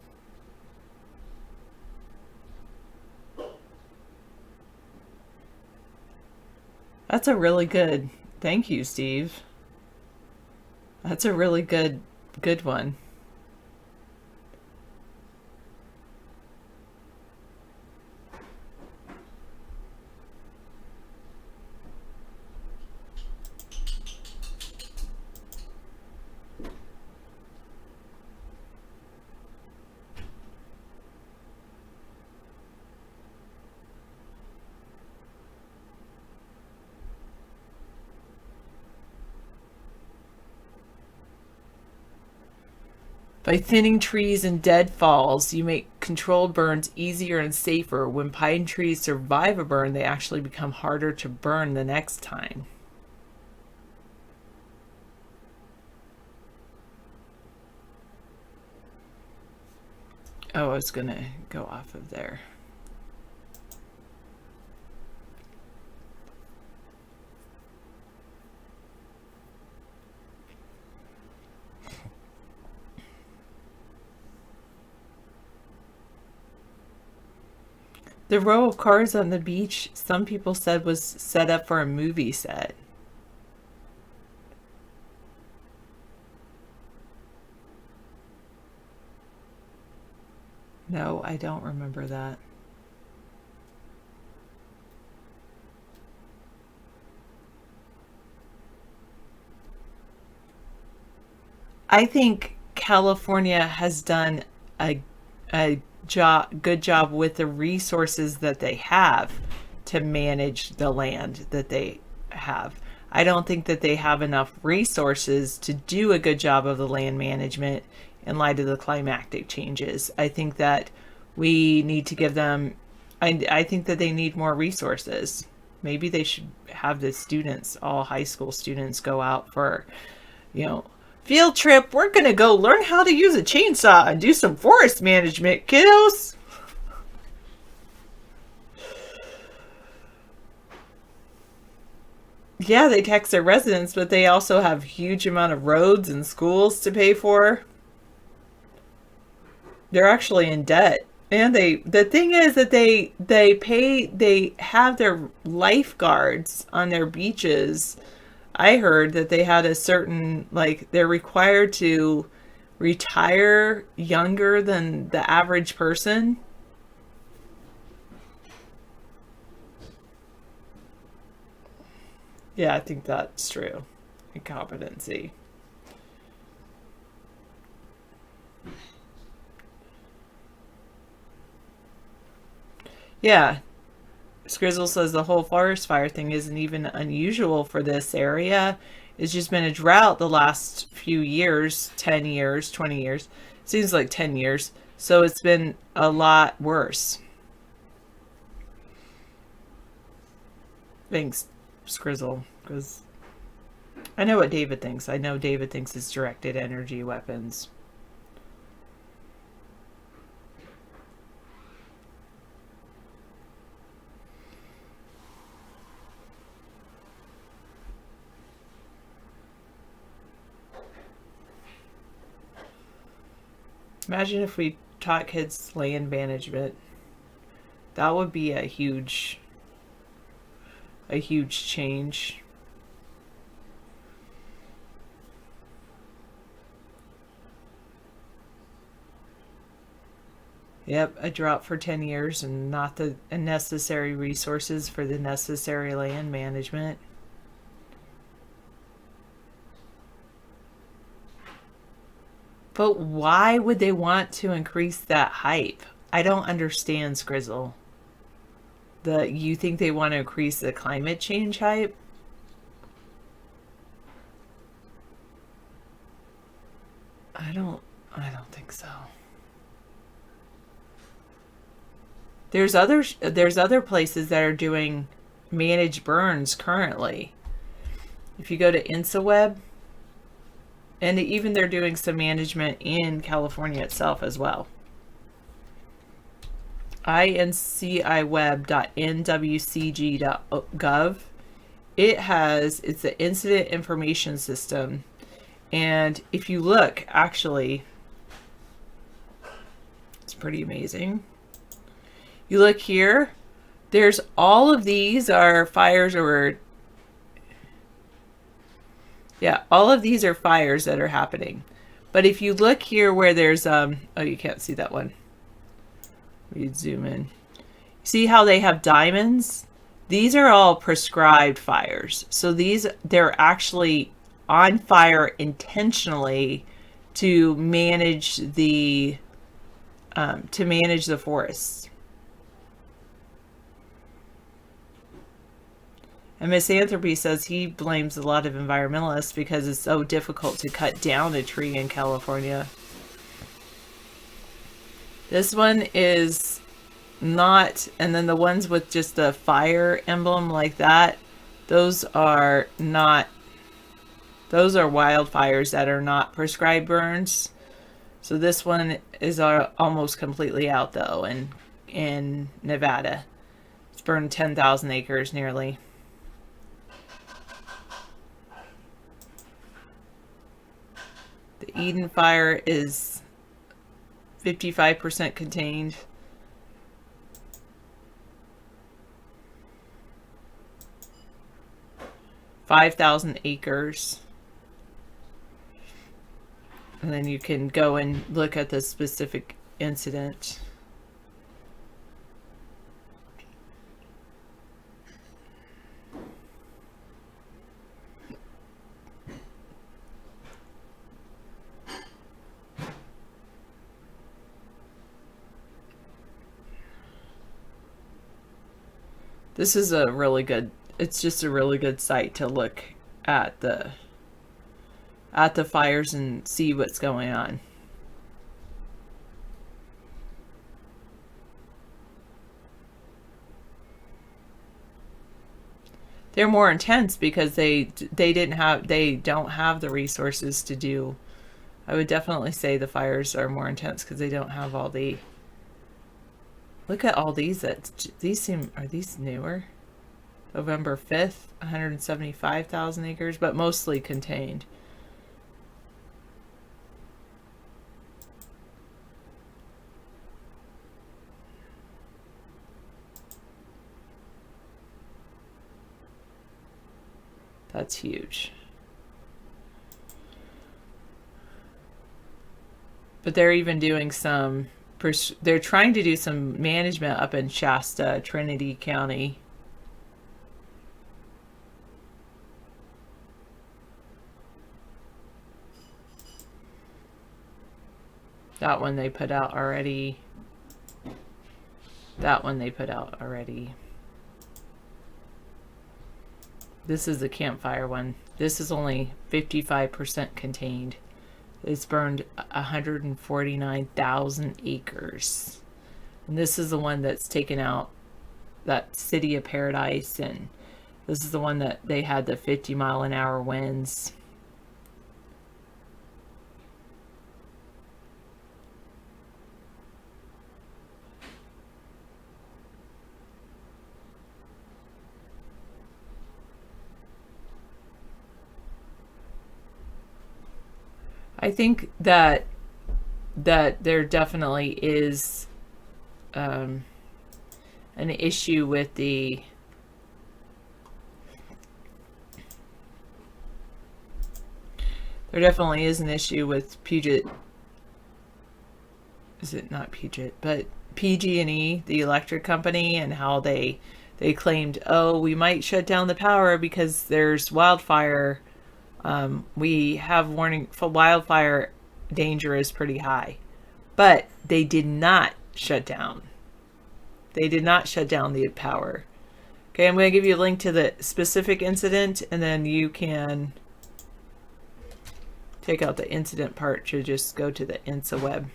That's a really good... Thank you, Steve. That's a really good one. By thinning trees and deadfalls, you make controlled burns easier and safer. When pine trees survive a burn, they actually become harder to burn the next time. Oh, I was gonna go off of there. The row of cars on the beach, some people said was set up for a movie set. No, I don't remember that. I think California has done a good job with the resources that they have to manage the land that they have. I don't think that they have enough resources to do a good job of the land management in light of the climatic changes. I think that we need to give them, I think that they need more resources. Maybe they should have the students, all high school students, go out for, field trip. We're going to go learn how to use a chainsaw and do some forest management, kiddos. Yeah, they tax their residents, but they also have huge amount of roads and schools to pay for. They're actually in debt. And the thing is that they have their lifeguards on their beaches. I heard that they had a certain, they're required to retire younger than the average person. Yeah, I think that's true. Incompetency. Yeah. Scrizzle says the whole forest fire thing isn't even unusual for this area. It's just been a drought the last few years, 10 years, 20 years. Seems like 10 years. So it's been a lot worse. Thanks, Scrizzle, because I know what David thinks. I know David thinks it's directed energy weapons. Imagine if we taught kids land management. That would be a huge change. Yep, a drought for 10 years and not the necessary resources for the necessary land management. But why would they want to increase that hype? I don't understand, Scrizzle. You think they want to increase the climate change hype? I don't think so. There's other places that are doing managed burns currently. If you go to InsaWeb, and even they're doing some management in California itself as well. INCIweb.nwcg.gov. It's the incident information system. And if you look, actually, it's pretty amazing. You look here, there's all of these are fires or all of these are fires that are happening. But if you look here where there's oh, you can't see that one. We'd zoom in. See how they have diamonds? These are all prescribed fires. So they're actually on fire intentionally to manage the forests. And Misanthropy says he blames a lot of environmentalists because it's so difficult to cut down a tree in California. This one is not, and then the ones with just the fire emblem like that, those are wildfires that are not prescribed burns. So this one is almost completely out though in Nevada. It's burned 10,000 acres nearly. The Eden fire is 55% contained. $5,000 acres. And then you can go and look at the specific incident. This is a really good, it's just a really good site to look at the fires and see what's going on. They're more intense because they don't have the resources to do. I would definitely say the fires are more intense because they don't have all the. Look at all these. Are these newer? November 5th, 175,000 acres, but mostly contained. That's huge. But they're even doing some, they're trying to do some management up in Shasta, Trinity County. That one they put out already. That one they put out already. This is the campfire one. This is only 55% contained. It's burned 149,000 acres. And this is the one that's taken out that City of Paradise, and this is the one that they had the 50-mile-an-hour winds. I think that there definitely is an issue with the Puget. Is it not Puget, but PG&E, the electric company, and how they claimed, oh, we might shut down the power because there's wildfire. We have warning for wildfire danger is pretty high, but they did not shut down. They did not shut down the power. Okay, I'm going to give you a link to the specific incident, and then you can take out the incident part to just go to the InsaWeb.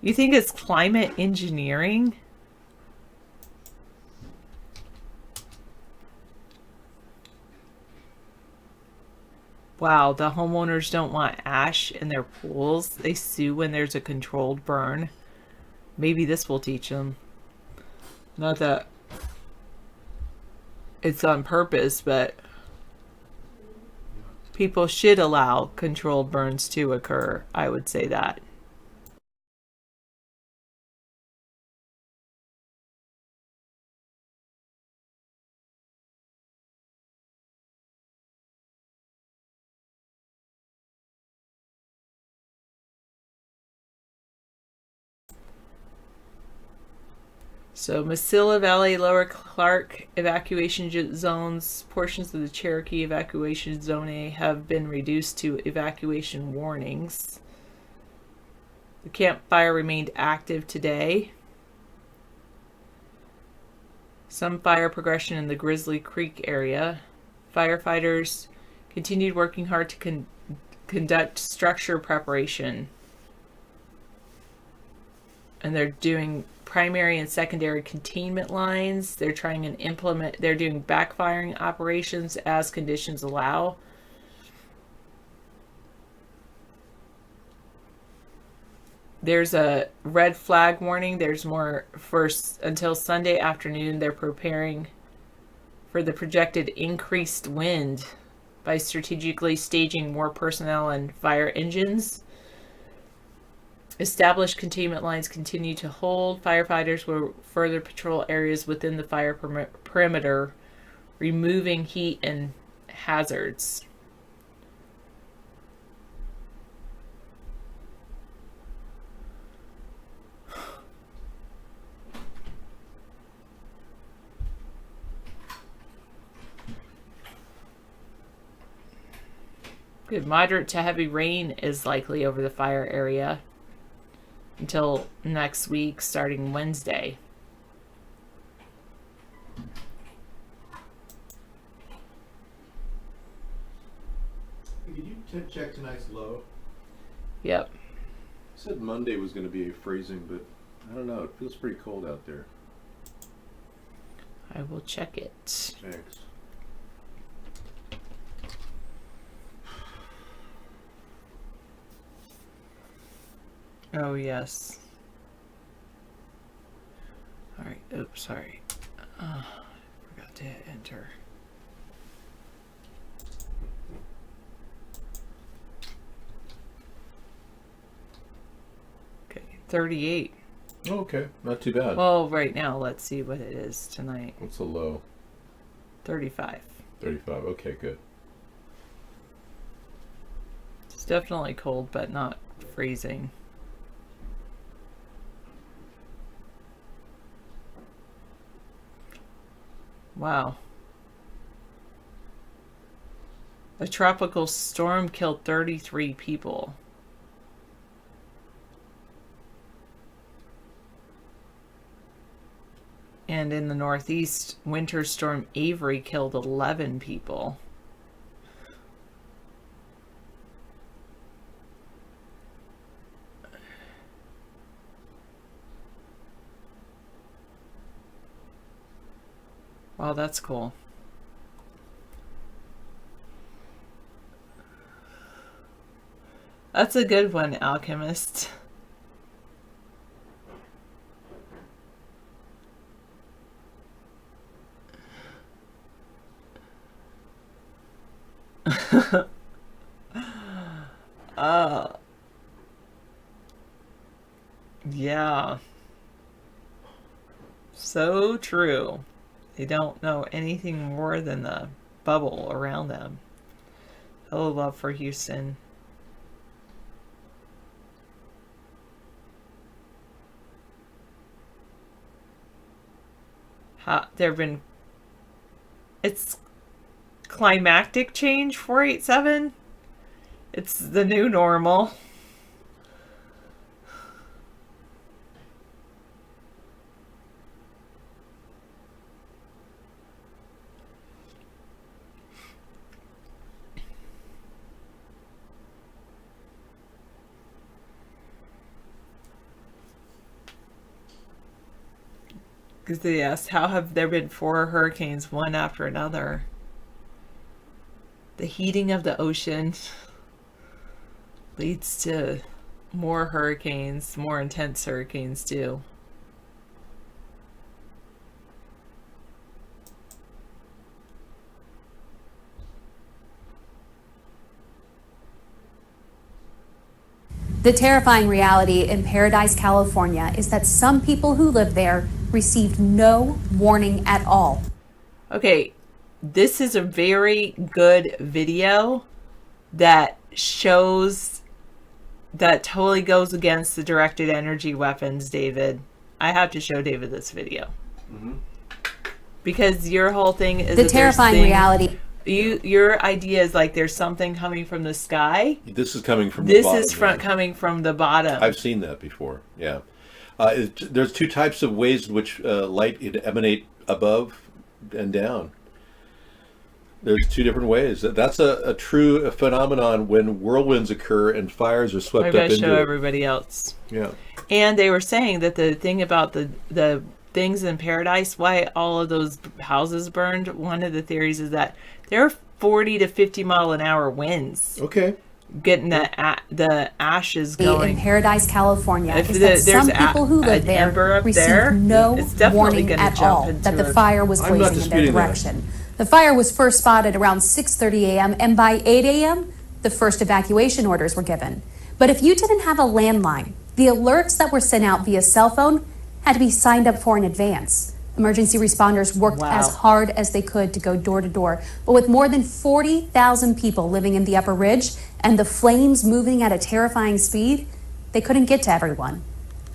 You think it's climate engineering? Wow, the homeowners don't want ash in their pools. They sue when there's a controlled burn. Maybe this will teach them. Not that it's on purpose, but people should allow controlled burns to occur. I would say that. So Mesilla Valley, Lower Clark evacuation zones, portions of the Cherokee evacuation zone A have been reduced to evacuation warnings. The campfire remained active today. Some fire progression in the Grizzly Creek area. Firefighters continued working hard to conduct structure preparation. And they're doing primary and secondary containment lines. They're trying and they're doing backfiring operations as conditions allow. There's a red flag warning. There's more until Sunday afternoon. They're preparing for the projected increased wind by strategically staging more personnel and fire engines. Established containment lines continue to hold. Firefighters will further patrol areas within the fire perimeter, removing heat and hazards. Good. Moderate to heavy rain is likely over the fire area. until next week, starting Wednesday. Did you check tonight's low? Yep. I said Monday was going to be freezing, but I don't know. It feels pretty cold out there. I will check it. Thanks. Oh, yes. All right. Oops, sorry. Forgot to hit enter. Okay, 38. Oh, okay, not too bad. Well, right now, let's see what it is tonight. What's the low? 35. 35. Okay, good. It's definitely cold, but not freezing. Wow. A tropical storm killed 33 people. And in the Northeast, Winter Storm Avery killed 11 people. Wow, that's cool. That's a good one, Alchemist. Yeah. So true. They don't know anything more than the bubble around them. Hello, love for Houston. There have been... It's climactic change, 487. It's the new normal. Because they asked, how have there been 4 hurricanes, one after another? The heating of the ocean leads to more hurricanes, more intense hurricanes too. The terrifying reality in Paradise, California is that some people who live there received no warning at all. Okay, this is a very good video that shows, that totally goes against the directed energy weapons, David. I have to show David this video. Mm-hmm. Because your whole thing is the terrifying reality. Your idea is like there's something coming from the sky. This is coming from the bottom. This is coming from the bottom. I've seen that before, yeah. There's 2 types of ways in which light emanate above and down. There's 2 different ways. That's a true phenomenon when whirlwinds occur and fires are swept up into it. Show everybody else. Yeah. And they were saying that the thing about the things in Paradise, why all of those houses burned, one of the theories is that there are 40 to 50 mile an hour winds. Okay. Getting the ashes going. In Paradise, California, if is that some people who live there received no warning at all that the fire was blazing in their direction. The fire was first spotted around 6:30 a.m. and by 8 a.m. the first evacuation orders were given. But if you didn't have a landline, the alerts that were sent out via cell phone had to be signed up for in advance. Emergency responders worked as hard as they could to go door to door. But with more than 40,000 people living in the Upper Ridge and the flames moving at a terrifying speed, they couldn't get to everyone.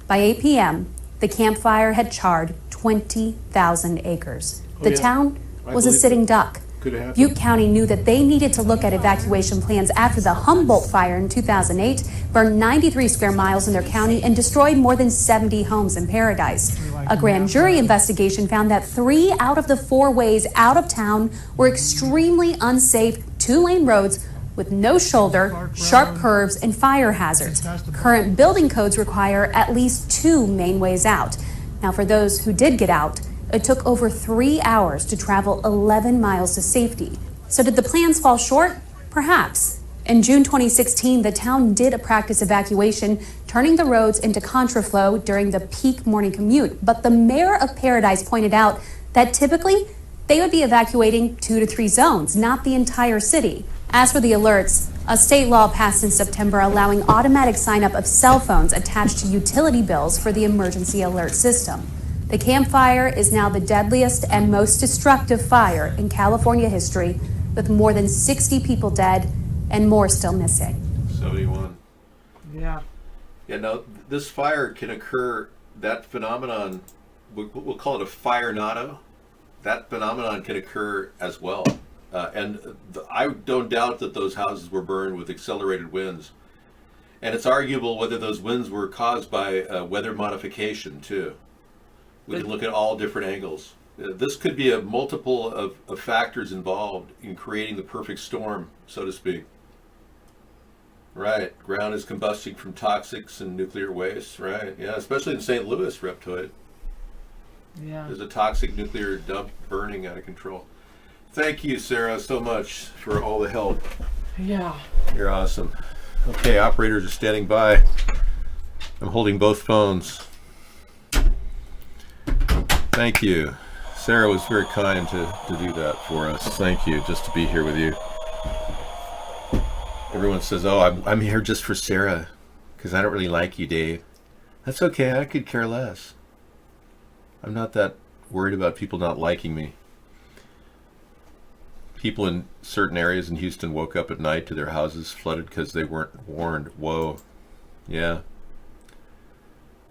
By 8 p.m., the campfire had charred 20,000 acres. The town was a sitting duck. could have happened. Butte County knew that they needed to look at evacuation plans after the Humboldt fire in 2008 burned 93 square miles in their county and destroyed more than 70 homes in Paradise. A grand jury investigation found that 3 out of the 4 ways out of town were extremely unsafe 2-lane roads with no shoulder, sharp curves, and fire hazards. Current building codes require at least 2 main ways out. Now, for those who did get out, it took over 3 hours to travel 11 miles to safety. So did the plans fall short? Perhaps. In June 2016, the town did a practice evacuation, turning the roads into contraflow during the peak morning commute. But the mayor of Paradise pointed out that typically they would be evacuating 2 to 3 zones, not the entire city. As for the alerts, a state law passed in September allowing automatic sign-up of cell phones attached to utility bills for the emergency alert system. The Camp Fire is now the deadliest and most destructive fire in California history, with more than 60 people dead and more still missing. 71. Yeah. Yeah, now, this fire can occur, that phenomenon, we'll call it a firenado. That phenomenon can occur as well. I don't doubt that those houses were burned with accelerated winds. And it's arguable whether those winds were caused by weather modification, too. We can look at all different angles. This could be a multiple of factors involved in creating the perfect storm, so to speak. Right. Ground is combusting from toxics and nuclear waste, right? Yeah, especially in St. Louis, Reptoid. Yeah. There's a toxic nuclear dump burning out of control. Thank you, Sarah, so much for all the help. Yeah. You're awesome. Okay, operators are standing by. I'm holding both phones. Thank you. Sarah was very kind to do that for us. Thank you, just to be here with you. Everyone says, oh, I'm here just for Sarah, because I don't really like you, Dave. That's okay, I could care less. I'm not that worried about people not liking me. People in certain areas in Houston woke up at night to their houses flooded because they weren't warned. Whoa. Yeah.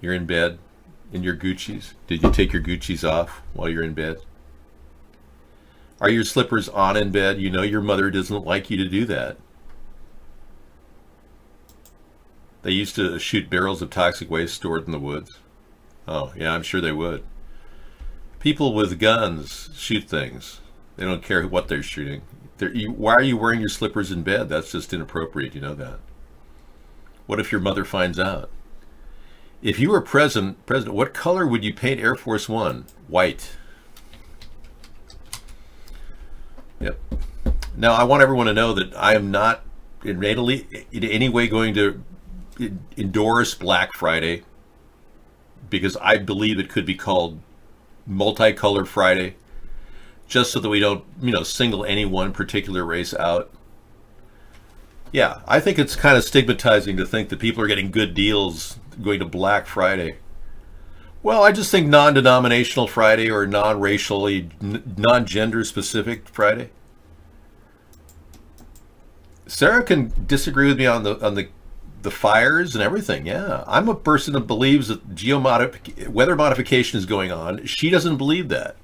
You're in bed in your Gucci's. Did you take your Gucci's off while you're in bed? Are your slippers on in bed? You know your mother doesn't like you to do that. They used to shoot barrels of toxic waste stored in the woods. Oh, yeah, I'm sure they would. People with guns shoot things. They don't care what they're shooting. Why are you wearing your slippers in bed? That's just inappropriate, you know that. What if your mother finds out? If you were president, what color would you paint Air Force One? White. Yep. Now, I want everyone to know that I am not in any way going to endorse Black Friday, because I believe it could be called Multicolor Friday, just so that we don't, single any one particular race out. Yeah, I think it's kind of stigmatizing to think that people are getting good deals going to Black Friday. Well, I just think non-denominational Friday or non-racially, non-gender specific Friday. Sarah can disagree with me on the fires and everything. Yeah, I'm a person that believes that weather modification is going on. She doesn't believe that.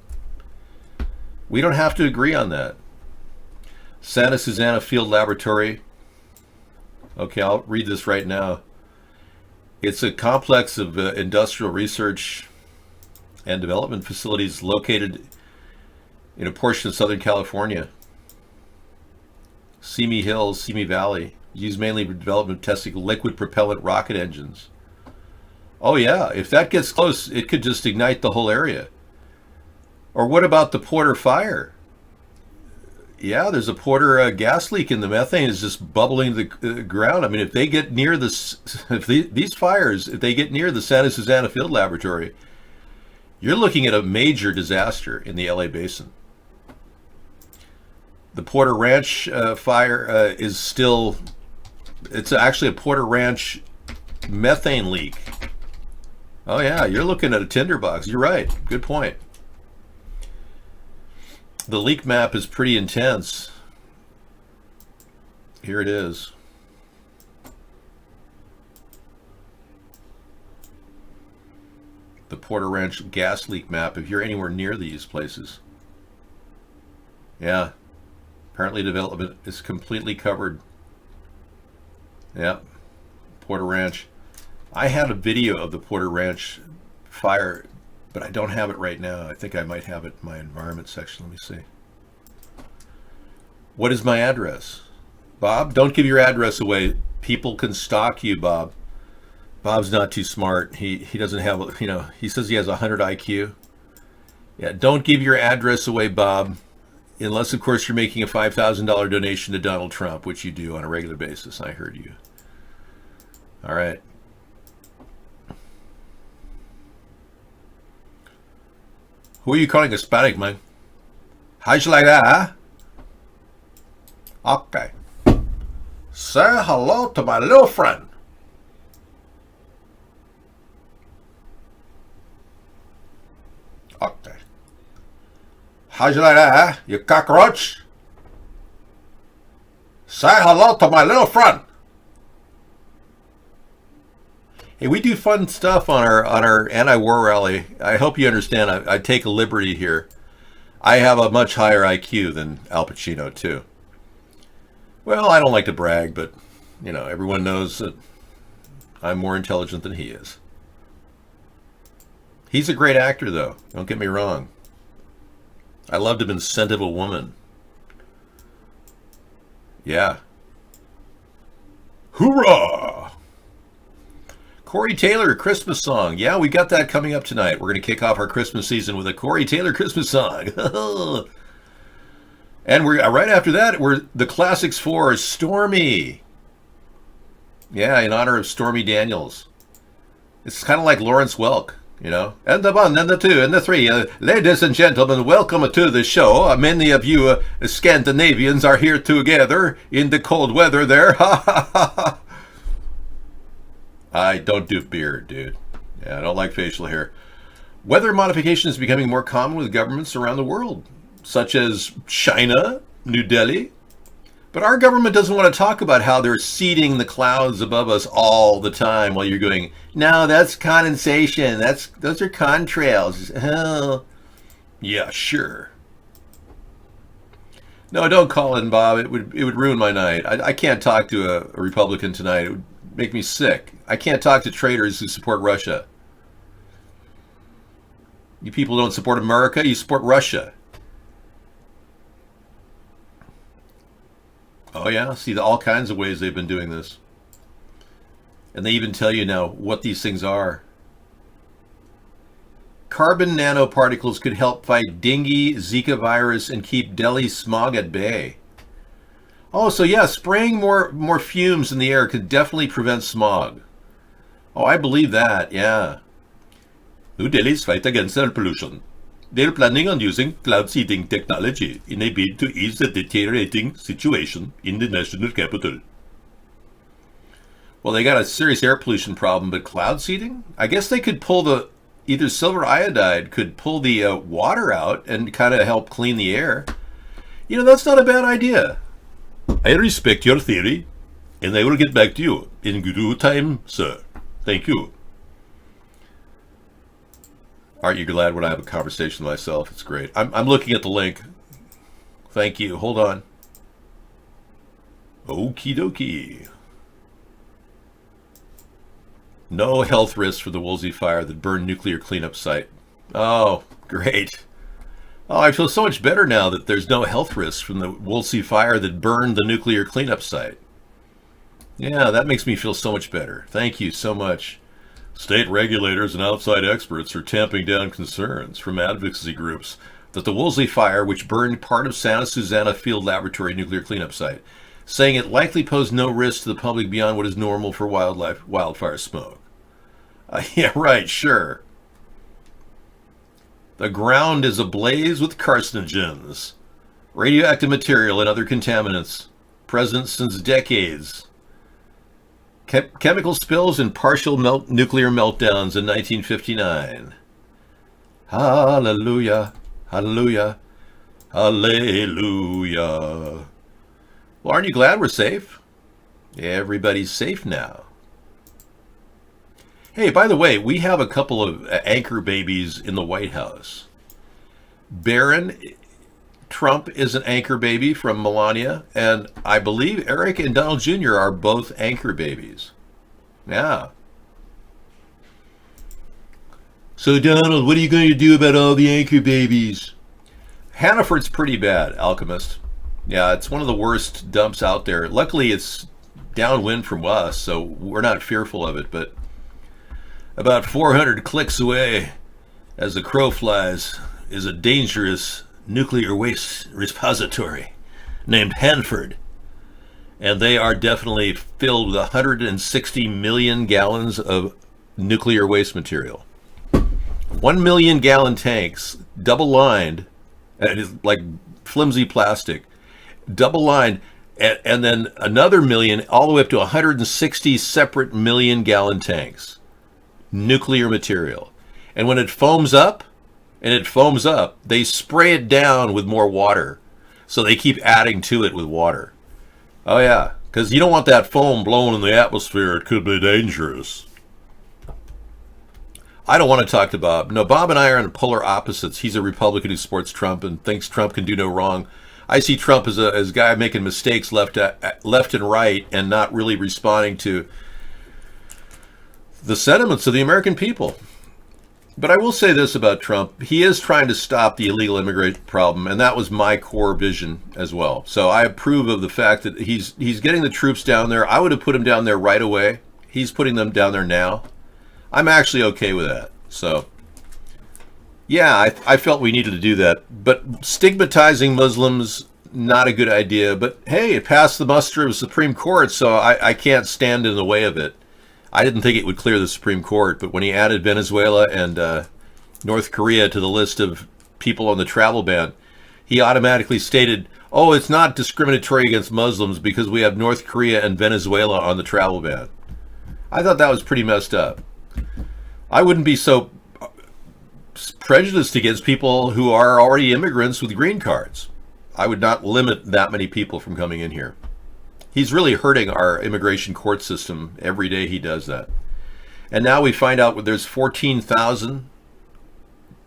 We don't have to agree on that. Santa Susana Field Laboratory. Okay, I'll read this right now. It's a complex of industrial research and development facilities located in a portion of Southern California. Simi Hills, Simi Valley, used mainly for development testing liquid propellant rocket engines. Oh yeah, if that gets close, it could just ignite the whole area. Or what about the Porter fire? Yeah, there's a Porter gas leak, and the methane is just bubbling the ground. I mean, if they get near these fires, if they get near the Santa Susana Field Laboratory, you're looking at a major disaster in the LA basin. The Porter Ranch fire is still, it's actually a Porter Ranch methane leak. Oh yeah, you're looking at a tinderbox. You're right. Good point. The leak map is pretty intense. Here it is. The Porter Ranch gas leak map, if you're anywhere near these places. Yeah, Apparently development is completely covered. Yep. Porter Ranch. I had a video of the Porter Ranch fire, but I don't have it right now. I think I might have it in my environment section. Let me see. What is my address? Bob, don't give your address away. People can stalk you, Bob. Bob's not too smart. He doesn't have, he says he has 100 IQ. Yeah, don't give your address away, Bob. Unless, of course, you're making a $5,000 donation to Donald Trump, which you do on a regular basis. I heard you. All right. Who are you calling Hispanic, man? How'd you like that, huh? Okay. Say hello to my little friend. Okay. How'd you like that, huh? You cockroach? Say hello to my little friend. Hey, we do fun stuff on our anti-war rally. I hope you understand. I take a liberty here. I have a much higher IQ than Al Pacino, too. Well, I don't like to brag, but, everyone knows that I'm more intelligent than he is. He's a great actor, though. Don't get me wrong. I loved him in Scent of a Woman. Yeah. Hoorah! Corey Taylor, Christmas song. Yeah, we got that coming up tonight. We're going to kick off our Christmas season with a Corey Taylor Christmas song. And we're right after that, we're the Classics 4, Stormy. Yeah, in honor of Stormy Daniels. It's kind of like Lawrence Welk, And the 1, and the 2, and the 3. Ladies and gentlemen, welcome to the show. Many of you Scandinavians are here together in the cold weather there. Ha ha ha ha. I don't do beard, dude. Yeah, I don't like facial hair. Weather modification is becoming more common with governments around the world, such as China, New Delhi. But our government doesn't want to talk about how they're seeding the clouds above us all the time while you're going, no, that's condensation. Those are contrails. Oh. Yeah, sure. No, don't call in, Bob. It would ruin my night. I can't talk to a Republican tonight. It would make me sick. I can't talk to traitors who support Russia. You people don't support America, you support Russia. Oh yeah, see all kinds of ways they've been doing this. And they even tell you now what these things are. Carbon nanoparticles could help fight dengue, Zika virus, and keep Delhi smog at bay. Oh, so yeah, spraying more fumes in the air could definitely prevent smog. Oh, I believe that, yeah. New Delhi's fight against air pollution. They're planning on using cloud seeding technology in a bid to ease the deteriorating situation in the national capital. Well, they got a serious air pollution problem, but cloud seeding? I guess they could pull either silver iodide could pull the water out and kind of help clean the air. That's not a bad idea. I respect your theory, and I will get back to you in due time, sir. Thank you. Aren't you glad when I have a conversation with myself? It's great. I'm looking at the link. Thank you. Hold on. Okie dokie. No health risks for the Woolsey fire that burned nuclear cleanup site. Oh, great. Oh, I feel so much better now that there's no health risks from the Woolsey fire that burned the nuclear cleanup site. Yeah, that makes me feel so much better. Thank you so much. State regulators and outside experts are tamping down concerns from advocacy groups that the Woolsey fire, which burned part of Santa Susana Field Laboratory nuclear cleanup site, saying it likely posed no risk to the public beyond what is normal for wildfire smoke. Yeah, right, sure. The ground is ablaze with carcinogens, radioactive material, and other contaminants, present since decades. Chemical spills and partial nuclear meltdowns in 1959. Hallelujah, hallelujah, hallelujah. Well, aren't you glad we're safe? Everybody's safe now. Hey, by the way, we have a couple of anchor babies in the White House. Barron Trump is an anchor baby from Melania, and I believe Eric and Donald Jr. are both anchor babies. Yeah. So, Donald, what are you going to do about all the anchor babies? Hannaford's pretty bad, Alchemist. Yeah, it's one of the worst dumps out there. Luckily, it's downwind from us, so we're not fearful of it, but about 400 clicks away, as the crow flies, is a dangerous nuclear waste repository named Hanford. And they are definitely filled with 160 million gallons of nuclear waste material. 1 million gallon tanks, double lined, and it's like flimsy plastic, double lined, and then another million, all the way up to 160 separate million gallon tanks. Nuclear material. And when it foams up, they spray it down with more water. So they keep adding to it with water. Oh yeah, because you don't want that foam blowing in the atmosphere. It could be dangerous. I don't want to talk to Bob. No, Bob and I are in polar opposites. He's a Republican who supports Trump and thinks Trump can do no wrong. I see Trump as a guy making mistakes left and right and not really responding to the sentiments of the American people. But I will say this about Trump. He is trying to stop the illegal immigrant problem, and that was my core vision as well. So I approve of the fact that he's getting the troops down there. I would have put him down there right away. He's putting them down there now. I'm actually okay with that. So, yeah, I felt we needed to do that. But stigmatizing Muslims, not a good idea. But hey, it passed the muster of the Supreme Court, so I can't stand in the way of it. I didn't think it would clear the Supreme Court, but when he added Venezuela and North Korea to the list of people on the travel ban, he automatically stated, oh, it's not discriminatory against Muslims because we have North Korea and Venezuela on the travel ban. I thought that was pretty messed up. I wouldn't be so prejudiced against people who are already immigrants with green cards. I would not limit that many people from coming in here. He's really hurting our immigration court system every day he does that. And now we find out there's 14,000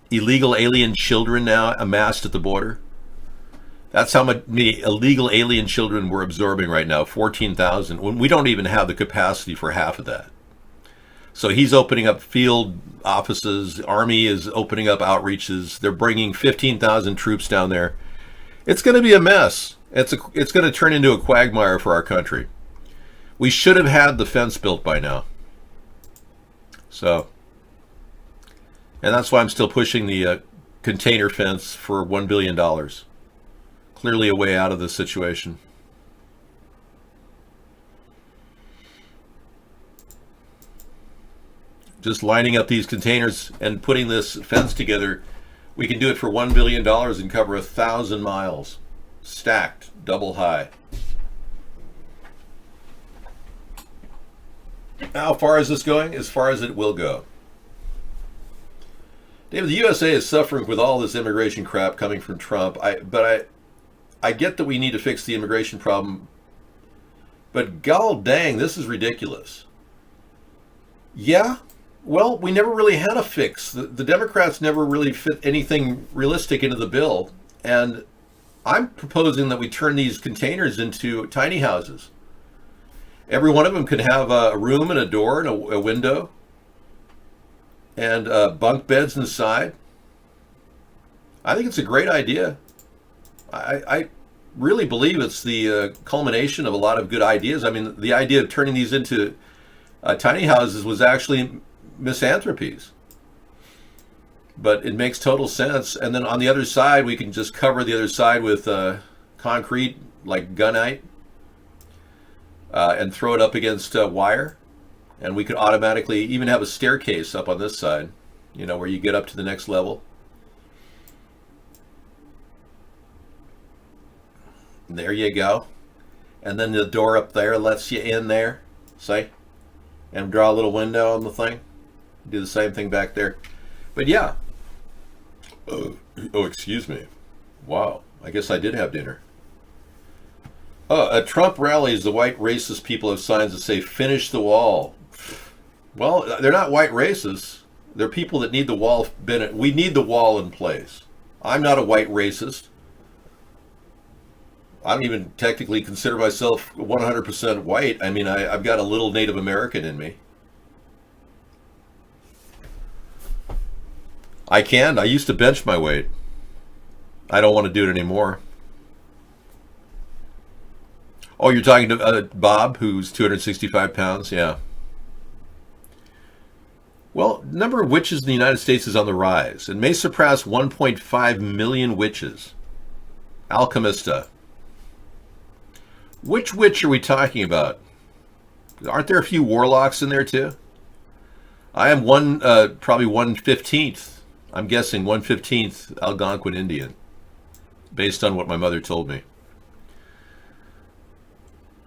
illegal alien children now amassed at the border. That's how many illegal alien children we're absorbing right now, 14,000, when we don't even have the capacity for half of that. So he's opening up field offices. Army is opening up outreaches. They're bringing 15,000 troops down there. It's going to be a mess. It's going to turn into a quagmire for our country. We should have had the fence built by now. So, and that's why I'm still pushing the container fence for $1 billion. Clearly a way out of this situation. Just lining up these containers and putting this fence together, we can do it for $1 billion and cover 1,000 miles. Stacked, double high. How far is this going? As far as it will go. David, the USA is suffering with all this immigration crap coming from Trump. But I get that we need to fix the immigration problem. But gol dang, this is ridiculous. Yeah? Well, we never really had a fix. The Democrats never really fit anything realistic into the bill. And I'm proposing that we turn these containers into tiny houses. Every one of them could have a room and a door and a window and bunk beds inside. I think it's a great idea. I really believe it's the culmination of a lot of good ideas. I mean, the idea of turning these into tiny houses was actually misanthropes. But it makes total sense. And then on the other side, we can just cover the other side with concrete, like gunite, and throw it up against wire. And we could automatically even have a staircase up on this side, you know, where you get up to the next level. There you go. And then the door up there lets you in there, see? And draw a little window on the thing. Do the same thing back there. But yeah. Oh, excuse me. Wow. I guess I did have dinner. At Trump rallies, the white racist people have signs that say, finish the wall. Well, they're not white racists. They're people that need the wall. We need the wall in place. I'm not a white racist. I don't even technically consider myself 100% white. I mean, I've got a little Native American in me. I used to bench my weight. I don't want to do it anymore. Oh, you're talking to Bob, who's 265 pounds? Yeah. Well, the number of witches in the United States is on the rise and may surpass 1.5 million witches. Alchemista. Which witch are we talking about? Aren't there a few warlocks in there too? I am probably 1/15th. I'm guessing 1/15th Algonquin Indian, based on what my mother told me.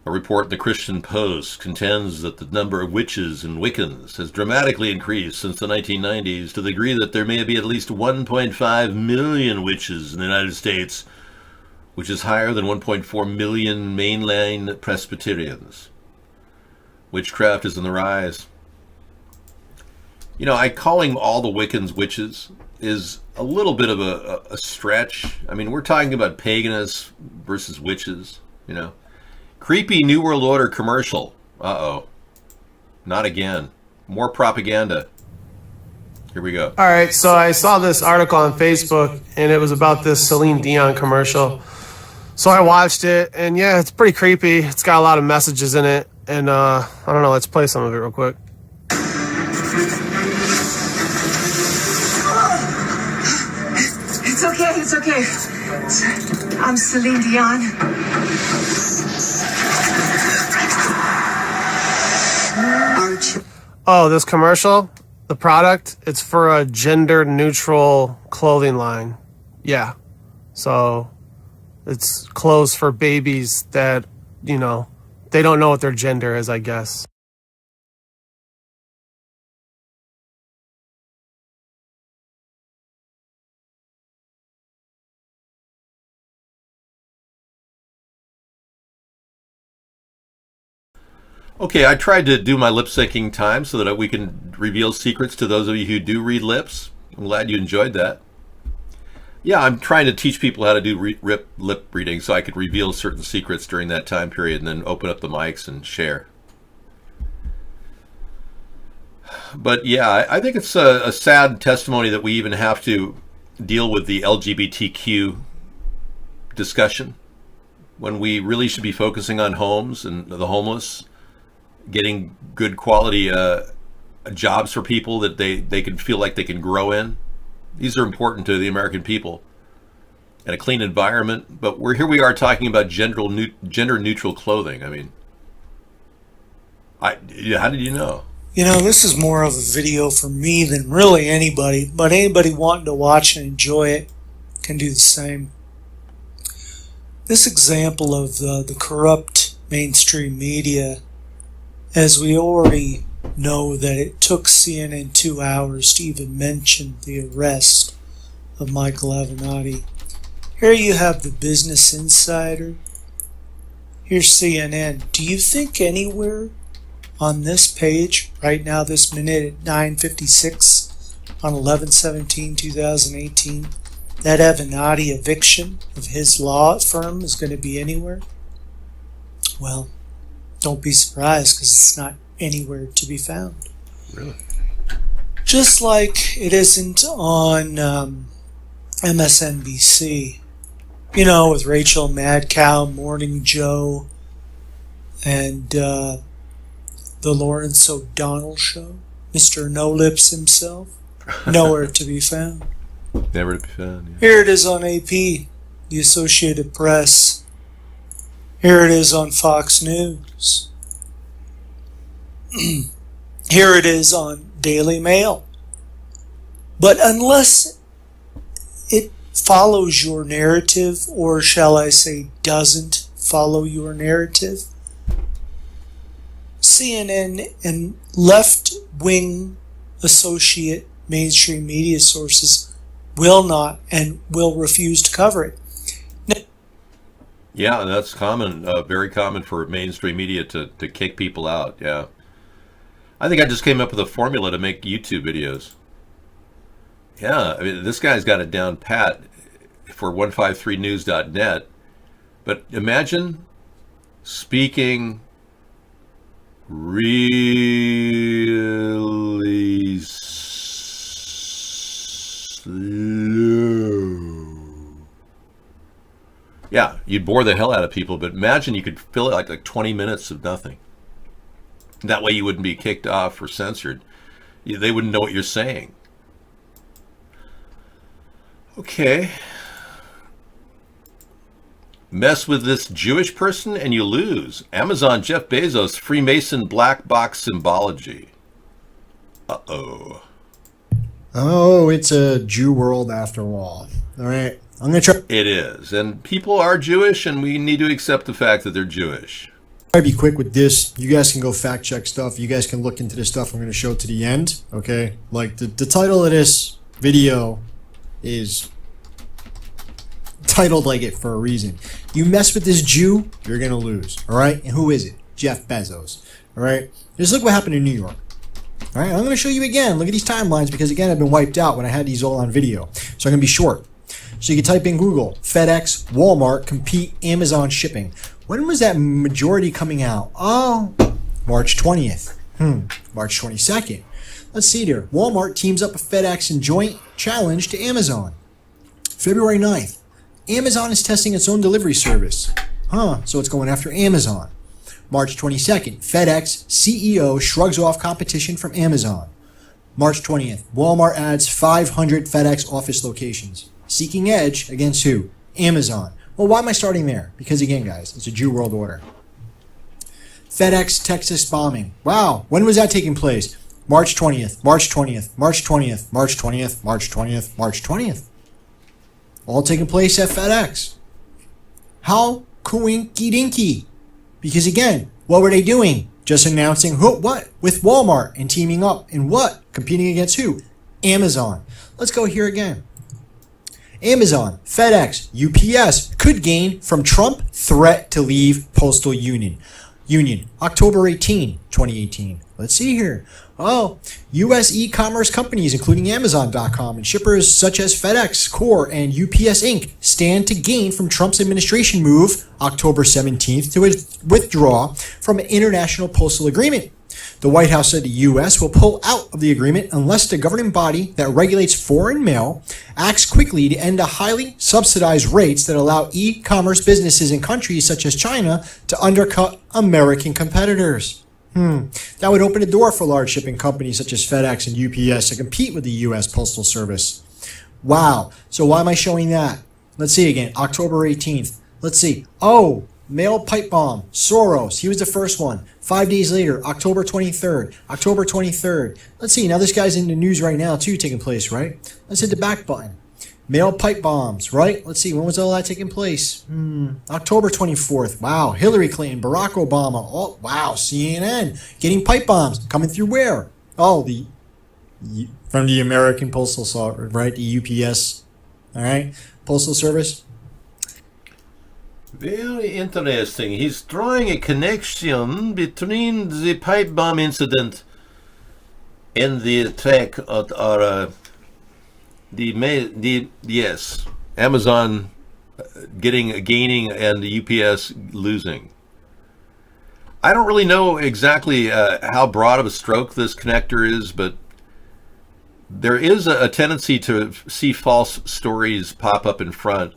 A report in the Christian Post contends that the number of witches and Wiccans has dramatically increased since the 1990s to the degree that there may be at least 1.5 million witches in the United States, which is higher than 1.4 million mainline Presbyterians. Witchcraft is on the rise. You know, calling all the Wiccans witches is a little bit of a stretch. I mean, we're talking about paganists versus witches, you know. Creepy New World Order commercial. Uh-oh. Not again. More propaganda. Here we go. All right, so I saw this article on Facebook, and it was about this Celine Dion commercial. So I watched it, and yeah, it's pretty creepy. It's got a lot of messages in it, and I don't know, let's play some of it real quick. It's okay, it's okay. I'm Celine Dion. Oh, this commercial, the product, it's for a gender-neutral clothing line. Yeah. So it's clothes for babies that, you know, they don't know what their gender is, I guess. Okay, I tried to do my lip syncing time so that we can reveal secrets to those of you who do read lips. I'm glad you enjoyed that. Yeah, I'm trying to teach people how to do lip reading so I could reveal certain secrets during that time period and then open up the mics and share. But yeah, I think it's a sad testimony that we even have to deal with the LGBTQ discussion when we really should be focusing on homes and the homeless, getting good quality jobs for people that they can feel like they can grow in. These are important to the American people, and a clean environment. But here we are talking about gender neutral clothing. I mean, how did you know? You know, this is more of a video for me than really anybody, but anybody wanting to watch and enjoy it can do the same. This example of the corrupt mainstream media, as we already know that it took CNN 2 hours to even mention the arrest of Michael Avenatti. Here you have the Business Insider. Here's CNN. Do you think anywhere on this page, right now, this minute at 9:56 on 11/17/2018, that Avenatti eviction of his law firm is going to be anywhere? Well, don't be surprised, because it's not anywhere to be found. Really? Just like it isn't on MSNBC, you know, with Rachel Madcow, Morning Joe, and the Lawrence O'Donnell show, Mr. No Lips himself, nowhere to be found. Never to be found. Yeah. Here it is on AP, the Associated Press. Here it is on Fox News. Here it is on Daily Mail. But unless it follows your narrative, or shall I say doesn't follow your narrative, CNN and left-wing associate mainstream media sources will not and will refuse to cover it. Yeah, that's common, very common for mainstream media to kick people out, yeah. I think I just came up with a formula to make YouTube videos. Yeah, I mean, this guy's got it down pat for 153news.net. But imagine speaking really slow. Yeah, you'd bore the hell out of people, but imagine you could fill it like 20 minutes of nothing. That way you wouldn't be kicked off or censored. They wouldn't know what you're saying. Okay. Mess with this Jewish person and you lose. Amazon Jeff Bezos, Freemason black box symbology. Uh-oh. Oh, it's a Jew world after all. All right. I'm going to try. It is. And people are Jewish, and we need to accept the fact that they're Jewish. I'll be quick with this. You guys can go fact check stuff. You guys can look into this stuff I'm going to show to the end. Okay? Like, the title of this video is titled like it for a reason. You mess with this Jew, you're going to lose. All right? And who is it? Jeff Bezos. All right? Just look what happened in New York. All right? I'm going to show you again. Look at these timelines because, again, I've been wiped out when I had these all on video. So I'm going to be short. So you can type in Google, FedEx, Walmart, compete, Amazon shipping. When was that majority coming out? Oh, March 20th. March 22nd. Let's see there. Walmart teams up with FedEx in joint challenge to Amazon. February 9th. Amazon is testing its own delivery service. So it's going after Amazon. March 22nd. FedEx CEO shrugs off competition from Amazon. March 20th. Walmart adds 500 FedEx office locations. Seeking edge against who? Amazon. Well, why am I starting there? Because again, guys, it's a Jew world order. FedEx Texas bombing. Wow. When was that taking place? March 20th, March 20th, March 20th, March 20th, March 20th, March 20th. All taking place at FedEx. How coinky dinky? Because again, what were they doing? Just announcing who, what? With Walmart and teaming up in what? Competing against who? Amazon. Let's go here again. Amazon, FedEx, UPS could gain from Trump threat to leave Postal Union. October 18, 2018. Let's see here. Oh, U.S. e-commerce companies, including Amazon.com and shippers such as FedEx, Core, and UPS Inc. stand to gain from Trump's administration move, October 17th, to withdraw from an international postal agreement. The White House said the U.S. will pull out of the agreement unless the governing body that regulates foreign mail acts quickly to end the highly subsidized rates that allow e-commerce businesses in countries such as China to undercut American competitors. That would open the door for large shipping companies such as FedEx and UPS to compete with the U.S. Postal Service. Wow. So why am I showing that? Let's see again. October 18th. Let's see. Oh, mail pipe bomb. Soros. He was the first one. 5 days later, October 23rd. October 23rd. Let's see. Now this guy's in the news right now too, taking place, right? Let's hit the back button. Mail pipe bombs, right? Let's see. When was all that taking place? October 24th. Wow. Hillary Clinton, Barack Obama. Oh, wow. CNN getting pipe bombs coming through where? Oh, from the American Postal Service, right? The UPS. All right. Postal Service. Very interesting. He's drawing a connection between the pipe bomb incident and the attack at our yes, Amazon gaining and the UPS losing. I don't really know exactly how broad of a stroke this connector is, but there is a tendency to see false stories pop up in front.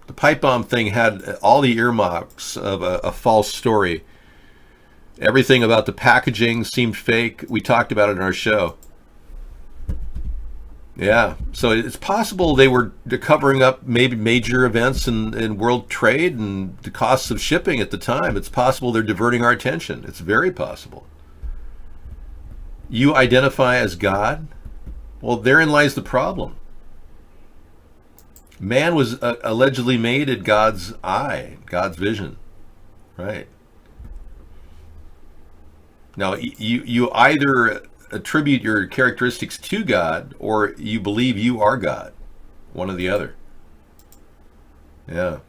The pipe bomb thing had all the earmarks of a false story. Everything about the packaging seemed fake. We talked about it in our show. Yeah, so it's possible they were covering up maybe major events in world trade and the costs of shipping at the time. It's possible they're diverting our attention. It's very possible. You identify as God? Well, therein lies the problem. Man was allegedly made at God's eye, God's vision, right? Now, you either attribute your characteristics to God or you believe you are God, one or the other. Yeah.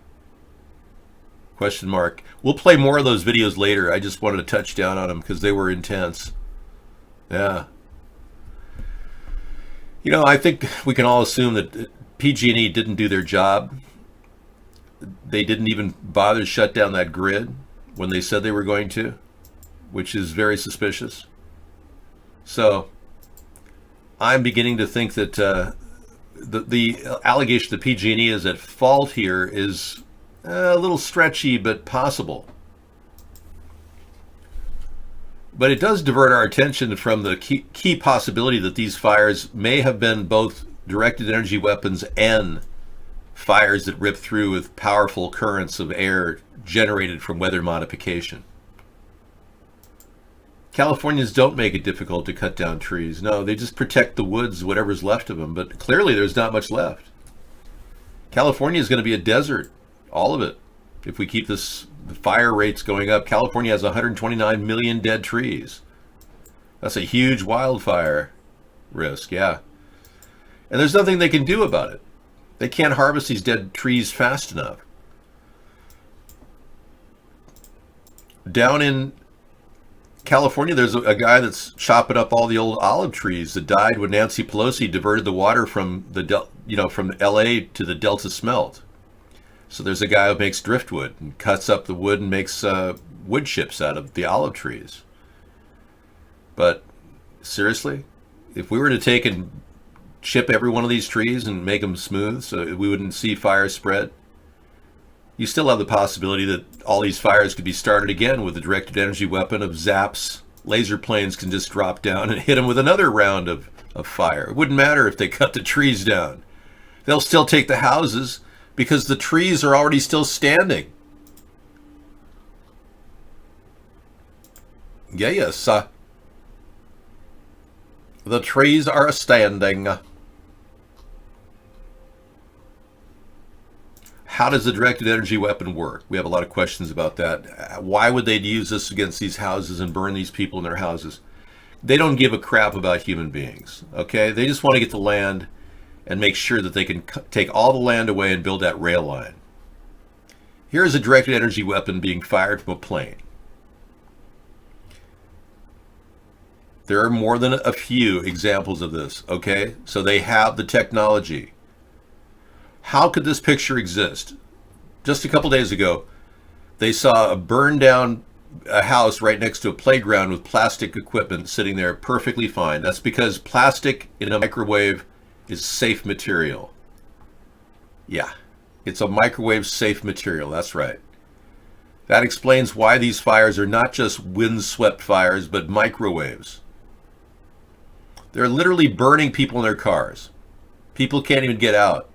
Question mark. We'll play more of those videos later. I just wanted to touch down on them because they were intense. Yeah. You know, I think we can all assume that PG&E didn't do their job. they didn't even bother to shut down that grid when they said they were going to, which is very suspicious. So I'm beginning to think that the allegation that PG&E is at fault here is a little stretchy, but possible. But it does divert our attention from the key possibility that these fires may have been both directed energy weapons and fires that rip through with powerful currents of air generated from weather modification. Californians don't make it difficult to cut down trees. No, they just protect the woods, whatever's left of them. But clearly there's not much left. California is going to be a desert, all of it. If we keep the fire rates going up, California has 129 million dead trees. That's a huge wildfire risk, yeah. And there's nothing they can do about it. They can't harvest these dead trees fast enough. Down in California, there's a guy that's chopping up all the old olive trees that died when Nancy Pelosi diverted the water from from LA to the Delta Smelt. So there's a guy who makes driftwood and cuts up the wood and makes wood chips out of the olive trees. But seriously, if we were to take and chip every one of these trees and make them smooth so we wouldn't see fires spread, you still have the possibility that all these fires could be started again with a directed energy weapon of zaps. Laser planes can just drop down and hit them with another round of fire. It wouldn't matter if they cut the trees down. They'll still take the houses because the trees are already still standing. Yes, the trees are standing. How does the directed energy weapon work? We have a lot of questions about that. Why would they use this against these houses and burn these people in their houses? They don't give a crap about human beings, okay? They just want to get the land and make sure that they can take all the land away and build that rail line. Here is a directed energy weapon being fired from a plane. There are more than a few examples of this, okay? So they have the technology. How could this picture exist? Just a couple days ago, they saw a burned down house right next to a playground with plastic equipment sitting there perfectly fine. That's because plastic in a microwave is safe material. Yeah, it's a microwave safe material, that's right. That explains why these fires are not just windswept fires, but microwaves. They're literally burning people in their cars. People can't even get out.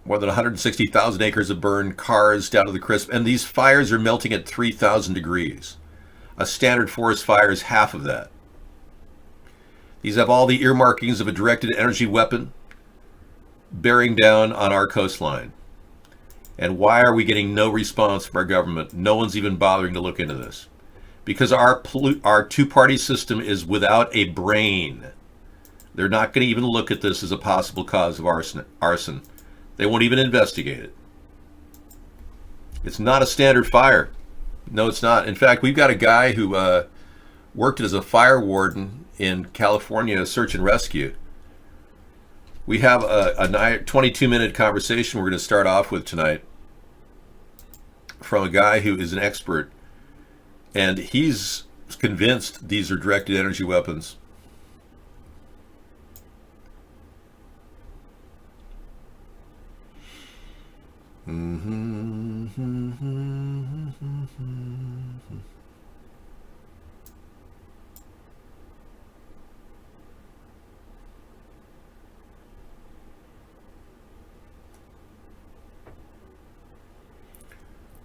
More than 160,000 acres of burned, cars down to the crisp, and these fires are melting at 3,000 degrees. A standard forest fire is half of that. These have all the earmarkings of a directed energy weapon bearing down on our coastline. And why are we getting no response from our government? No one's even bothering to look into this. Because our two-party system is without a brain. They're not going to even look at this as a possible cause of arson. They won't even investigate it. It's not a standard fire. No, it's not. In fact, we've got a guy who worked as a fire warden in California, search and rescue. We have a 22-minute conversation we're going to start off with tonight from a guy who is an expert, and he's convinced these are directed energy weapons.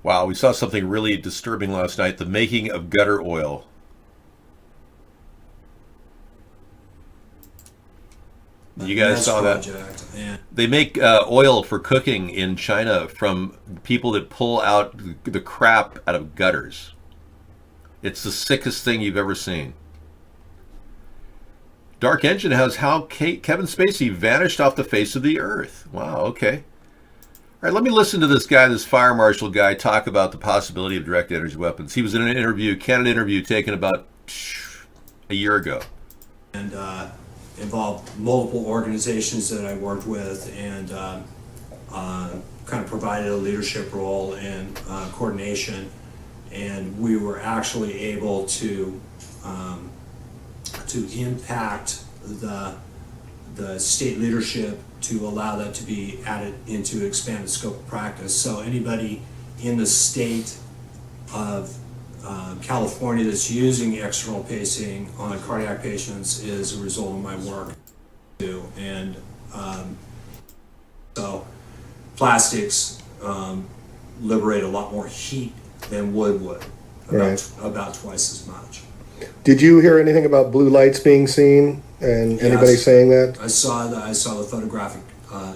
Wow, we saw something really disturbing last night, the making of gutter oil. You guys saw that? Yeah. They make oil for cooking in China from people that pull out the crap out of gutters. It's the sickest thing you've ever seen. Dark Engine has how Kevin Spacey vanished off the face of the earth. Wow, okay. All right, let me listen to this guy, this fire marshal guy, talk about the possibility of direct energy weapons. He was in an interview, candid interview taken about a year ago. And involved multiple organizations that I worked with, and kind of provided a leadership role and coordination, and we were actually able to impact the state leadership to allow that to be added into expanded scope of practice. So anybody in the state of California that's using external pacing on cardiac patients is a result of my work too. And so plastics liberate a lot more heat than wood would, about twice as much. Did you hear anything about blue lights being seen, and anybody saying that? I saw the photographic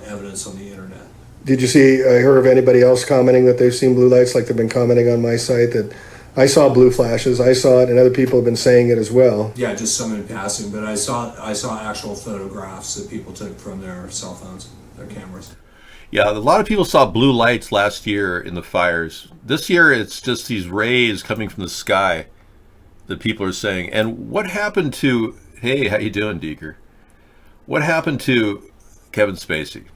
evidence on the internet. Did you see, I heard of anybody else commenting that they've seen blue lights, like they've been commenting on my site that I saw blue flashes, I saw it, and other people have been saying it as well. Yeah, just some in passing, but I saw actual photographs that people took from their cell phones, their cameras. Yeah, a lot of people saw blue lights last year in the fires. This year, it's just these rays coming from the sky that people are saying. And what happened to, hey, how you doing, Deeker? What happened to Kevin Spacey?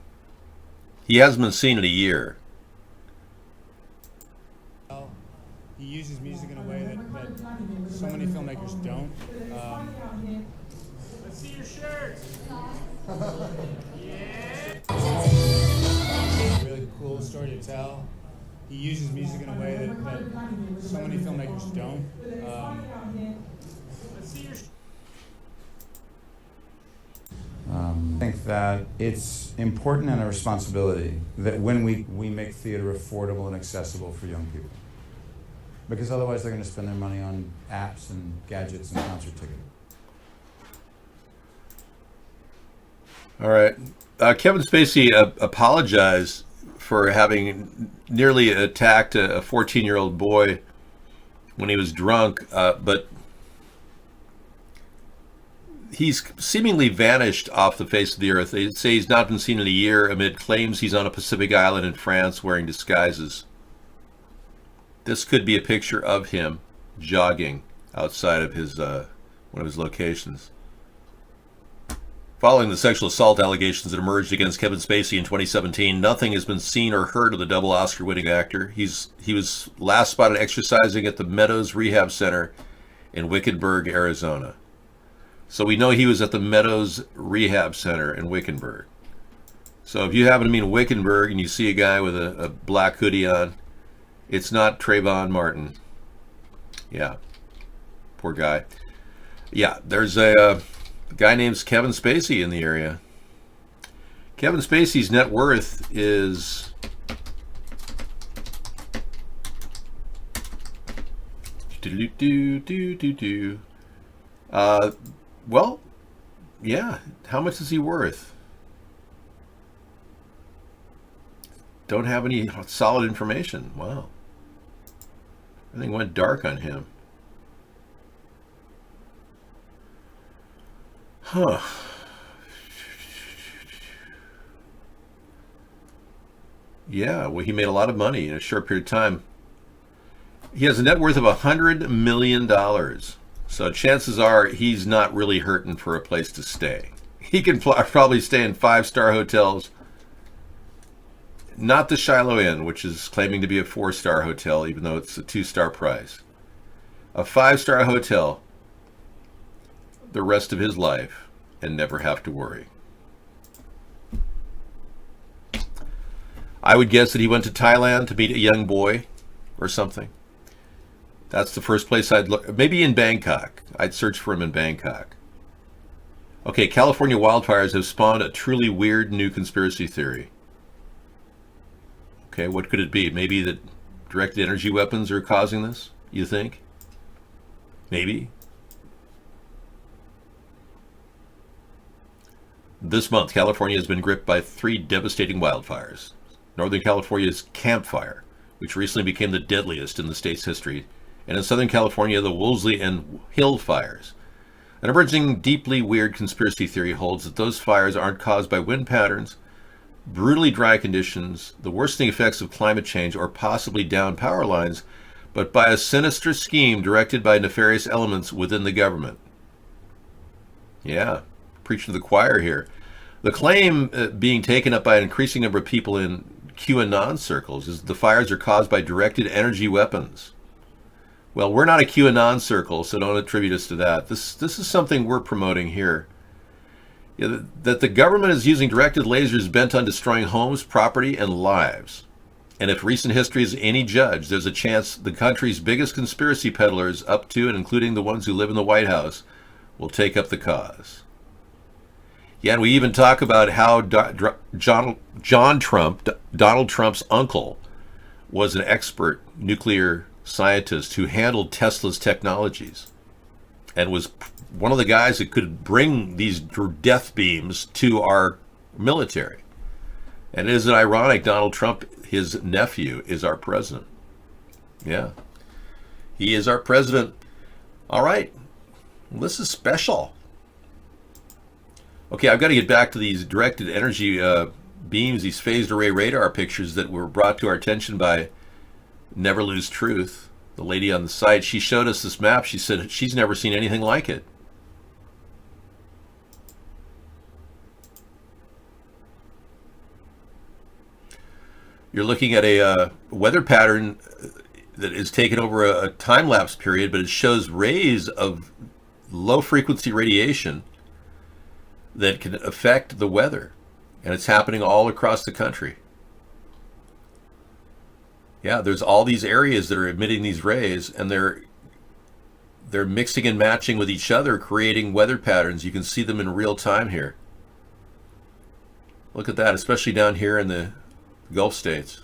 He hasn't been seen in a year. He uses music in a way that so many filmmakers don't. Let's see your shirts. Really cool story to tell. He uses music in a way that so many filmmakers don't. Let's see your. I think that it's important and a responsibility that when we make theater affordable and accessible for young people. Because otherwise they're going to spend their money on apps and gadgets and concert tickets. All right. Kevin Spacey apologized for having nearly attacked a 14-year-old boy when he was drunk, but he's seemingly vanished off the face of the earth. They say he's not been seen in a year amid claims he's on a Pacific island in France wearing disguises. This could be a picture of him jogging outside of his one of his locations. Following the sexual assault allegations that emerged against Kevin Spacey in 2017, nothing has been seen or heard of the double Oscar-winning actor. He was last spotted exercising at the Meadows Rehab Center in Wickenburg, Arizona. So we know he was at the Meadows Rehab Center in Wickenburg. So if you happen to be in Wickenburg and you see a guy with a black hoodie on, it's not Trayvon Martin. Yeah. Poor guy. Yeah, there's a guy named Kevin Spacey in the area. Kevin Spacey's net worth is well, yeah. How much is he worth? Don't have any solid information. Wow. Everything went dark on him. Huh. Yeah, well, he made a lot of money in a short period of time. He has a net worth of $100 million. So chances are he's not really hurting for a place to stay. He can probably stay in 5-star hotels. Not the Shiloh Inn, which is claiming to be a 4-star hotel, even though it's a 2-star price. A 5-star hotel the rest of his life and never have to worry. I would guess that he went to Thailand to meet a young boy or something. That's the first place I'd look. Maybe in Bangkok. I'd search for him in Bangkok. Okay, California wildfires have spawned a truly weird new conspiracy theory. Okay, what could it be? Maybe that directed energy weapons are causing this, you think? Maybe. This month, California has been gripped by 3 devastating wildfires. Northern California's Camp Fire, which recently became the deadliest in the state's history, and in Southern California, the Woolsey and Hill fires. An emerging, deeply weird conspiracy theory holds that those fires aren't caused by wind patterns, brutally dry conditions, the worsening effects of climate change, or possibly downed power lines, but by a sinister scheme directed by nefarious elements within the government. Yeah, preaching to the choir here. The claim being taken up by an increasing number of people in QAnon circles is the fires are caused by directed energy weapons. Well, we're not a QAnon circle, so don't attribute us to that. This is something we're promoting here. Yeah, that the government is using directed lasers bent on destroying homes, property, and lives. And if recent history is any judge, there's a chance the country's biggest conspiracy peddlers, up to and including the ones who live in the White House, will take up the cause. Yeah, and we even talk about how Donald Trump's uncle, was an expert nuclear scientist who handled Tesla's technologies and was one of the guys that could bring these death beams to our military. And isn't it ironic, Donald Trump, his nephew, is our president? Yeah, he is our president. All right, well, this is special. Okay, I've got to get back to these directed energy beams, these phased array radar pictures that were brought to our attention by Never Lose Truth, the lady on the site. She showed us this map. She said she's never seen anything like it. You're looking at a weather pattern that is taken over a time-lapse period, but it shows rays of low-frequency radiation that can affect the weather. And it's happening all across the country. Yeah, there's all these areas that are emitting these rays, and they're mixing and matching with each other, creating weather patterns. You can see them in real time here. Look at that, especially down here in the Gulf states.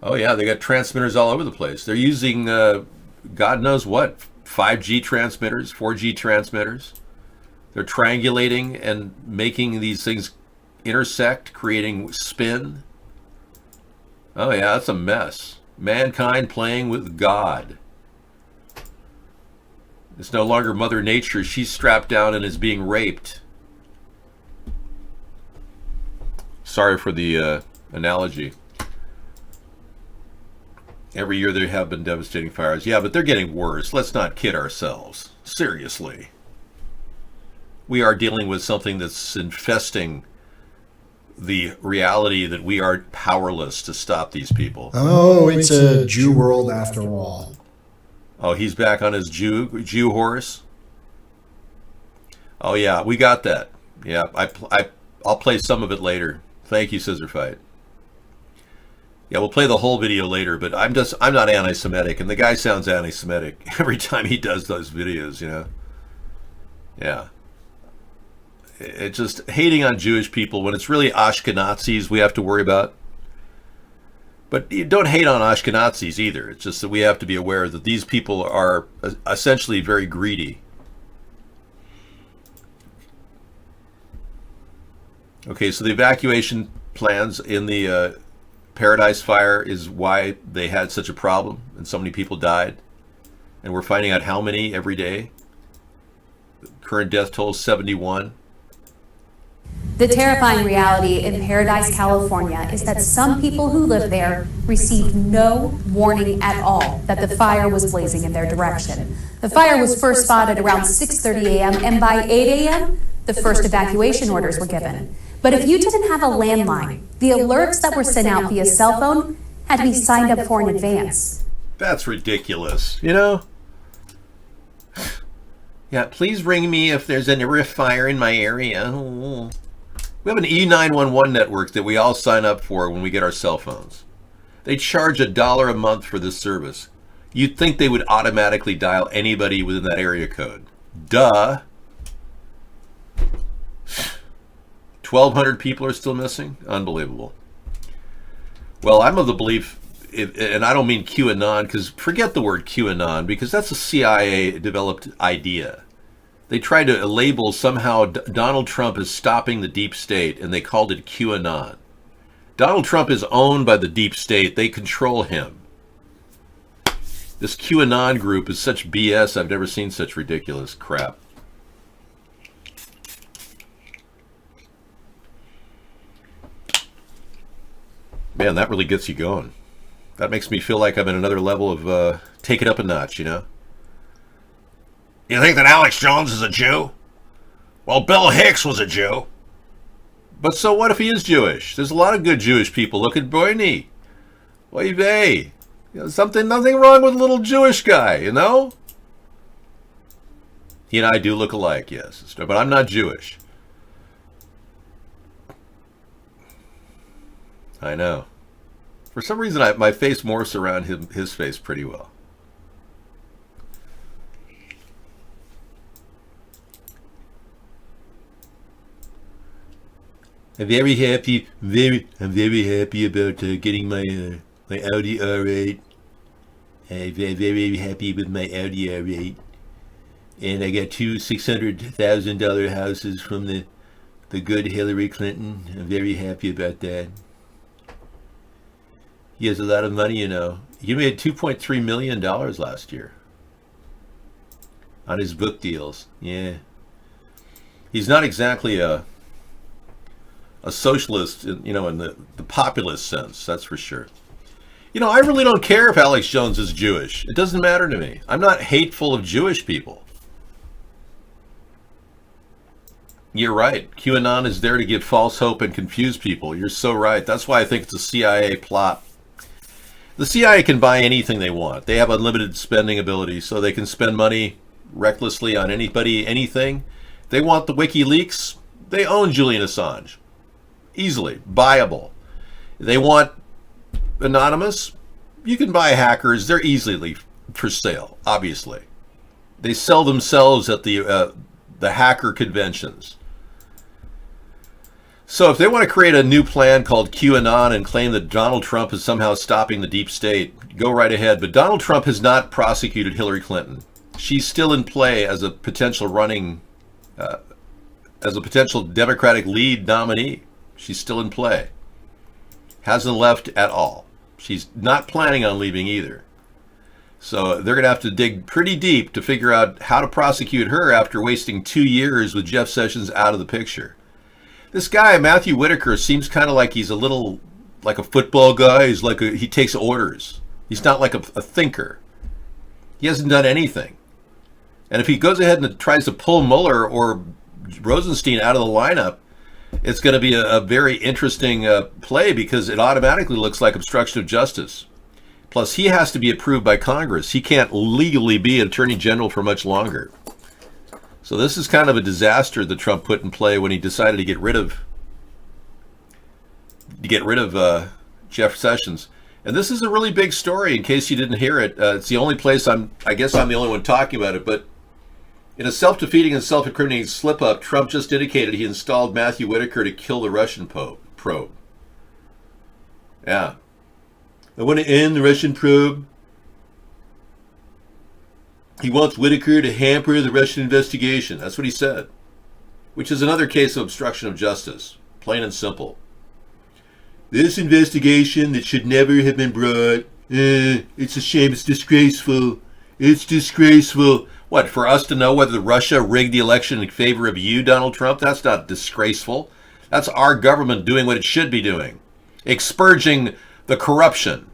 Oh yeah, they got transmitters all over the place. They're using God knows what, 5G transmitters, 4G transmitters. They're triangulating and making these things intersect, creating spin. Oh yeah, that's a mess. Mankind playing with God. It's no longer Mother Nature. She's strapped down and is being raped. Sorry for the analogy. Every year there have been devastating fires. Yeah, but they're getting worse. Let's not kid ourselves. Seriously. We are dealing with something that's infesting the reality that we are powerless to stop these people. Oh, it's a Jew world after all. Oh, he's back on his Jew horse? Oh yeah, we got that. Yeah, I'll play some of it later. Thank you, Scissorfight. Yeah, we'll play the whole video later, but I'm not anti-Semitic, and the guy sounds anti-Semitic every time he does those videos, you know? Yeah. It's just hating on Jewish people when it's really Ashkenazis we have to worry about. But you don't hate on Ashkenazis either. It's just that we have to be aware that these people are essentially very greedy. Okay, so the evacuation plans in the Paradise Fire is why they had such a problem and so many people died. And we're finding out how many every day. Current death toll is 71. The terrifying reality in Paradise, California is that some people who live there received no warning at all that the fire was blazing in their direction. The fire was first spotted around 6:30 a.m. and by 8 a.m. the first evacuation orders were given. But if you didn't have a landline, the alerts that were sent out via cell phone had to be signed up for in advance. That's ridiculous, you know? Yeah, please ring me if there's a rift fire in my area. Oh. We have an E911 network that we all sign up for when we get our cell phones. They charge $1 a month for this service. You'd think they would automatically dial anybody within that area code. Duh. 1,200 people are still missing? Unbelievable. Well, I'm of the belief, and I don't mean QAnon, because forget the word QAnon, because that's a CIA-developed idea. They tried to label somehow Donald Trump as stopping the deep state, and they called it QAnon. Donald Trump is owned by the deep state. They control him. This QAnon group is such BS. I've never seen such ridiculous crap. Man, that really gets you going. That makes me feel like I'm in another level of take it up a notch, you know? You think that Alex Jones is a Jew? Well, Bill Hicks was a Jew. But so what if he is Jewish? There's a lot of good Jewish people. Look at Bernie. Oy vey. Nothing wrong with a little Jewish guy, you know? He and I do look alike, yes. But I'm not Jewish. I know. For some reason, my face morphs around his face pretty well. I'm very happy. I'm very happy about getting my Audi R8. I'm very happy with my Audi R8. And I got two $600,000 houses from the good Hillary Clinton. I'm very happy about that. He has a lot of money, you know. He made $2.3 million last year on his book deals. Yeah. He's not exactly a socialist, you know, in the populist sense, that's for sure. You know, I really don't care if Alex Jones is Jewish. It doesn't matter to me. I'm not hateful of Jewish people. You're right. QAnon is there to give false hope and confuse people. You're so right. That's why I think it's a CIA plot. The CIA can buy anything they want. They have unlimited spending ability, so they can spend money recklessly on anybody, anything. They want the WikiLeaks. They own Julian Assange. Easily. Buyable. They want Anonymous. You can buy hackers. They're easily for sale, obviously. They sell themselves at the hacker conventions. So if they want to create a new plan called QAnon and claim that Donald Trump is somehow stopping the deep state, go right ahead. But Donald Trump has not prosecuted Hillary Clinton. She's still in play as a potential as a potential Democratic lead nominee. She's still in play. Hasn't left at all. She's not planning on leaving either. So they're going to have to dig pretty deep to figure out how to prosecute her after wasting 2 years with Jeff Sessions out of the picture. This guy, Matthew Whitaker, seems kind of like he's a little like a football guy. He's like he takes orders. He's not like a thinker. He hasn't done anything. And if he goes ahead and tries to pull Mueller or Rosenstein out of the lineup, it's going to be a very interesting play because it automatically looks like obstruction of justice. Plus, he has to be approved by Congress. He can't legally be Attorney General for much longer. So this is kind of a disaster that Trump put in play when he decided to get rid of Jeff Sessions. And this is a really big story in case you didn't hear it. It's the only place I guess I'm the only one talking about it, but in a self-defeating and self-incriminating slip-up, Trump just indicated he installed Matthew Whitaker to kill the Russian probe. Yeah. I want to end the Russian probe. He wants Whitaker to hamper the Russian investigation. That's what he said. Which is another case of obstruction of justice. Plain and simple. This investigation that should never have been brought. It's a shame. It's disgraceful. It's disgraceful. What, for us to know whether Russia rigged the election in favor of you, Donald Trump? That's not disgraceful. That's our government doing what it should be doing. Expurging the corruption.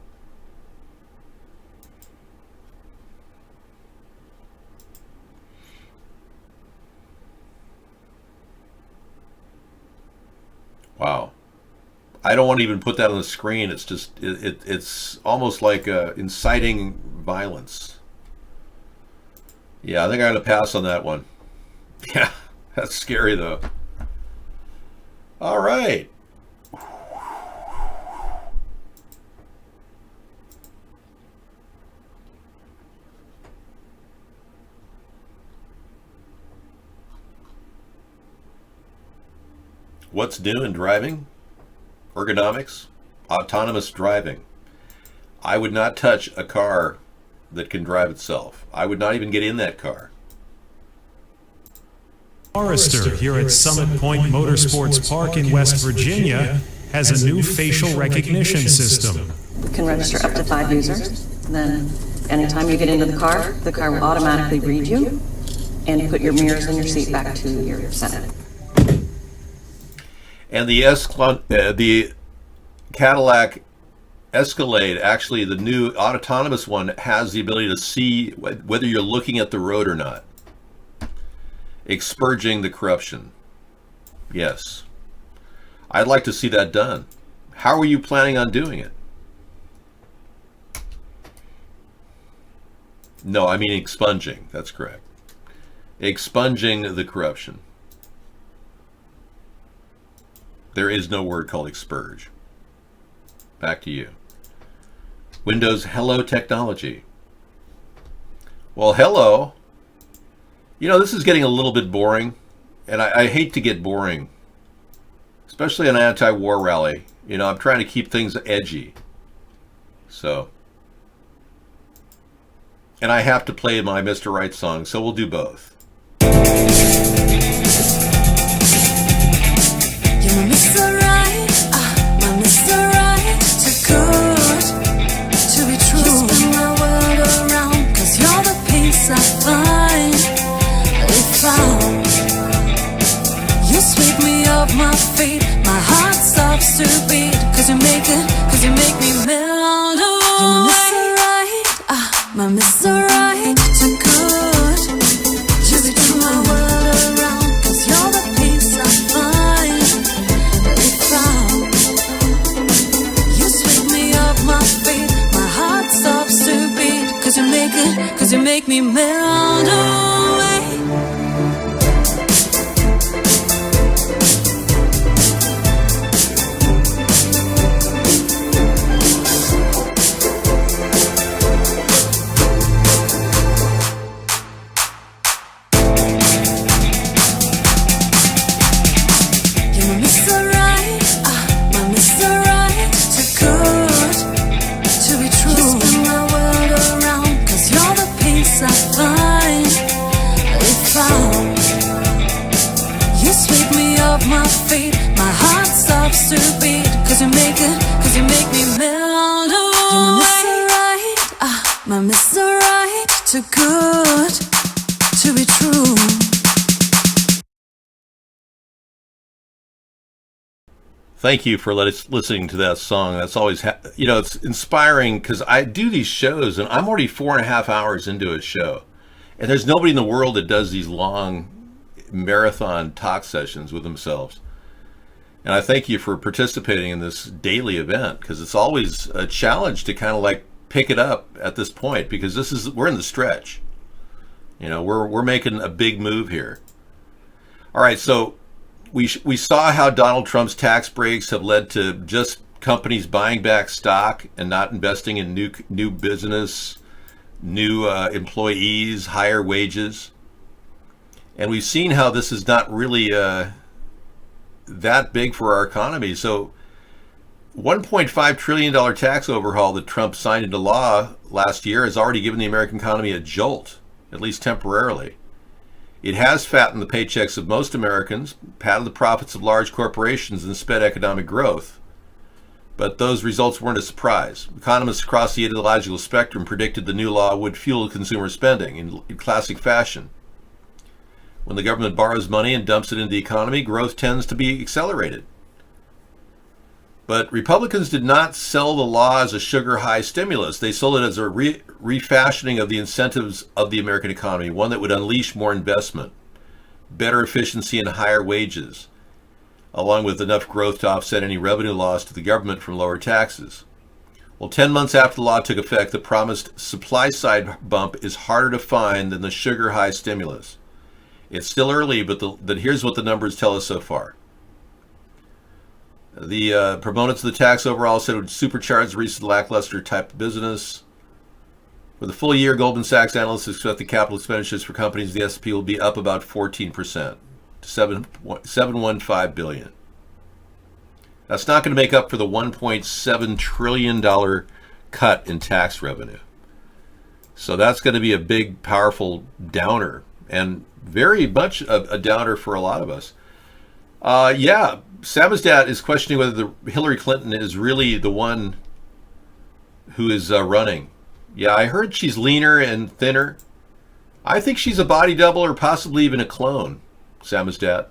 Wow. I don't want to even put that on the screen. It's just, it's almost like inciting violence. Yeah, I think I'm going to pass on that one. Yeah, that's scary though. All right. What's new in driving? Ergonomics, autonomous driving. I would not touch a car that can drive itself. I would not even get in that car. Forester here at Summit Point Motorsports Park in West Virginia has a new facial recognition system. It can register up to 5 users. Then anytime you get into the car will automatically read you and put your mirrors and your seat back to your center. And the Cadillac Escalade, actually the new autonomous one, has the ability to see whether you're looking at the road or not. Expurging the corruption. Yes. I'd like to see that done. How are you planning on doing it? No, I mean expunging. That's correct. Expunging the corruption. There is no word called expurge. Back to you. Windows Hello Technology. Well, hello. You know, this is getting a little bit boring, and I hate to get boring, especially an anti-war rally. You know, I'm trying to keep things edgy. So, and I have to play my Mr. Right song, so we'll do both. You're my Mr. Right, my Mr. Right, too good to be true. You spin my world around, 'cause you're the peace I finally found. You sweep me off my feet, my heart stops to beat, 'cause you make me melt away. You're my Mr. Right, too good to be true. My world around, 'cause you're the peace I finally found. You sweep me off my feet, my heart stops to beat, 'cause you make me melt away. You make me melt away. My Mr. Right, too good to be true. Thank you for listening to that song. That's always, you know, it's inspiring because I do these shows and I'm already 4.5 hours into a show. And there's nobody in the world that does these long marathon talk sessions with themselves. And I thank you for participating in this daily event because it's always a challenge to kind of like pick it up at this point because we're in the stretch. You know, we're making a big move here. All right, so we saw how Donald Trump's tax breaks have led to just companies buying back stock and not investing in new business, new employees, higher wages. And we've seen how this is not really that big for our economy. So $1.5 trillion tax overhaul that Trump signed into law last year has already given the American economy a jolt, at least temporarily. It has fattened the paychecks of most Americans, padded the profits of large corporations, and sped economic growth. But those results weren't a surprise. Economists across the ideological spectrum predicted the new law would fuel consumer spending in classic fashion. When the government borrows money and dumps it into the economy, growth tends to be accelerated. But Republicans did not sell the law as a sugar-high stimulus. They sold it as a refashioning of the incentives of the American economy, one that would unleash more investment, better efficiency, and higher wages, along with enough growth to offset any revenue loss to the government from lower taxes. Well, 10 months after the law took effect, the promised supply-side bump is harder to find than the sugar-high stimulus. It's still early, but here's what the numbers tell us so far. The proponents of the tax overall said it would supercharge the recent lackluster type of business. For the full year, Goldman Sachs analysts expect the capital expenditures for companies in the S&P will be up about 14% to $715 billion. That's not going to make up for the $1.7 trillion cut in tax revenue. So that's going to be a big, powerful downer, and very much a downer for a lot of us. Yeah, Samizdat is questioning whether Hillary Clinton is really the one who is running. Yeah, I heard she's leaner and thinner. I think she's a body double or possibly even a clone, Samizdat.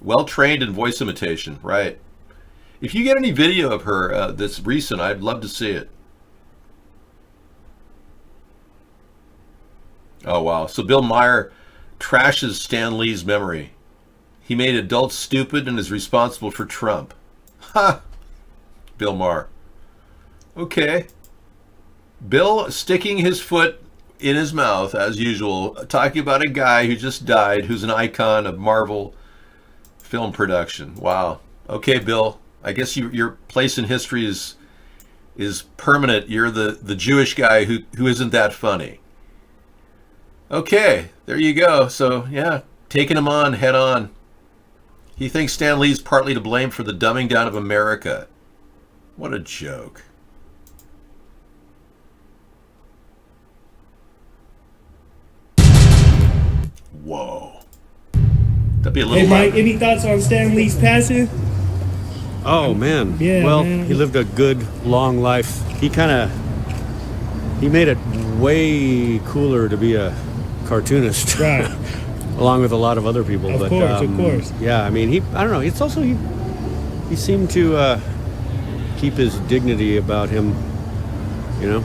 Well trained in voice imitation, right? If you get any video of her that's recent, I'd love to see it. Oh, wow. So Bill Maher trashes Stan Lee's memory. He made adults stupid and is responsible for Trump. Ha! Bill Maher. Okay. Bill sticking his foot in his mouth, as usual, talking about a guy who just died, who's an icon of Marvel film production. Wow. Okay, Bill. I guess your place in history is permanent. You're the Jewish guy who isn't that funny. Okay, there you go. So, yeah, taking him on head on. He thinks Stan Lee's partly to blame for the dumbing down of America. What a joke. Whoa. That'd be a little Hey Mike, loud. any thoughts on Stan Lee's passing? Oh man. Yeah, well, man. he lived a good long life. He made it way cooler to be a cartoonist. Right. Along with a lot of other people. Of course. Yeah, I mean, I don't know. It's also he seemed to keep his dignity about him, you know,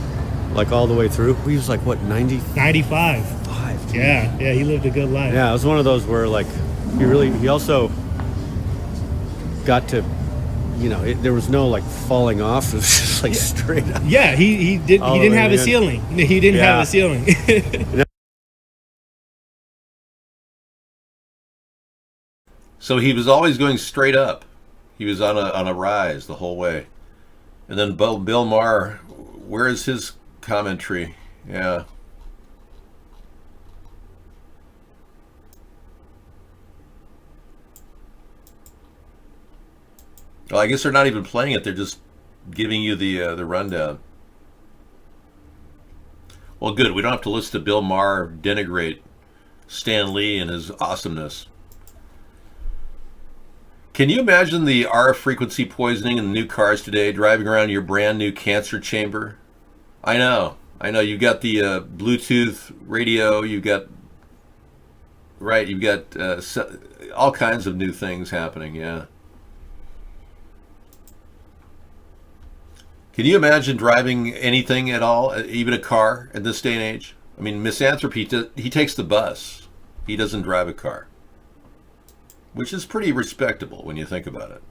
like all the way through. He was like what, 90? 95. Yeah, he lived a good life. Yeah, it was one of those where like he also got to, you know, there was no like falling off. It was just like straight up. Yeah, he didn't have a ceiling. He didn't have a ceiling. So he was always going straight up. He was on a rise the whole way. And then Bill Maher, where is his commentary? Yeah. Well, I guess they're not even playing it. They're just giving you the rundown. Well, good. We don't have to listen to Bill Maher denigrate Stan Lee and his awesomeness. Can you imagine the RF frequency poisoning in the new cars today, driving around your brand new cancer chamber? I know. You've got the Bluetooth radio. You've got all kinds of new things happening. Yeah. Can you imagine driving anything at all, even a car, in this day and age? I mean, Misanthropy, he takes the bus. He doesn't drive a car, which is pretty respectable when you think about it.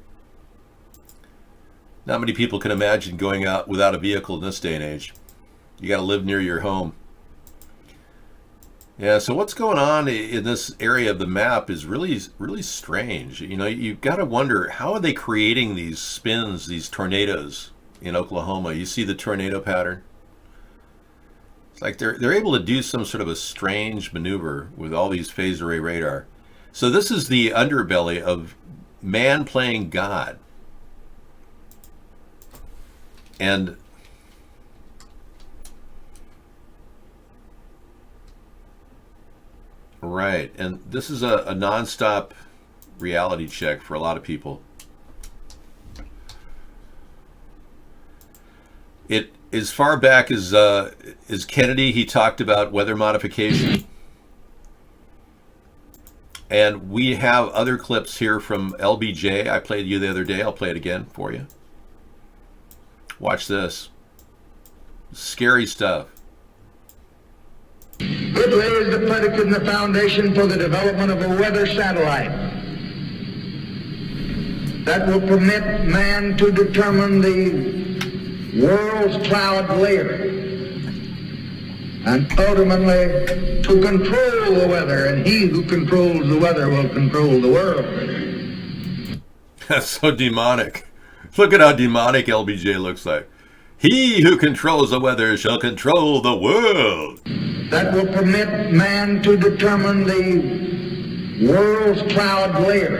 Not many people can imagine going out without a vehicle in this day and age. You got to live near your home. Yeah, so what's going on in this area of the map is really, really strange. You know, you've got to wonder, how are they creating these spins, these tornadoes in Oklahoma? You see the tornado pattern? It's like they're able to do some sort of a strange maneuver with all these phased array radar. So this is the underbelly of man playing God. And right, and this is a nonstop reality check for a lot of people. It as far back as Kennedy, he talked about weather modification. And we have other clips here from LBJ. I played you the other day. I'll play it again for you. Watch this. Scary stuff. It lays the predicate and the foundation for the development of a weather satellite that will permit man to determine the world's cloud layer and ultimately to control the weather, and he who controls the weather will control the world. That's so demonic. Look at how demonic LBJ looks like. He who controls the weather shall control the world. That will permit man to determine the world's cloud layer,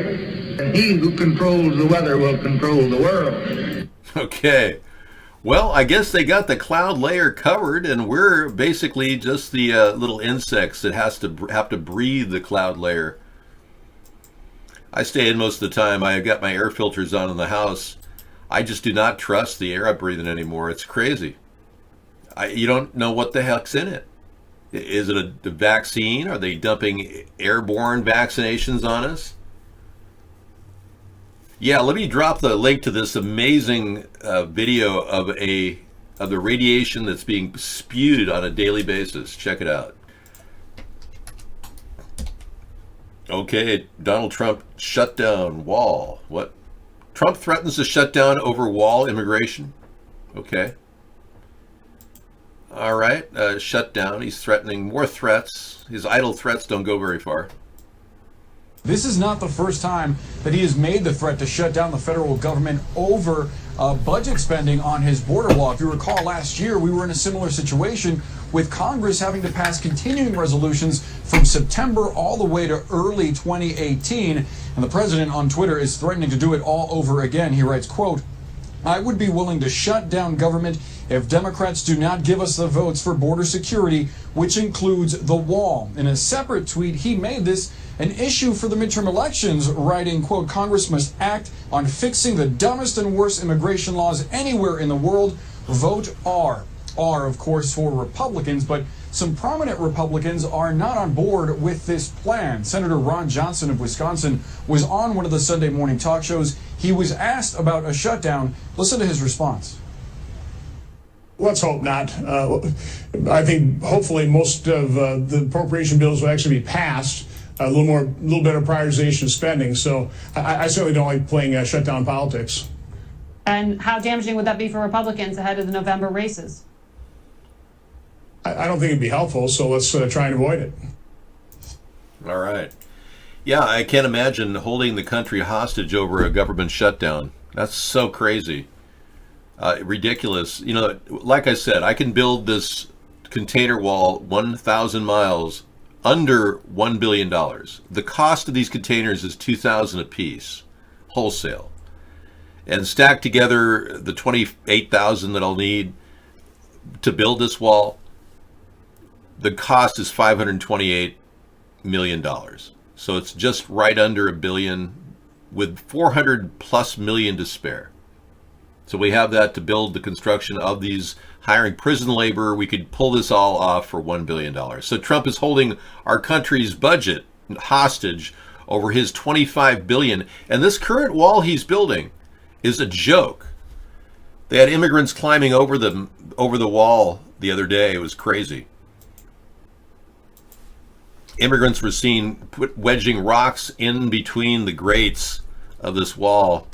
and he who controls the weather will control the world. Okay. Well, I guess they got the cloud layer covered, and we're basically just the little insects that have to breathe the cloud layer. I stay in most of the time. I've got my air filters on in the house. I just do not trust the air I'm breathing anymore. It's crazy. You don't know what the heck's in it. Is it a vaccine? Are they dumping airborne vaccinations on us? Yeah, let me drop the link to this amazing video of the radiation that's being spewed on a daily basis. Check it out. Okay, Donald Trump shut down wall. What? Trump threatens to shut down over wall immigration. Okay. All right, shut down. He's threatening more threats. His idle threats don't go very far. This is not the first time that he has made the threat to shut down the federal government over budget spending on his border wall. If you recall, last year we were in a similar situation with Congress having to pass continuing resolutions from September all the way to early 2018. And the president on Twitter is threatening to do it all over again. He writes, quote, "I would be willing to shut down government if Democrats do not give us the votes for border security, which includes the wall." In a separate tweet, he made this an issue for the midterm elections, writing, quote, "Congress must act on fixing the dumbest and worst immigration laws anywhere in the world. Vote R." R, of course, for Republicans, but some prominent Republicans are not on board with this plan. Senator Ron Johnson of Wisconsin was on one of the Sunday morning talk shows. He was asked about a shutdown. Listen to his response. Let's hope not. I think hopefully most of the appropriation bills will actually be passed. A little better prioritization of spending. So I certainly don't like playing shutdown politics. And how damaging would that be for Republicans ahead of the November races? I don't think it'd be helpful. So let's try and avoid it. All right. Yeah, I can't imagine holding the country hostage over a government shutdown. That's so crazy. Ridiculous. You know, like I said, I can build this container wall 1,000 miles under $1 billion. The cost of these containers is $2,000 a piece, wholesale. And stack together the $28,000 that I'll need to build this wall, the cost is $528 million. So it's just right under $1 billion with 400 plus million to spare. So we have that to build the construction of these, hiring prison labor. We could pull this all off for $1 billion. So Trump is holding our country's budget hostage over his $25 billion. And this current wall he's building is a joke. They had immigrants climbing over the wall the other day. It was crazy. Immigrants were seen wedging rocks in between the grates of this wall.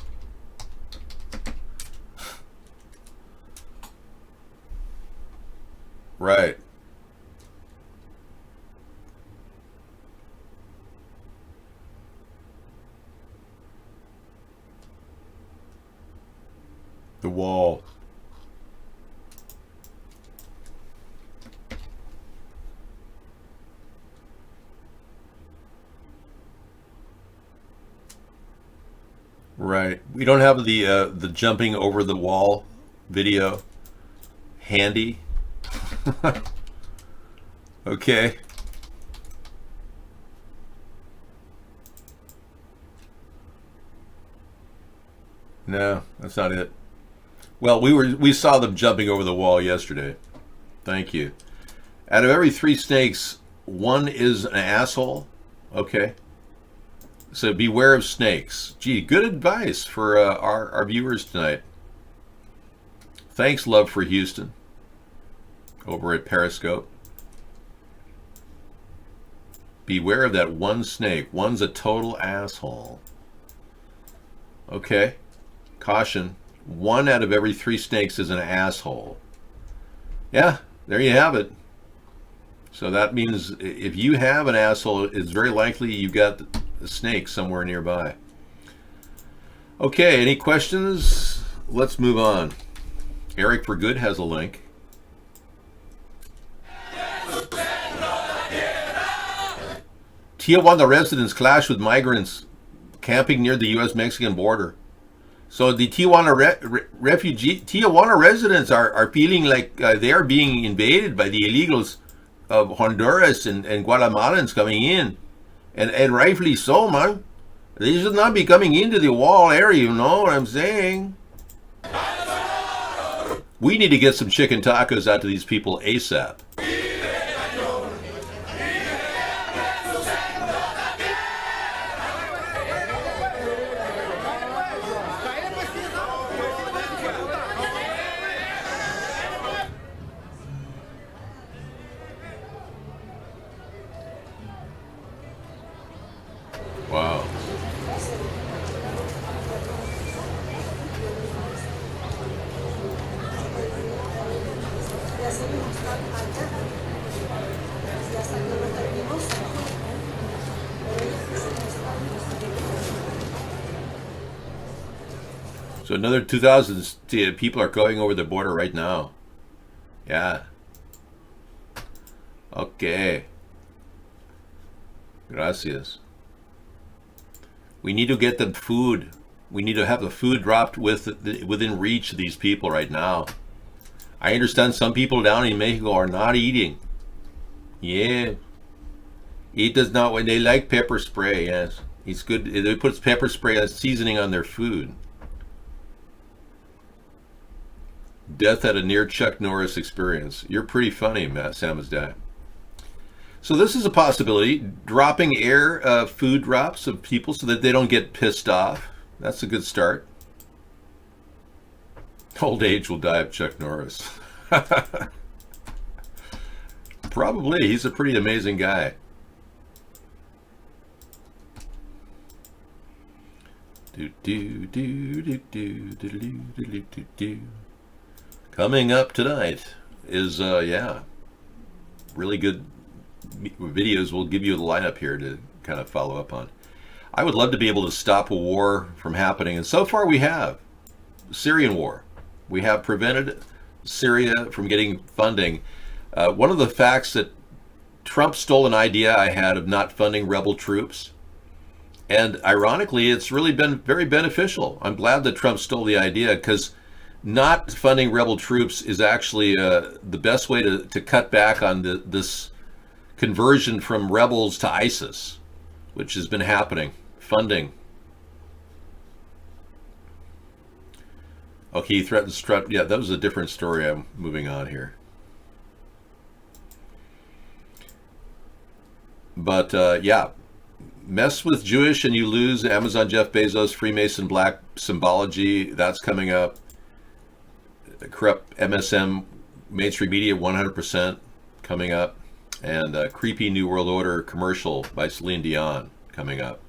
Right. The wall. Right. We don't have the jumping over the wall video handy. Okay. No, that's not it. Well, we saw them jumping over the wall yesterday. Thank you. Out of every 3 snakes, 1 is an asshole. Okay. So beware of snakes. Gee, good advice for our viewers tonight. Thanks, Love for Houston, over at Periscope. Beware of that 1 snake. 1's a total asshole. Okay. Caution. 1 out of every 3 snakes is an asshole. Yeah, there you have it. So that means if you have an asshole, it's very likely you've got a snake somewhere nearby. Okay, any questions? Let's move on. Eric for Good has a link. Tijuana residents clash with migrants camping near the U.S.-Mexican border. So the Tijuana Tijuana residents are feeling like they are being invaded by the illegals of Honduras and Guatemalans coming in. And rightfully so, man. They should not be coming into the wall area, you know what I'm saying? We need to get some chicken tacos out to these people ASAP. So another 2,000 people are going over the border right now. Yeah. Okay. Gracias. We need to get them food. We need to have the food dropped within reach of these people right now. I understand some people down in Mexico are not eating. Yeah. It does not, when they like pepper spray, yes. It's good. They put pepper spray as seasoning on their food. Death at a near Chuck Norris experience. You're pretty funny, Matt Samizdat. So this is a possibility. Dropping air food drops of people so that they don't get pissed off. That's a good start. Old age will die of Chuck Norris. Probably. He's a pretty amazing guy. Coming up tonight is really good videos. We'll give you the lineup here to kind of follow up on. I would love to be able to stop a war from happening, and so far we have. Syrian war. We have prevented Syria from getting funding. One of the facts that Trump stole an idea I had of not funding rebel troops, and ironically it's really been very beneficial. I'm glad that Trump stole the idea, because not funding rebel troops is actually the best way to cut back on this conversion from rebels to ISIS, which has been happening. Funding. Okay, he threatens Trump. Yeah, that was a different story. I'm moving on here. But yeah, mess with Jewish and you lose. Amazon Jeff Bezos, Freemason black symbology. That's coming up. Corrupt MSM, mainstream media, 100% coming up. And creepy New World Order commercial by Celine Dion coming up.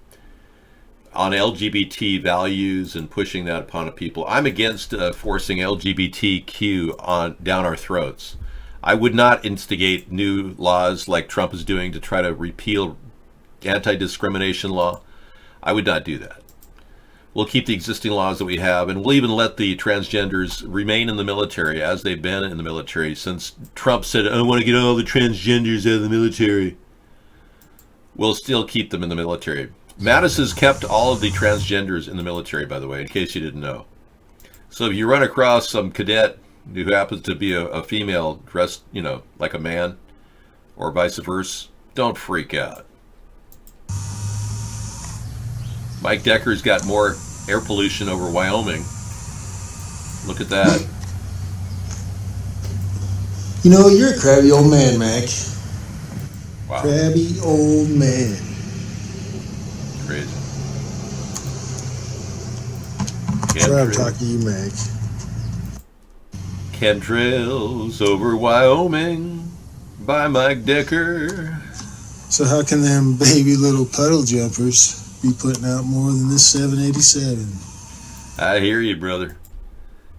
On LGBT values and pushing that upon people. I'm against forcing LGBTQ down our throats. I would not instigate new laws like Trump is doing to try to repeal anti-discrimination law. I would not do that. We'll keep the existing laws that we have, and we'll even let the transgenders remain in the military as they've been in the military since Trump said, I want to get all the transgenders out of the military. We'll still keep them in the military. Mattis has kept all of the transgenders in the military, by the way, in case you didn't know. So if you run across some cadet who happens to be a female dressed, like a man, or vice versa, don't freak out. Mike Decker's got more air pollution over Wyoming. Look at that. You're a crabby old man, Mac. Wow. Crabby old man. Crazy. Try to talk to you, Mac. Chemtrails over Wyoming by Mike Decker. So how can them baby little puddle jumpers be putting out more than this 787? I hear you, brother.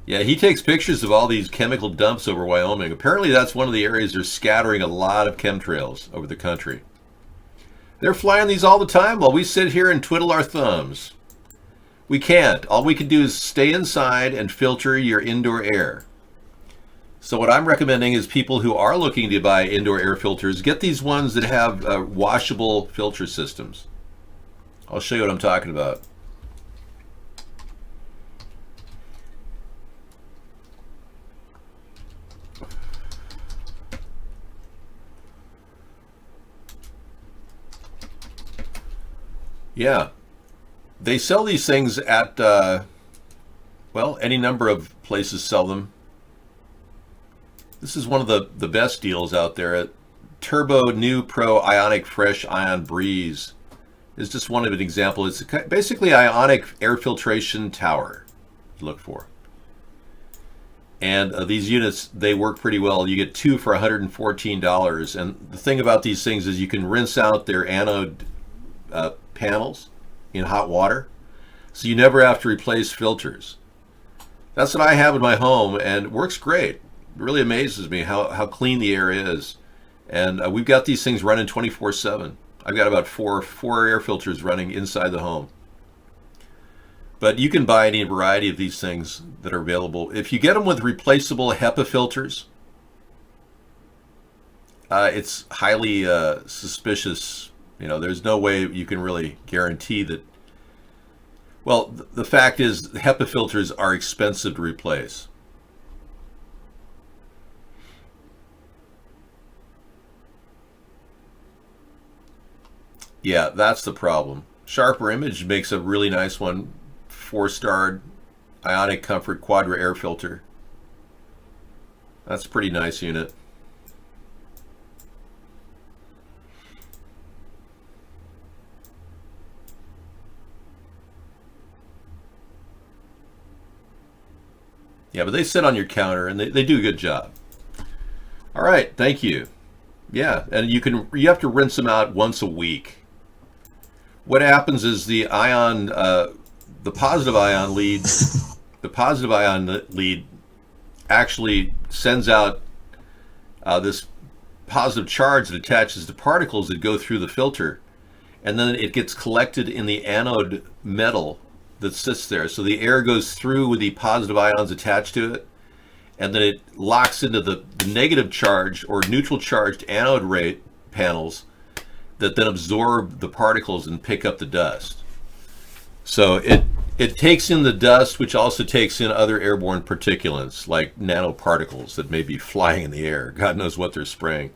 Yeah, he takes pictures of all these chemical dumps over Wyoming. Apparently that's one of the areas they're scattering a lot of chemtrails over the country. They're flying these all the time while we sit here and twiddle our thumbs. We can't. All we can do is stay inside and filter your indoor air. So what I'm recommending is people who are looking to buy indoor air filters, get these ones that have washable filter systems. I'll show you what I'm talking about. Yeah, they sell these things at, any number of places sell them. This is one of the best deals out there. At Turbo New Pro Ionic Fresh Ion Breeze is just one of an example. It's basically ionic air filtration tower to look for. And these units, they work pretty well. You get 2 for $114. And the thing about these things is you can rinse out their anode panels in hot water, so you never have to replace filters. That's what I have in my home, and it works great. really amazes me how clean the air is. And we've got these things running 24/7. I've got about four air filters running inside the home. But you can buy any variety of these things that are available. If you get them with replaceable HEPA filters, it's highly suspicious. You know, there's no way you can really guarantee that. Well, the fact is, HEPA filters are expensive to replace. Yeah, that's the problem. Sharper Image makes a really nice one. 4-star Ionic Comfort Quadra air filter. That's a pretty nice unit. Yeah, but they sit on your counter and they do a good job. All right, thank you. Yeah, and you have to rinse them out once a week. What happens is the ion, the positive ion lead actually sends out this positive charge that attaches to particles that go through the filter, and then it gets collected in the anode metal that sits there. So the air goes through with the positive ions attached to it, and then it locks into the negative charge or neutral charged anode rate panels that then absorb the particles and pick up the dust. So it takes in the dust, which also takes in other airborne particulates like nanoparticles that may be flying in the air. God knows what they're spraying.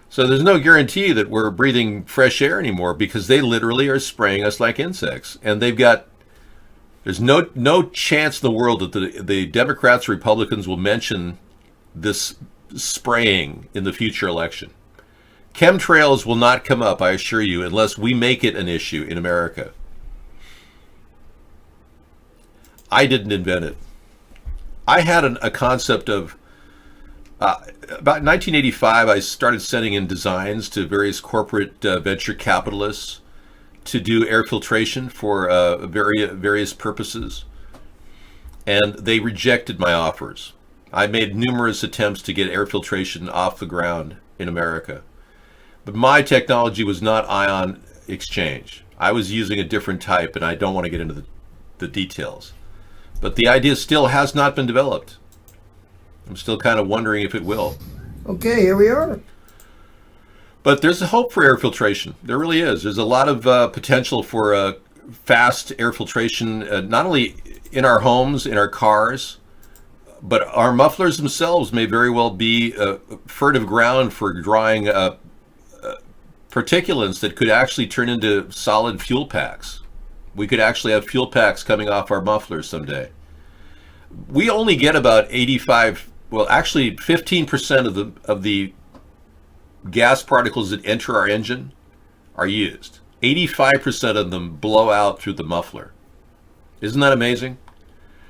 So there's no guarantee that we're breathing fresh air anymore, because they literally are spraying us like insects. And there's no chance in the world that the Democrats or Republicans will mention this spraying in the future election. Chemtrails will not come up, I assure you, unless we make it an issue in America. I didn't invent it. I had a concept of, about 1985, I started sending in designs to various corporate venture capitalists to do air filtration for various purposes. And they rejected my offers. I made numerous attempts to get air filtration off the ground in America. But my technology was not ion exchange. I was using a different type, and I don't want to get into the details. But the idea still has not been developed. I'm still kind of wondering if it will. Okay, here we are. But there's a hope for air filtration. There really is. There's a lot of potential for fast air filtration, not only in our homes, in our cars, but our mufflers themselves may very well be fertile ground for drawing particulates that could actually turn into solid fuel packs. We could actually have fuel packs coming off our mufflers someday. We only get about 15% of the gas particles that enter our engine are used. 85% of them blow out through the muffler. Isn't that amazing?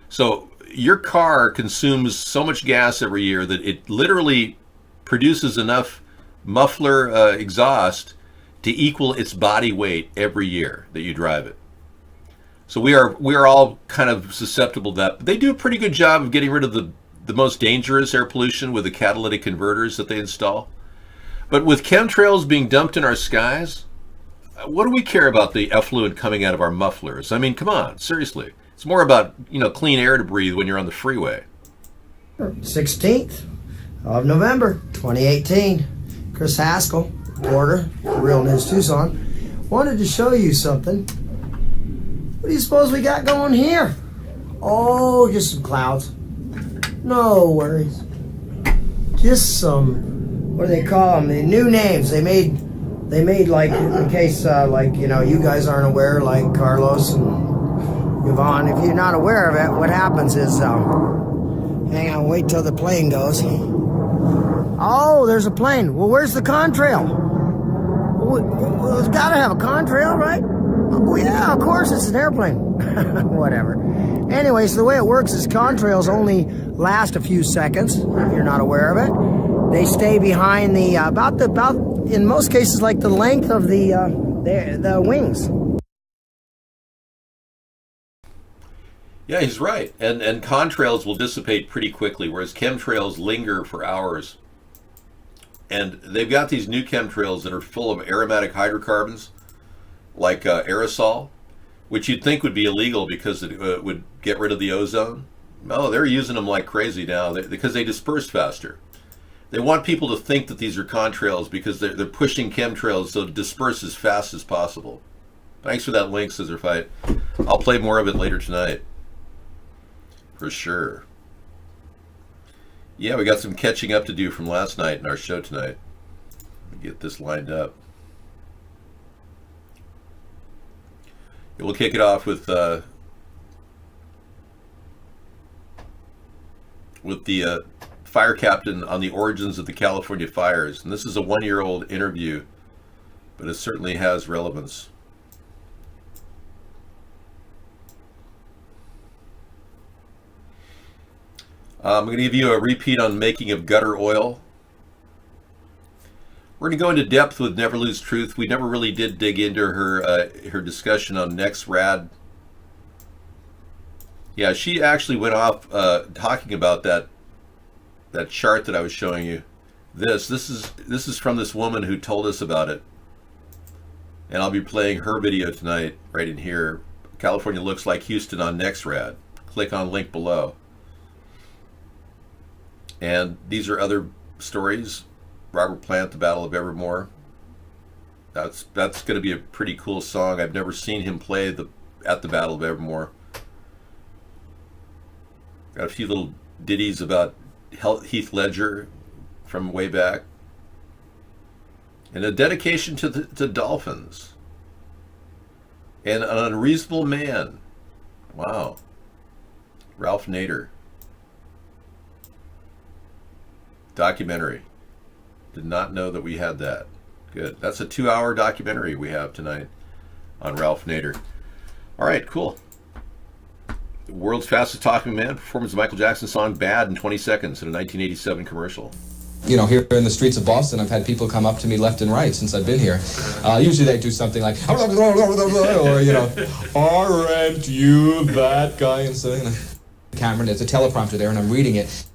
So your car consumes so much gas every year that it literally produces enough muffler exhaust to equal its body weight every year that you drive it. So we are all kind of susceptible to that. But they do a pretty good job of getting rid of the most dangerous air pollution with the catalytic converters that they install. But with chemtrails being dumped in our skies, what do we care about the effluent coming out of our mufflers? I mean, come on, seriously. It's more about, clean air to breathe when you're on the freeway. 16th of November, 2018. Chris Haskell, reporter, Real News Tucson, wanted to show you something. What do you suppose we got going here? Oh, just some clouds. No worries. Just some, what do they call them? The new names. They made like, in case, you guys aren't aware, like Carlos and Yvonne. If you're not aware of it, what happens is, hang on, wait till the plane goes. Oh, there's a plane. Well, where's the contrail? Well, it's got to have a contrail, right? Oh, yeah, of course, it's an airplane. Whatever. Anyway, so the way it works is contrails only last a few seconds, if you're not aware of it. They stay behind the, about in most cases, like the length of the wings. Yeah, he's right. And contrails will dissipate pretty quickly, whereas chemtrails linger for hours. And they've got these new chemtrails that are full of aromatic hydrocarbons, like aerosol, which you'd think would be illegal because it would get rid of the ozone. No, they're using them like crazy now because they disperse faster. They want people to think that these are contrails because they're pushing chemtrails so it disperse as fast as possible. Thanks for that link, Scissor Fight. I'll play more of it later tonight. For sure. Yeah, we got some catching up to do from last night in our show tonight. Get this lined up. We'll kick it off with the fire captain on the origins of the California fires. And this is a one-year-old interview, but it certainly has relevance. I'm going to give you a repeat on making of gutter oil. We're going to go into depth with Never Lose Truth. We never really did dig into her discussion on NexRad. Yeah, she actually went off talking about that chart that I was showing you. This is from this woman who told us about it. And I'll be playing her video tonight right in here. California looks like Houston on NexRad. Click on link below. And these are other stories. Robert Plant, The Battle of Evermore. That's going to be a pretty cool song. I've never seen him play at the Battle of Evermore. Got a few little ditties about Heath Ledger from way back. And a dedication to dolphins. And an unreasonable man. Wow. Ralph Nader. Documentary. Did not know that we had that. Good. That's a 2-hour documentary we have tonight on Ralph Nader. All right, cool. The world's fastest talking man performs the Michael Jackson song Bad in 20 seconds in a 1987 commercial. You know, here in the streets of Boston, I've had people come up to me left and right since I've been here. Usually they do something like, or, you know, aren't you that guy? And so, you know, Cameron, there's a teleprompter there and I'm reading it.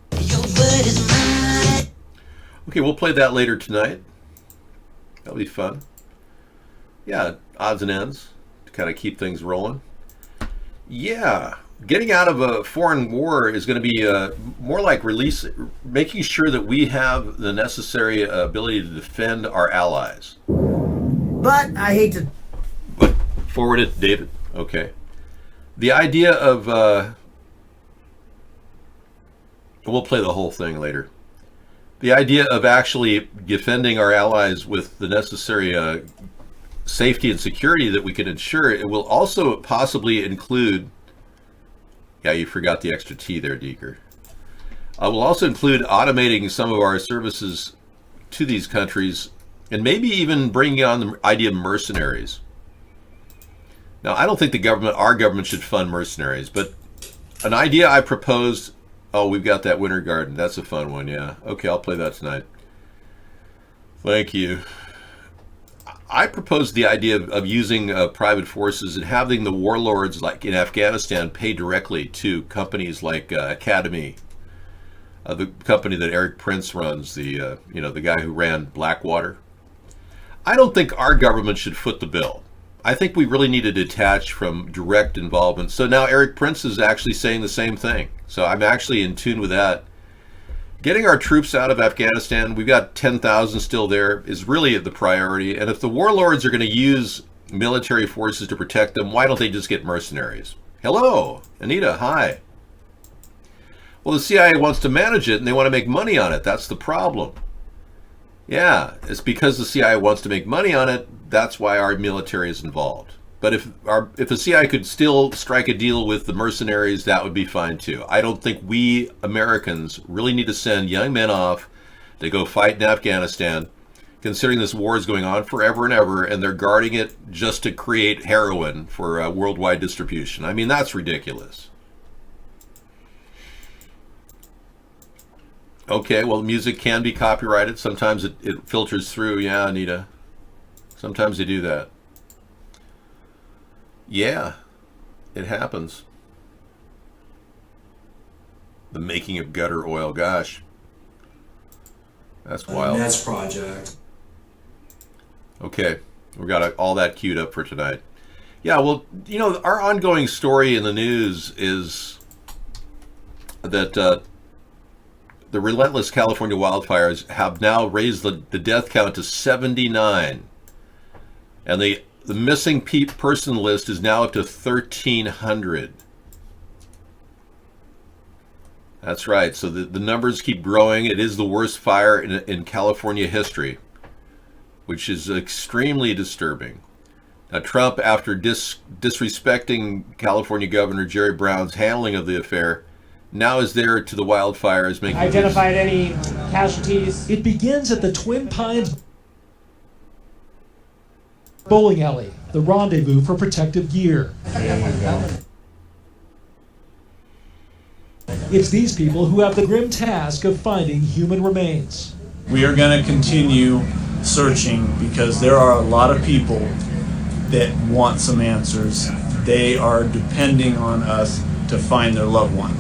Okay, we'll play that later tonight. That'll be fun. Yeah, odds and ends to kind of keep things rolling. Yeah, getting out of a foreign war is going to be more like making sure that we have the necessary ability to defend our allies. But I hate to... But forward it, David. Okay. The idea of... we'll play the whole thing later. The idea of actually defending our allies with the necessary safety and security that we can ensure, it will also possibly include, yeah, you forgot the extra T there, Deeker. Will also include automating some of our services to these countries and maybe even bringing on the idea of mercenaries. Now, I don't think our government should fund mercenaries, but an idea I proposed. Oh, we've got that Winter Garden. That's a fun one, yeah. Okay, I'll play that tonight. Thank you. I proposed the idea of using private forces and having the warlords, like in Afghanistan, pay directly to companies like Academy, the company that Eric Prince runs, the guy who ran Blackwater. I don't think our government should foot the bill. I think we really need to detach from direct involvement. So now Eric Prince is actually saying the same thing. So I'm actually in tune with that. Getting our troops out of Afghanistan, we've got 10,000 still there, is really the priority. And if the warlords are going to use military forces to protect them, why don't they just get mercenaries? Hello, Anita, hi. Well, the CIA wants to manage it and they want to make money on it. That's the problem. Yeah, it's because the CIA wants to make money on it. That's why our military is involved. But if the CIA could still strike a deal with the mercenaries, that would be fine too. I don't think we Americans really need to send young men off to go fight in Afghanistan, considering this war is going on forever and ever, and they're guarding it just to create heroin for worldwide distribution. I mean, that's ridiculous. Okay, well, music can be copyrighted. Sometimes it filters through. Yeah, Anita. Sometimes they do that. Yeah, it happens. The making of gutter oil. Gosh. That's wild. Nest project. Okay. We got all that queued up for tonight. Yeah, well, you know, our ongoing story in the news is that the relentless California wildfires have now raised the death count to 79. And the missing person list is now up to 1,300. That's right. So the numbers keep growing. It is the worst fire in California history, which is extremely disturbing. Now, Trump, after disrespecting California Governor Jerry Brown's handling of the affair, now is there to the wildfires, making identified any casualties. It begins at the Twin Pines bowling alley, the rendezvous for protective gear. It's these people who have the grim task of finding human remains. We are going to continue searching because there are a lot of people that want some answers. They are depending on us to find their loved one.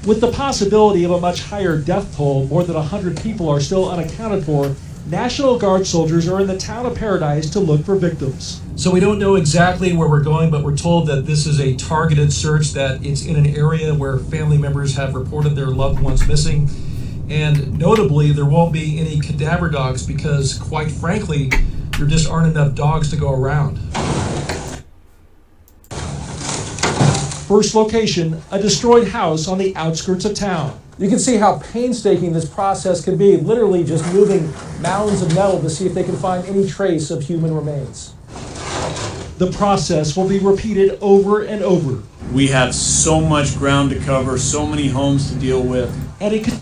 With the possibility of a much higher death toll, more than 100 people are still unaccounted for, National Guard soldiers are in the town of Paradise to look for victims. So we don't know exactly where we're going, but we're told that this is a targeted search, that it's in an area where family members have reported their loved ones missing. And notably, there won't be any cadaver dogs because, quite frankly, there just aren't enough dogs to go around. First location, a destroyed house on the outskirts of town. You can see how painstaking this process can be, literally just moving mounds of metal to see if they can find any trace of human remains. The process will be repeated over and over. We have so much ground to cover, so many homes to deal with. And it could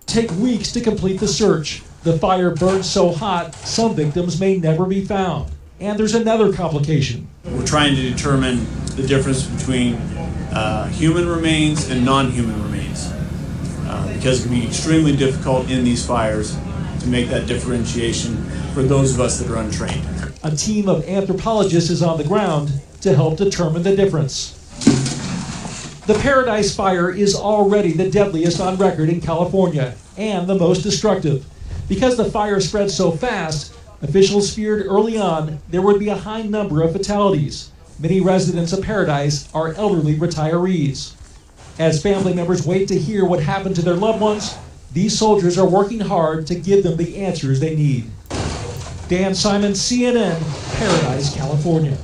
take weeks to complete the search. The fire burned so hot, some victims may never be found. And there's another complication. We're trying to determine the difference between human remains and non-human remains. Because it can be extremely difficult in these fires to make that differentiation for those of us that are untrained. A team of anthropologists is on the ground to help determine the difference. The Paradise Fire is already the deadliest on record in California and the most destructive. Because the fire spread so fast, officials feared early on there would be a high number of fatalities. Many residents of Paradise are elderly retirees. As family members wait to hear what happened to their loved ones, these soldiers are working hard to give them the answers they need. Dan Simon, CNN, Paradise, California.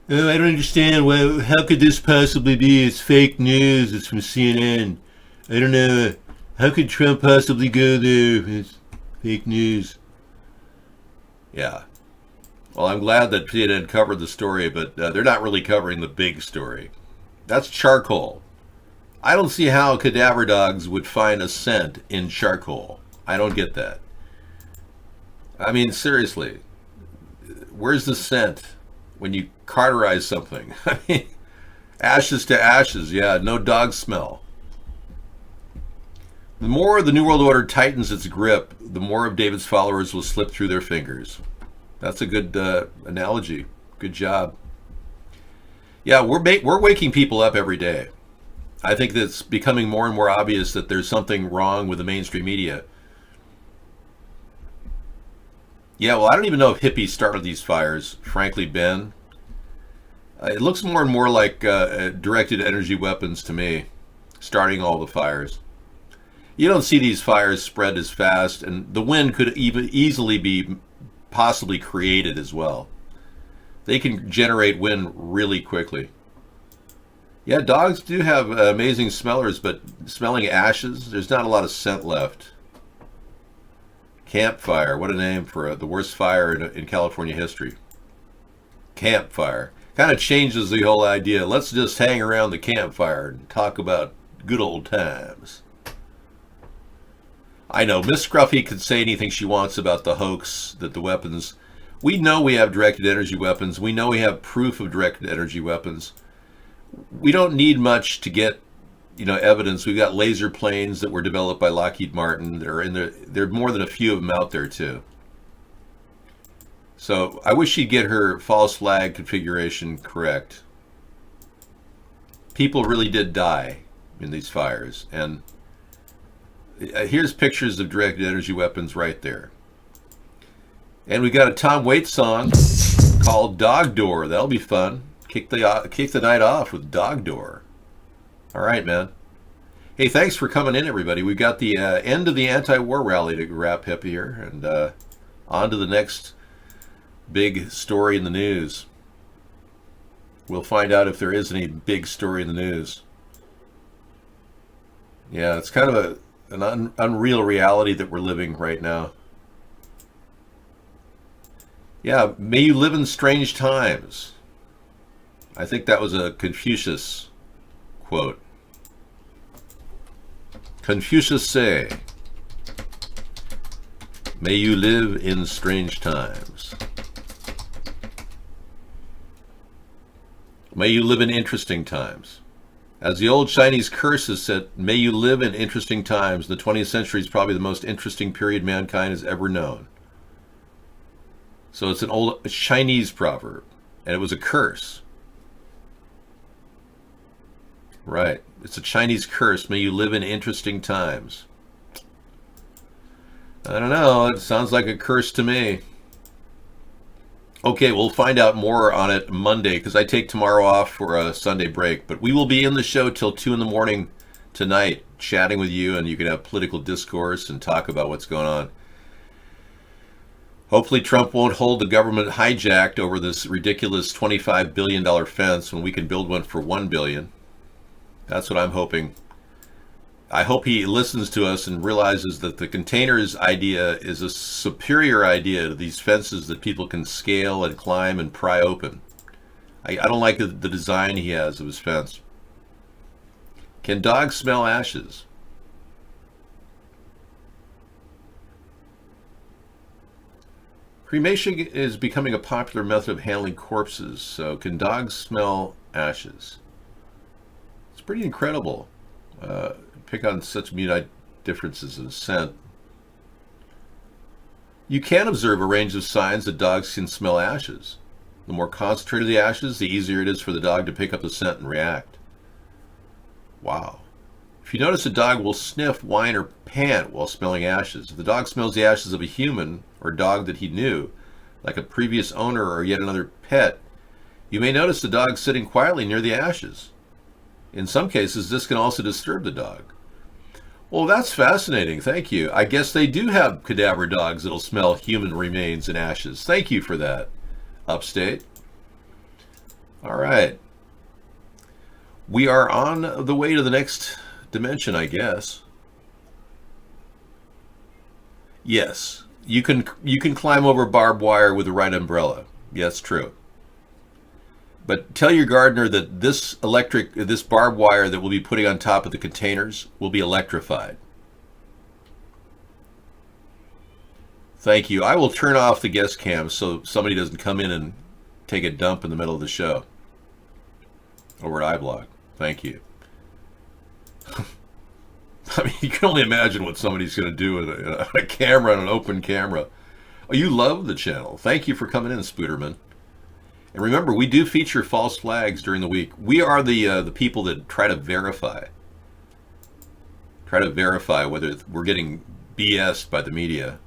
I don't understand. How could this possibly be? It's fake news. It's from CNN. I don't know. How could Trump possibly go there? It's fake news. Yeah. Well, I'm glad that CNN covered the story, but they're not really covering the big story. That's charcoal. I don't see how cadaver dogs would find a scent in charcoal. I don't get that. I mean, seriously, where's the scent when you cauterize something? I mean, ashes to ashes, yeah, no dog smell. The more the New World Order tightens its grip, the more of David's followers will slip through their fingers. That's a good analogy. Good job. Yeah, we're waking people up every day. I think that it's becoming more and more obvious that there's something wrong with the mainstream media. Yeah, well, I don't even know if hippies started these fires, frankly, Ben. It looks more and more like directed energy weapons to me, starting all the fires. You don't see these fires spread as fast, and the wind could even easily be possibly created as well. They can generate wind really quickly. Yeah, dogs do have amazing smellers, but smelling ashes, there's not a lot of scent left. Campfire, what a name for the worst fire in California history. Campfire. Kind of changes the whole idea. Let's just hang around the campfire and talk about good old times. I know, Miss Scruffy could say anything she wants about the hoax, that the weapons... We know we have directed energy weapons. We know we have proof of directed energy weapons. We don't need much to get, evidence. We've got laser planes that were developed by Lockheed Martin. There are more than a few of them out there, too. So I wish she'd get her false flag configuration correct. People really did die in these fires. And here's pictures of directed energy weapons right there. And we got a Tom Waits song called Dog Door. That'll be fun. Kick the night off with Dog Door. All right, man. Hey, thanks for coming in, everybody. We've got the end of the anti-war rally to wrap up here, and on to the next big story in the news. We'll find out if there is any big story in the news. Yeah, it's kind of an unreal reality that we're living right now. Yeah, may you live in strange times. I think that was a Confucius quote. Confucius say, may you live in strange times. May you live in interesting times. As the old Chinese curses said, may you live in interesting times. The 20th century is probably the most interesting period mankind has ever known. So it's an old Chinese proverb, and it was a curse. Right. It's a Chinese curse. May you live in interesting times. I don't know. It sounds like a curse to me. Okay, we'll find out more on it Monday because I take tomorrow off for a Sunday break. But we will be in the show till 2 in the morning tonight, chatting with you, and you can have political discourse and talk about what's going on. Hopefully Trump won't hold the government hijacked over this ridiculous $25 billion fence when we can build one for $1 billion. That's what I'm hoping. I hope he listens to us and realizes that the containers idea is a superior idea to these fences that people can scale and climb and pry open. I don't like the design he has of his fence. Can dogs smell ashes? Cremation is becoming a popular method of handling corpses, so can dogs smell ashes? It's pretty incredible. Pick on such minute differences in scent. You can observe a range of signs that dogs can smell ashes. The more concentrated the ashes, the easier it is for the dog to pick up the scent and react. Wow. If you notice, a dog will sniff, whine, or pant while smelling ashes. If the dog smells the ashes of a human or dog that he knew, like a previous owner or yet another pet, you may notice the dog sitting quietly near the ashes. In some cases, this can also disturb the dog. Well, that's fascinating. Thank you. I guess they do have cadaver dogs that'll smell human remains and ashes. Thank you for that, Upstate. All right. We are on the way to the next dimension, I guess. Yes, you can climb over barbed wire with the right umbrella. Yes, true. But tell your gardener that this barbed wire that we'll be putting on top of the containers will be electrified. Thank you. I will turn off the guest cam so somebody doesn't come in and take a dump in the middle of the show over at iBlog. Thank you. I mean, you can only imagine what somebody's going to do with a camera and an open camera. Oh, you love the channel. Thank you for coming in, Spooderman. And remember, we do feature false flags during the week. We are the people that try to verify whether we're getting BS'd by the media.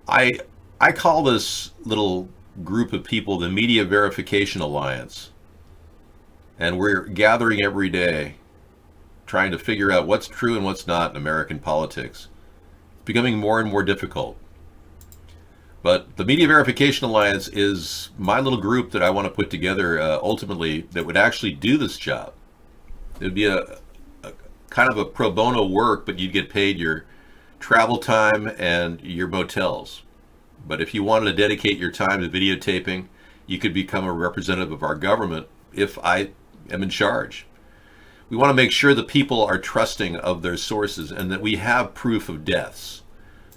I call this little group of people the Media Verification Alliance. And we're gathering every day, trying to figure out what's true and what's not in American politics. It's becoming more and more difficult. But the Media Verification Alliance is my little group that I want to put together ultimately that would actually do this job. It would be a kind of a pro bono work, but you'd get paid your travel time and your motels. But if you wanted to dedicate your time to videotaping, you could become a representative of our government if I am in charge. We want to make sure that people are trusting of their sources and that we have proof of deaths.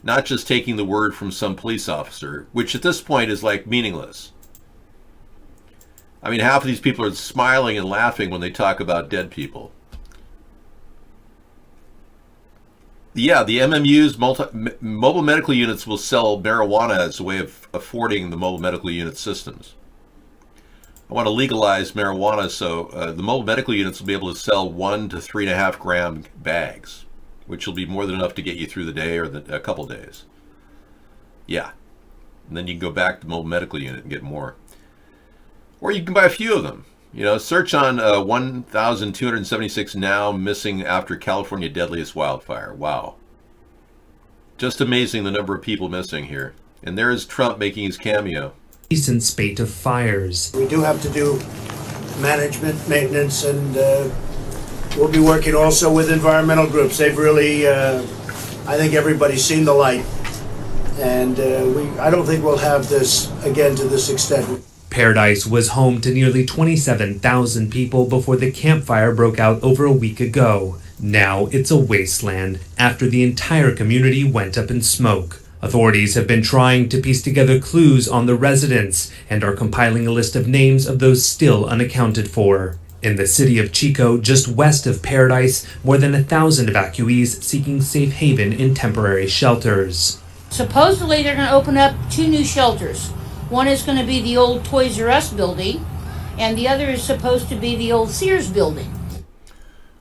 Not just taking the word from some police officer, which at this point is like meaningless. I mean, half of these people are smiling and laughing when they talk about dead people. Yeah, the MMUs, mobile medical units, will sell marijuana as a way of affording the mobile medical unit systems. I want to legalize marijuana so the mobile medical units will be able to sell 1 to 3.5 gram bags, which will be more than enough to get you through the day or a couple days. Yeah. And then you can go back to the mobile medical unit and get more. Or you can buy a few of them. You know, search on 1,276 now missing after California deadliest wildfire. Wow. Just amazing the number of people missing here. And there is Trump making his cameo. Recent spate of fires. We do have to do management, maintenance, and we'll be working also with environmental groups. They've really, I think everybody's seen the light. And I don't think we'll have this again to this extent. Paradise was home to nearly 27,000 people before the Camp Fire broke out over a week ago. Now it's a wasteland after the entire community went up in smoke. Authorities have been trying to piece together clues on the residents and are compiling a list of names of those still unaccounted for. In the city of Chico, just west of Paradise, more than 1,000 evacuees seeking safe haven in temporary shelters. Supposedly they're going to open up 2 new shelters. One is going to be the old Toys R Us building, and the other is supposed to be the old Sears building.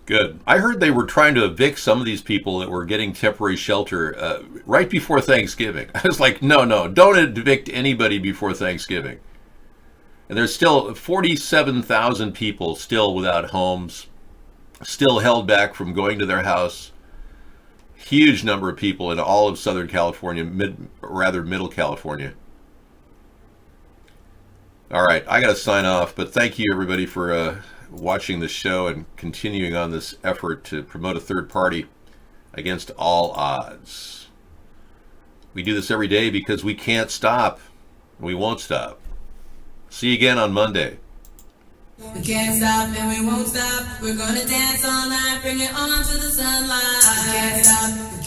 Good. I heard they were trying to evict some of these people that were getting temporary shelter right before Thanksgiving. I was like, no, don't evict anybody before Thanksgiving. And there's still 47,000 people still without homes, still held back from going to their house. Huge number of people in all of Southern California, Middle California. All right, I got to sign off, but thank you everybody for watching this show and continuing on this effort to promote a third party against all odds. We do this every day because we can't stop. We won't stop. See you again on Monday. We can't stop and we won't stop. We're gonna dance all night, bring it on to the sunlight. We can't stop.